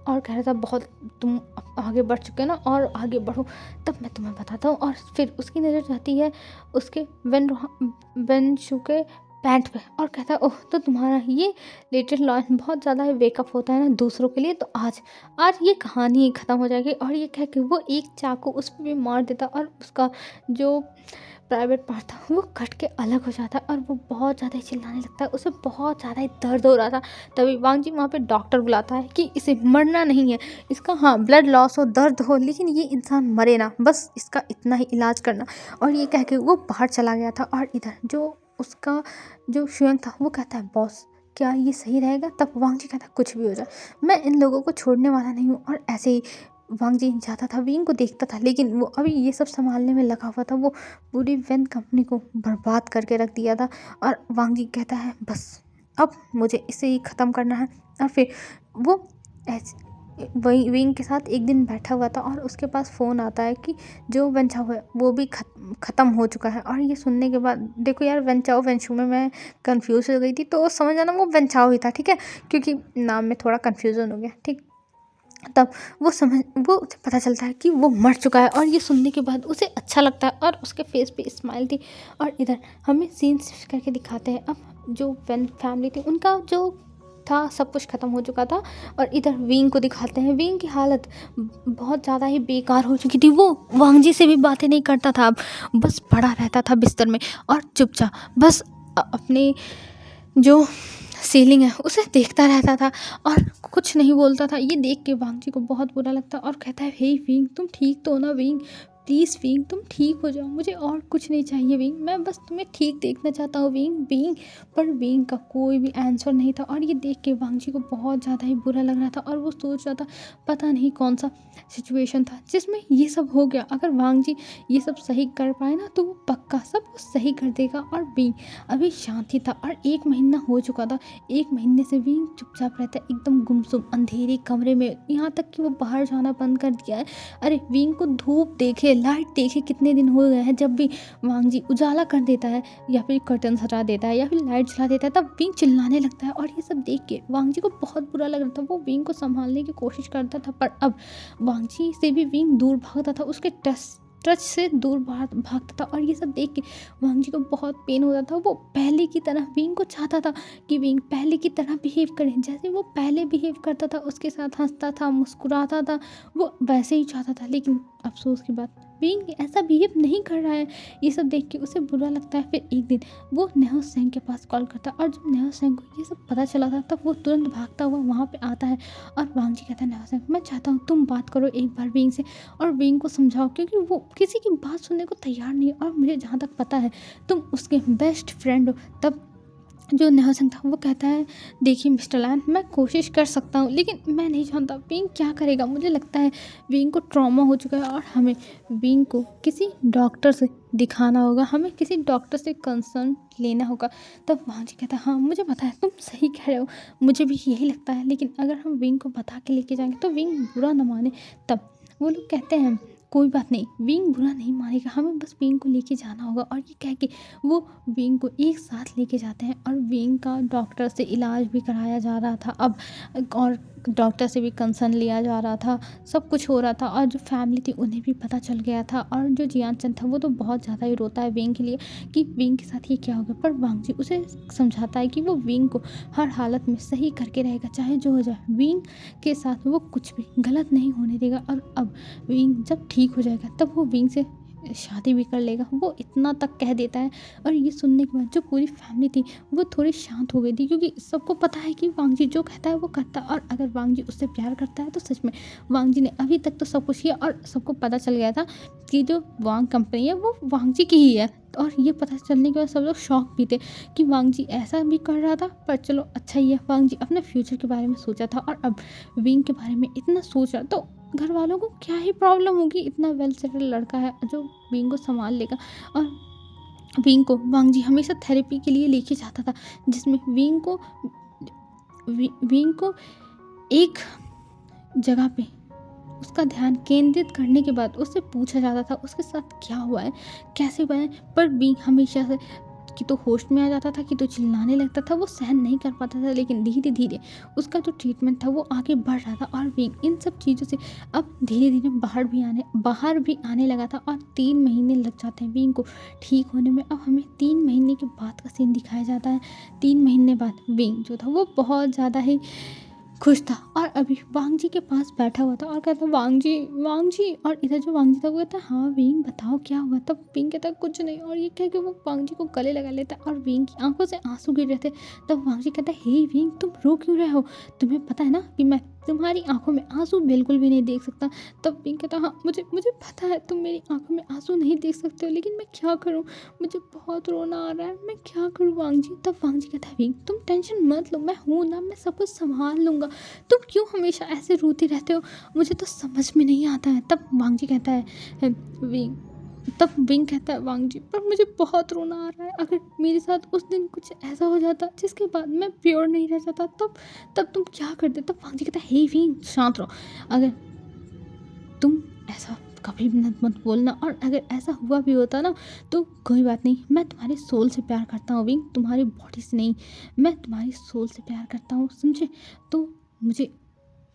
और कह रहा था बहुत तुम आगे बढ़ चुके हो ना, और आगे बढ़ो तब मैं तुम्हें बताता हूँ। और फिर उसकी नज़र जाती है उसके वेन शू के पैंट पे, और कहता है ओह, तो तुम्हारा ये लिटिल लॉयन बहुत ज़्यादा वेकअप होता है ना दूसरों के लिए, तो आज ये कहानी ख़त्म हो जाएगी। और ये कह के वो एक चाकू उस पर भी मार देता, और उसका जो प्राइवेट पार्ट था वो कट के अलग हो जाता है। और वो बहुत ज़्यादा ही चिल्लाने लगता है, उसे बहुत ज़्यादा ही दर्द हो रहा था। तभी वांगजी वहाँ पे डॉक्टर बुलाता है कि इसे मरना नहीं है, इसका हाँ ब्लड लॉस हो, दर्द हो, लेकिन ये इंसान मरे ना, बस इसका इतना ही इलाज करना। और ये कह के वो बाहर चला गया था। और इधर उसका जो शुयांग था वो कहता है बॉस क्या ये सही रहेगा। तब वांगजी कहता है कुछ भी हो जाए मैं इन लोगों को छोड़ने वाला नहीं हूँ। और ऐसे ही वांगजी जाता था, विंग को देखता था, लेकिन वो अभी ये सब संभालने में लगा हुआ था। वो पूरी वेन कंपनी को बर्बाद करके रख दिया था। और वांगजी कहता है बस अब मुझे इसे ही ख़त्म करना है। और फिर वो ऐसे वही विंग के साथ एक दिन बैठा हुआ था, और उसके पास फ़ोन आता है कि जो वेन चाओ है वो भी ख़त्म हो चुका है। और ये सुनने के बाद देखो यार, वेन चाओ वेन शू में मैं कंफ्यूज हो गई थी, तो समझ आना वो वेन चाओ ही था, ठीक है, क्योंकि नाम में थोड़ा कन्फ्यूज़न हो गया, ठीक। तब वो उसे पता चलता है कि वो मर चुका है। और ये सुनने के बाद उसे अच्छा लगता है, और उसके फेस पे स्माइल थी। और इधर हमें सीन शिफ्ट करके दिखाते हैं, अब जो वेन फैमिली थी उनका जो था सब कुछ ख़त्म हो चुका था। और इधर विंग को दिखाते हैं, विंग की हालत बहुत ज़्यादा ही बेकार हो चुकी थी। वो वांगजी से भी बातें नहीं करता था, अब बस पड़ा रहता था बिस्तर में और चुपचाप बस अपने जो सीलिंग है उसे देखता रहता था और कुछ नहीं बोलता था। ये देख के वांगजी को बहुत बुरा लगता और कहता है हे विंग, तुम ठीक तो हो ना विंग, प्लीज़ विंग तुम ठीक हो जाओ, मुझे और कुछ नहीं चाहिए विंग, मैं बस तुम्हें ठीक देखना चाहता हूँ विंग विंग। पर विंग का कोई भी आंसर नहीं था और ये देख के वांगजी को बहुत ज़्यादा ही बुरा लग रहा था और वो सोच रहा था पता नहीं कौन सा सिचुएशन था जिसमें ये सब हो गया। अगर वांगजी ये सब सही कर पाए ना तो वो पक्का सब कुछ सही कर देगा। और विंग अभी शांति था और 1 महीना हो चुका था। 1 महीने से विंग चुपचाप रहता है एकदम गुमसुम अंधेरे कमरे में, यहाँ तक कि वो बाहर जाना बंद कर दिया है। अरे विंग को धूप देखे लाइट देखे कितने दिन हो गए हैं। जब भी वांगजी उजाला कर देता है या फिर कर्टन हटा देता है या फिर लाइट जला देता है तब विंग चिल्लाने लगता है। और ये सब देख के वांगजी को बहुत बुरा लग रहा था। वो विंग को संभालने की कोशिश करता था पर अब वांगजी से भी विंग दूर भागता था, उसके टच से दूर भागता था। और ये सब देख के वांगजी को बहुत पेन होता था। वो पहले की तरह विंग को चाहता था कि विंग पहले की तरह बिहेव करे, जैसे वो पहले बिहेव करता था, उसके साथ हंसता था मुस्कुराता था, वो वैसे ही चाहता था। लेकिन अफसोस की बात विंग ऐसा बिहेव नहीं कर रहा है। ये सब देख के उसे बुरा लगता है। फिर एक दिन वो नेहा सिंह के पास कॉल करता है और जब नेहा सिंह को ये सब पता चला था तब वो तुरंत भागता हुआ वहाँ पे आता है। और वांगजी कहता है नेहा सिंह मैं चाहता हूँ तुम बात करो एक बार विंग से और विंग को समझाओ, क्योंकि वो किसी की बात सुनने को तैयार नहीं है और मुझे जहाँ तक पता है तुम उसके बेस्ट फ्रेंड हो। तब जो नेहा सिंह था वो कहता है देखिए मिस्टर लैन मैं कोशिश कर सकता हूँ लेकिन मैं नहीं जानता विंग क्या करेगा। मुझे लगता है विंग को ट्रॉमा हो चुका है और हमें विंग को किसी डॉक्टर से दिखाना होगा, हमें किसी डॉक्टर से कंसर्न लेना होगा। तब वांगजी कहता है हाँ मुझे पता है तुम सही कह रहे हो, मुझे भी यही लगता है, लेकिन अगर हम विंग को बता के लेके जाएंगे तो विंग बुरा न माने। तब वो लोग कहते हैं कोई बात नहीं विंग बुरा नहीं मानेगा, हमें बस विंग को लेके जाना होगा। और ये कह के वो विंग को एक साथ लेके जाते हैं और विंग का डॉक्टर से इलाज भी कराया जा रहा था अब, और डॉक्टर से भी कंसर्न लिया जा रहा था, सब कुछ हो रहा था। और जो फैमिली थी उन्हें भी पता चल गया था और जो जियान चंद था वो तो बहुत ज़्यादा ही रोता है विंग के लिए कि विंग के साथ ये क्या हो गया। पर वांगजी उसे समझाता है कि वो विंग को हर हालत में सही करके रहेगा, चाहे जो हो जाए विंग के साथ वो कुछ भी गलत नहीं होने देगा। और अब विंग जब ठीक हो जाएगा तब वो विंग से शादी भी कर लेगा, वो इतना तक कह देता है। और ये सुनने के बाद जो पूरी फैमिली थी वो थोड़ी शांत हो गई थी, क्योंकि सबको पता है कि वांगजी जो कहता है वो करता है। और अगर वांगजी उससे प्यार करता है तो सच में वांगजी ने अभी तक तो सब कुछ किया और सबको पता चल गया था कि जो वांग कंपनी है वो वांगजी की ही है। और ये पता चलने के बाद सब लोग शॉक भी थे कि वांगजी ऐसा भी कर रहा था। पर चलो अच्छा ही है, वांगजी अपने फ्यूचर के बारे में सोचा था और अब विंग के बारे में इतना सोच रहा तो घर वालों को क्या ही प्रॉब्लम होगी, इतना वेल सेटल लड़का है जो विंग को संभाल लेगा। और विंग को वांगजी हमेशा थेरेपी के लिए लेके जाता था जिसमें विंग को एक जगह पे उसका ध्यान केंद्रित करने के बाद उससे पूछा जाता था उसके साथ क्या हुआ है, कैसे हुआ है। पर विंग हमेशा से कि तो होश में आ जाता था कि तो चिल्लाने लगता था, वो सहन नहीं कर पाता था। लेकिन धीरे धीरे उसका जो ट्रीटमेंट था वो आगे बढ़ रहा था और विंग इन सब चीज़ों से अब धीरे धीरे बाहर भी आने लगा था। और 3 महीने लग जाते हैं विंग को ठीक होने में। अब हमें 3 महीने के बाद का सीन दिखाया जाता है। 3 महीने बाद विंग जो था वो बहुत ज़्यादा ही खुश था और अभी वांगजी के पास बैठा हुआ था और कहता वांगजी वांगजी। और इधर जो वांगजी था वो कहता हाँ विंग बताओ क्या हुआ। तब विंग कहता कुछ नहीं, और ये कह के वो वांगजी को गले लगा लेता और विंग की आंखों से आंसू गिर रहे थे। तब वांगजी कहता हे विंग तुम रो क्यों रहे हो, तुम्हें पता है ना कि मैं तुम्हारी आंखों में आंसू बिल्कुल भी नहीं देख सकता। तब विंग कहता हाँ मुझे मुझे पता है तुम मेरी आंखों में आंसू नहीं देख सकते हो, लेकिन मैं क्या करूँ, मुझे बहुत रोना आ रहा है, मैं क्या करूँ वांगजी। तब वांगजी कहता है विंग तुम टेंशन मत लो, मैं हूँ ना, मैं सब कुछ संभाल लूँगा, तुम क्यों हमेशा ऐसे रोती रहते हो, मुझे तो समझ में नहीं आता है। तब वांगजी कहता है विंग तब विंग कहता है वांगजी पर मुझे बहुत रोना आ रहा है, अगर मेरे साथ उस दिन कुछ ऐसा हो जाता जिसके बाद मैं प्योर नहीं रह जाता तब तुम क्या करते। तब वांगजी कहता है हे विंग शांत रहो, अगर तुम ऐसा कभी भी मत बोलना, और अगर ऐसा हुआ भी होता ना तो कोई बात नहीं, मैं तुम्हारे सोल से प्यार करता हूँ विंग, तुम्हारी बॉडी से नहीं, मैं तुम्हारी सोल से प्यार करता हूँ समझे। तो मुझे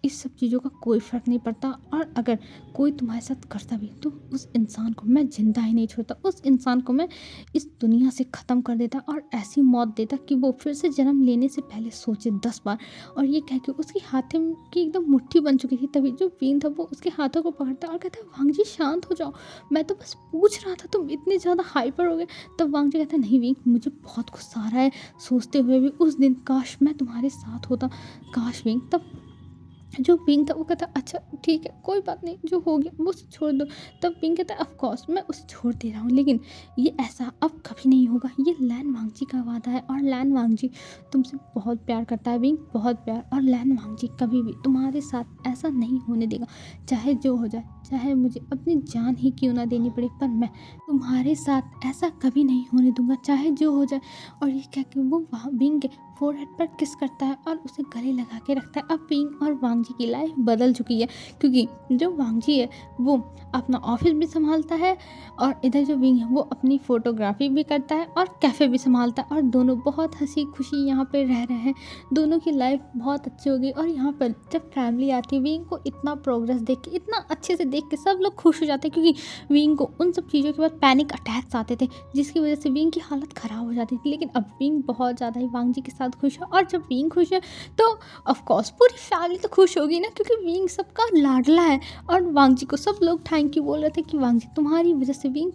इस सब चीज़ों का कोई फ़र्क नहीं पड़ता, और अगर कोई तुम्हारे साथ करता भी तो उस इंसान को मैं जिंदा ही नहीं छोड़ता, उस इंसान को मैं इस दुनिया से ख़त्म कर देता और ऐसी मौत देता कि वो फिर से जन्म लेने से पहले सोचे 10 बार। और ये कह के उसकी हाथों की एकदम मुट्ठी बन चुकी थी, तभी जो वीन था वो उसके हाथों को पकड़ता और कहता वांगजी शांत हो जाओ, मैं तो बस पूछ रहा था तुम इतने ज़्यादा हाइपर हो गए। तब वांगजी कहता नहीं वीन मुझे बहुत गुस्सा आ रहा है, सोचते हुए भी उस दिन काश मैं तुम्हारे साथ होता, काश वीन। तब जो पिंक था वो कहता अच्छा ठीक है कोई बात नहीं, जो हो गया वो उसे छोड़ दो। तब पिंक कहता ऑफ कोर्स मैं उसे छोड़ दे रहा हूँ, लेकिन ये ऐसा अब कभी नहीं होगा, ये लैन वांगजी का वादा है और लैन वांगजी तुमसे बहुत प्यार करता है पिंक, बहुत प्यार। और लैन वांगजी कभी भी तुम्हारे साथ ऐसा नहीं होने देगा, चाहे जो हो जाए, चाहे मुझे अपनी जान ही क्यों ना देनी पड़े, पर मैं तुम्हारे साथ ऐसा कभी नहीं होने दूंगा, चाहे जो हो जाए। और ये कह के वो पिंक के फोरहेड पर किस करता है और उसे गले लगा के रखता है। अब पिंक और वांगजी की लाइफ बदल चुकी है, क्योंकि जो वांगजी है वो अपना ऑफिस भी संभालता है और इधर जो विंग है वो अपनी फोटोग्राफी भी करता है और कैफ़े भी संभालता है, और दोनों बहुत हंसी खुशी यहाँ पे रह रहे हैं। दोनों की लाइफ बहुत अच्छी हो गई। और यहाँ पर जब फैमिली आती है, विंग को इतना प्रोग्रेस देख के, इतना अच्छे से देख के सब लोग खुश हो जाते हैं, क्योंकि विंग को उन सब चीज़ों के बाद पैनिक अटैक्स आते थे, जिसकी वजह से विंग की हालत ख़राब हो जाती थी। लेकिन अब विंग बहुत ज़्यादा ही वांगजी के साथ खुश है, और जब विंग खुश है तो ऑफ कोर्स पूरी फैमिली तो खुश होगी ना, क्योंकि विंग सबका लाडला है। और वांगजी को सब लोग थैंक यू बोल रहे थे कि वांगजी तुम्हारी वजह से विंग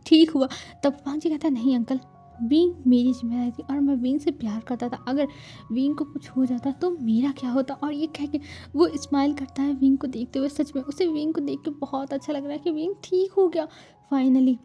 ठीक हुआ। तब वांगजी कहता है नहीं अंकल, विंग मेरी जिम्मेदारी थी और मैं विंग से प्यार करता था, अगर विंग को कुछ हो जाता तो मेरा क्या होता। और ये कह के वो स्माइल करता है विंग को देखते हुए। सच में उसे विंग को देख के बहुत अच्छा लग रहा है कि विंग ठीक हो गया फाइनली।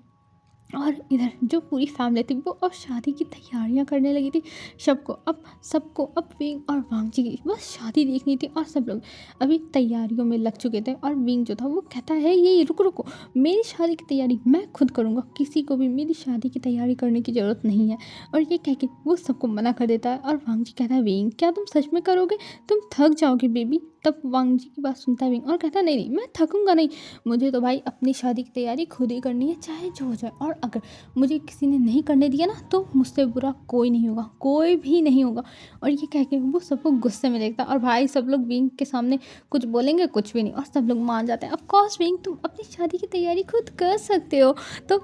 और इधर जो पूरी फैमिली थी वो अब शादी की तैयारियां करने लगी थी। सबको अब विंग और वांगजी की बस शादी देखनी थी, और सब लोग अभी तैयारियों में लग चुके थे। और विंग जो था वो कहता है ये रुको रुको, मेरी शादी की तैयारी मैं खुद करूँगा, किसी को भी मेरी शादी की तैयारी करने की ज़रूरत नहीं है। और ये कह के वो सबको मना कर देता है। और वांगजी कहता है विंग क्या तुम सच में करोगे, तुम थक जाओगे बेबी। तब वांगजी की बात सुनता है विंग और कहता है नहीं मैं थकूंगा नहीं, मुझे तो भाई अपनी शादी की तैयारी खुद ही करनी है, चाहे जो हो जाए। और अगर मुझे किसी ने नहीं करने दिया ना तो मुझसे बुरा कोई नहीं होगा, कोई भी नहीं होगा। और ये कह के वो सबको गुस्से में देखता है। और भाई सब लोग विंग के सामने कुछ बोलेंगे कुछ भी नहीं, और सब लोग मान जाते हैं। ऑफ कोर्स विंग तुम अपनी शादी की तैयारी खुद कर सकते हो। तो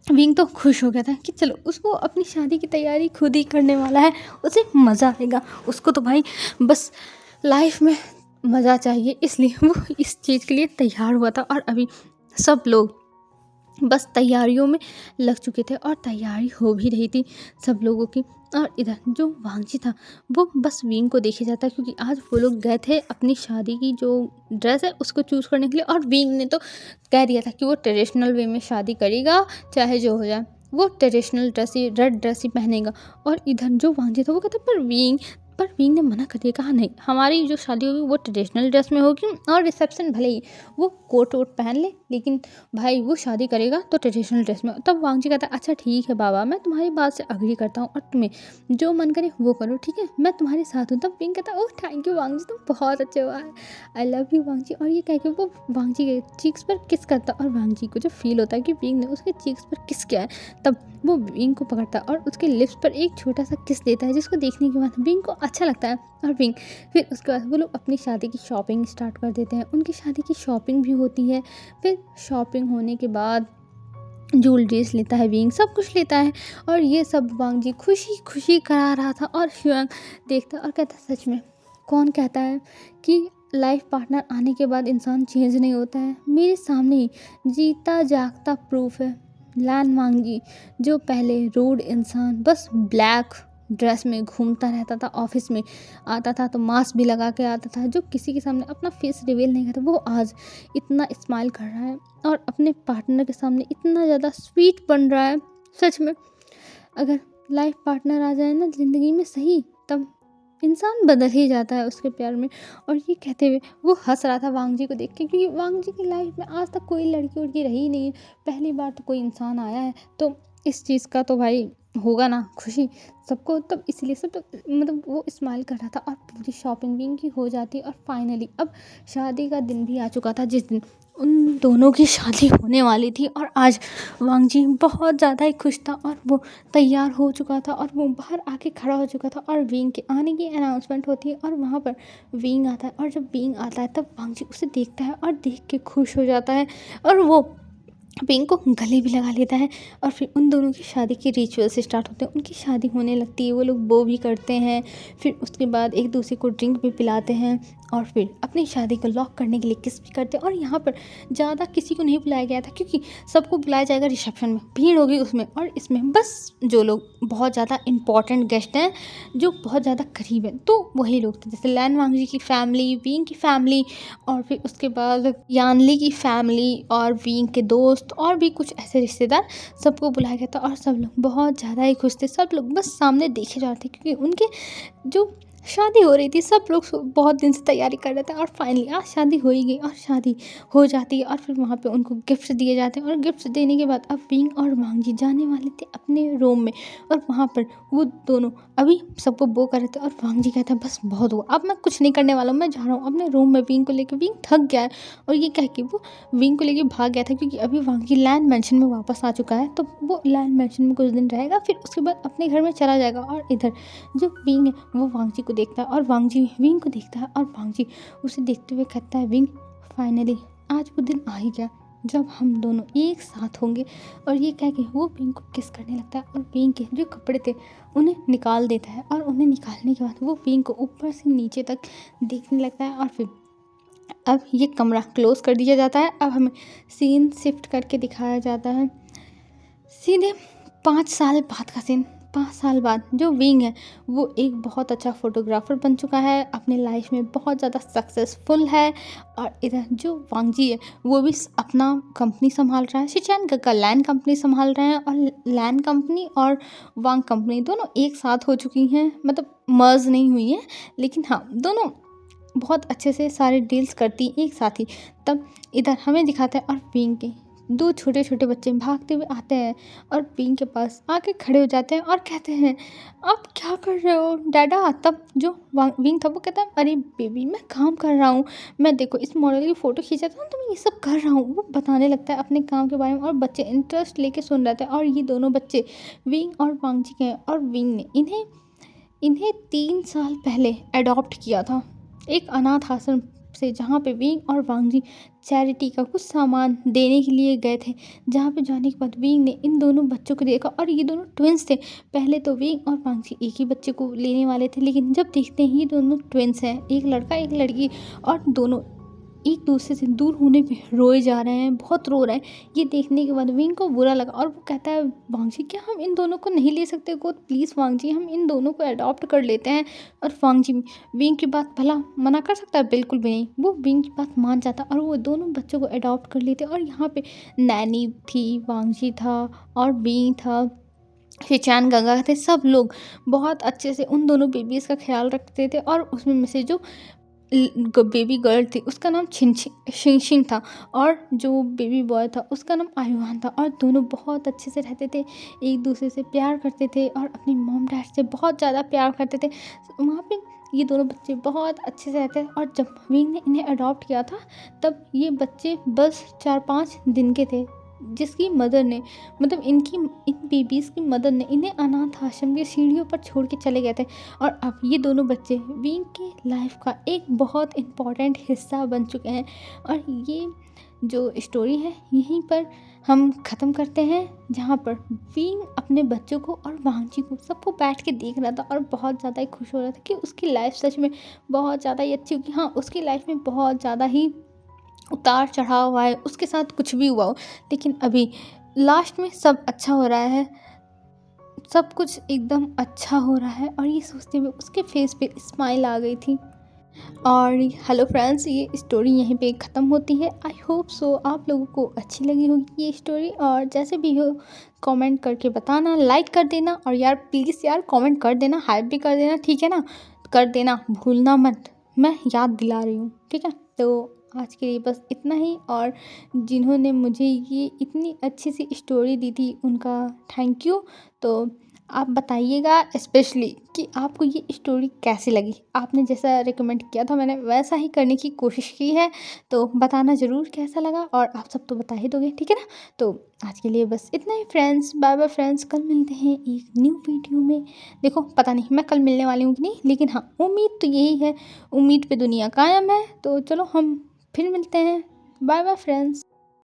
विंग तो खुश हो गया था कि चलो उसको अपनी शादी की तैयारी खुद ही करने वाला है, उसे मज़ा आएगा। उसको तो भाई बस लाइफ में मज़ा चाहिए, इसलिए वो इस चीज़ के लिए तैयार हुआ था। और अभी सब लोग बस तैयारियों में लग चुके थे और तैयारी हो भी रही थी सब लोगों की। और इधर जो वांगजी था वो बस विंग को देखे जाता, क्योंकि आज वो लोग गए थे अपनी शादी की जो ड्रेस है उसको चूज़ करने के लिए। और विंग ने तो कह दिया था कि वो ट्रेडिशनल वे में शादी करेगा, चाहे जो हो जाए, वो ट्रेडिशनल ड्रेस ही रेड ड्रेस ही पहनेगा। और इधर जो वांगजी था वो कहता पर विंग ने मना कर दिया, कहा नहीं हमारी जो शादी होगी वो ट्रेडिशनल ड्रेस में होगी, और रिसेप्शन भले ही वो कोट वोट पहन ले, लेकिन भाई वो शादी करेगा तो ट्रेडिशनल ड्रेस में। तब वांगजी कहता है अच्छा ठीक है बाबा, मैं तुम्हारी बात से अग्री करता हूँ और तुम्हें जो मन करे वो करो, ठीक है मैं तुम्हारे साथ हूँ। तब विंग कहता है ओह थैंक यू वांगजी, तुम बहुत अच्छे हो, आई लव यू वांगजी। और ये कह के वो वांगजी के चीक्स पर किस करता, और वांगजी को जो फील होता है कि विंग ने उसके चीक्स पर किस किया है, तब वो विंग को पकड़ता है और उसके लिप्स पर एक छोटा सा किस देता है, जिसको देखने के बाद विंग को अच्छा लगता है। और विंग फिर उसके बाद वो लोग अपनी शादी की शॉपिंग स्टार्ट कर देते हैं। उनकी शादी की शॉपिंग भी होती है। फिर शॉपिंग होने के बाद ज्वेलरीज लेता है विंग, सब कुछ लेता है। और ये सब वांगजी खुशी खुशी करा रहा था। और ह्युआंग देखता और कहता सच में कौन कहता है कि लाइफ पार्टनर आने के बाद इंसान चेंज नहीं होता है, मेरे सामने ही जीता जागता प्रूफ है लैन वांगजी, जो पहले रूड इंसान बस ब्लैक ड्रेस में घूमता रहता था, ऑफिस में आता था तो मास्क भी लगा के आता था, जो किसी के सामने अपना फेस रिवील नहीं करता, वो आज इतना स्माइल कर रहा है और अपने पार्टनर के सामने इतना ज़्यादा स्वीट बन रहा है। सच में अगर लाइफ पार्टनर आ जाए ना ज़िंदगी में सही, तब इंसान बदल ही जाता है उसके प्यार में। और ये कहते हुए वो हंस रहा था वांगजी को देख के, क्योंकि वांगजी की लाइफ में आज तक कोई लड़की उड़की रही ही नहीं है, पहली बार तो कोई इंसान आया है, तो इस चीज़ का तो भाई होगा ना खुशी सबको। तब इसलिए सब तो मतलब वो स्माइल कर रहा था। और पूरी शॉपिंग विंग की हो जाती। और फाइनली अब शादी का दिन भी आ चुका था, जिस दिन उन दोनों की शादी होने वाली थी। और आज वांगजी बहुत ज़्यादा ही खुश था और वो तैयार हो चुका था और वो बाहर आके खड़ा हो चुका था। और विंग के आने की अनाउंसमेंट होती है और वहाँ पर विंग आता है। और जब विंग आता है तब वांगजी उसे देखता है और देख के खुश हो जाता है और वो विंग को गले भी लगा लेता है। और फिर उन दोनों की शादी के रिचुअल्स स्टार्ट होते हैं, उनकी शादी होने लगती है, वो लोग वो भी करते हैं। फिर उसके बाद एक दूसरे को ड्रिंक भी पिलाते हैं और फिर अपनी शादी को लॉक करने के लिए किस भी करते। और यहाँ पर ज़्यादा किसी को नहीं बुलाया गया था क्योंकि सबको बुलाया जाएगा रिसेप्शन में, भीड़ होगी उसमें, और इसमें बस जो लोग बहुत ज़्यादा इंपॉर्टेंट गेस्ट हैं, जो बहुत ज़्यादा करीब हैं, तो वही लोग थे। जैसे लैन वांगजी की फैमिली, विंग की फैमिली, और फिर उसके बाद यानली की फैमिली और विंग के दोस्त और भी कुछ ऐसे रिश्तेदार, सबको बुलाया गया था। और सब लोग बहुत ज़्यादा ही खुश थे। सब लोग बस सामने देखे जा रहे थे क्योंकि उनके जो शादी हो रही थी, सब लोग बहुत दिन से तैयारी कर रहे थे। और फाइनली आज शादी हो ही गई और शादी हो जाती है। और फिर वहाँ पे उनको गिफ्ट दिए जाते हैं। और गिफ्ट देने के बाद अब विंग और वांगजी जाने वाले थे अपने रूम में। और वहाँ पर वो दोनों अभी सबको बो कर रहे थे। और वांगजी कहता है बस बहुत हुआ, अब मैं कुछ नहीं करने वाला हूँ, मैं जा रहा हूँ अपने रूम में विंग को लेकर। विंग थक गया है और ये कह के वो विंग को लेकर भाग गया था क्योंकि अभी वांगजी लैंड मैंशन में वापस आ चुका है। तो वो लैंड मैंशन में कुछ दिन रहेगा, फिर उसके बाद अपने घर में चला जाएगा। और इधर जो विंग है वो वांगजी को देखता है और वांगजी विंग को देखता है। और वांगजी उसे देखते हुए कहता है विंग, फाइनली आज वो दिन आ ही गया जब हम दोनों एक साथ होंगे। और ये कह के वो विंग को किस करने लगता है और विंग के जो कपड़े थे उन्हें निकाल देता है। और उन्हें निकालने के बाद वो विंग को ऊपर से नीचे तक देखने लगता है। और फिर अब ये कमरा क्लोज कर दिया जाता है। अब हमें सीन शिफ्ट करके दिखाया जाता है सीधे 5 साल बाद का सीन। 5 साल बाद जो विंग है वो एक बहुत अच्छा फोटोग्राफर बन चुका है, अपने लाइफ में बहुत ज़्यादा सक्सेसफुल है। और इधर जो वांगजी है वो भी अपना कंपनी संभाल रहा है। शिचैन का लैंड कंपनी संभाल रहे हैं। और लैंड कंपनी और वांग कंपनी दोनों एक साथ हो चुकी हैं, मतलब मर्ज नहीं हुई हैं, लेकिन हाँ दोनों बहुत अच्छे से सारे डील्स करती एक साथ ही। तब इधर हमें दिखाता है और विंग के 2 छोटे छोटे बच्चे भागते हुए आते हैं और विंग के पास आके खड़े हो जाते हैं और कहते हैं आप क्या कर रहे हो डैडा। तब जो विंग था वो कहता है अरे बेबी मैं काम कर रहा हूँ, मैं देखो इस मॉडल की फ़ोटो खींचाता हूँ तो मैं ये सब कर रहा हूँ। वो बताने लगता है अपने काम के बारे में और बच्चे इंटरेस्ट लेके सुन रहे थे। और ये दोनों बच्चे विंग और वांगजी के हैं। और विंग ने इन्हें 3 साल पहले अडॉप्ट किया था एक अनाथ आश्रम से, जहाँ पे विंग और वांगजी चैरिटी का कुछ सामान देने के लिए गए थे। जहाँ पे जाने के बाद विंग ने इन दोनों बच्चों को देखा और ये दोनों ट्विंस थे। पहले तो विंग और वांगजी एक ही बच्चे को लेने वाले थे, लेकिन जब देखते हैं ये दोनों ट्विंस हैं, एक लड़का एक लड़की, और दोनों एक दूसरे से दूर होने पे रोए जा रहे हैं, बहुत रो रहे हैं। ये देखने के बाद विंग को बुरा लगा और वो कहता है वांगजी क्या हम इन दोनों को नहीं ले सकते गोद, प्लीज़ वांगजी हम इन दोनों को अडॉप्ट कर लेते हैं। और वांगजी विंग की बात भला मना कर सकता है, बिल्कुल भी नहीं। वो विंग की बात मान जाता और वो दोनों बच्चों को अडॉप्ट कर लेते। और यहाँ पे नैनी थी, वांगजी था और विंग था, शिचैन गंगा थे, सब लोग बहुत अच्छे से उन दोनों बेबीज़ का ख्याल रखते थे। और उसमें में से जो बेबी गर्ल थी उसका नाम शिंगशिंग था और जो बेबी बॉय था उसका नाम आयुआन था। और दोनों बहुत अच्छे से रहते थे, एक दूसरे से प्यार करते थे और अपनी मॉम डैड से बहुत ज़्यादा प्यार करते थे। वहाँ पे ये दोनों बच्चे बहुत अच्छे से रहते थे। और जब विंग ने इन्हें अडॉप्ट किया था तब ये बच्चे बस 4-5 दिन के थे, जिसकी मदर ने, मतलब इन बेबीज़ की मदर ने इन्हें अनाथ आश्रम की सीढ़ियों पर छोड़ के चले गए थे। और अब ये दोनों बच्चे विंग की लाइफ का एक बहुत इम्पॉर्टेंट हिस्सा बन चुके हैं। और ये जो स्टोरी है यहीं पर हम ख़त्म करते हैं, जहाँ पर विंग अपने बच्चों को और वांगजी को सबको बैठ के देख रहा था और बहुत ज़्यादा ही खुश हो रहा था कि उसकी लाइफ सच में बहुत ज़्यादा ही अच्छी होगी। हाँ उसकी लाइफ में बहुत ज़्यादा ही उतार चढ़ाव हुआ है, उसके साथ कुछ भी हुआ हो, लेकिन अभी लास्ट में सब अच्छा हो रहा है, सब कुछ एकदम अच्छा हो रहा है। और ये सोचते हुए उसके फेस पे स्माइल आ गई थी। और हेलो फ्रेंड्स, ये स्टोरी यहीं पे ख़त्म होती है। आई होप सो आप लोगों को अच्छी लगी होगी ये स्टोरी। और जैसे भी हो कमेंट करके बताना, लाइक कर देना और यार प्लीज़ यार कमेंट कर देना, हाइप भी कर देना, ठीक है ना, कर देना भूलना मत, मैं याद दिला रही हूँ, ठीक है। तो आज के लिए बस इतना ही। और जिन्होंने मुझे ये इतनी अच्छी सी स्टोरी दी थी उनका थैंक यू। तो आप बताइएगा स्पेशली कि आपको ये स्टोरी कैसी लगी। आपने जैसा रिकमेंड किया था मैंने वैसा ही करने की कोशिश की है, तो बताना ज़रूर कैसा लगा। और आप सब तो बता ही दोगे, ठीक है ना। तो आज के लिए बस इतना ही फ्रेंड्स, बाय बाय फ्रेंड्स, कल मिलते हैं एक न्यू वीडियो में। देखो पता नहीं मैं कल मिलने वाली हूँ कि नहीं, लेकिन हाँ उम्मीद तो यही है, उम्मीद पे दुनिया कायम है। तो चलो हम फिर मिलते हैं, बाय बाय फ्रेंड्स।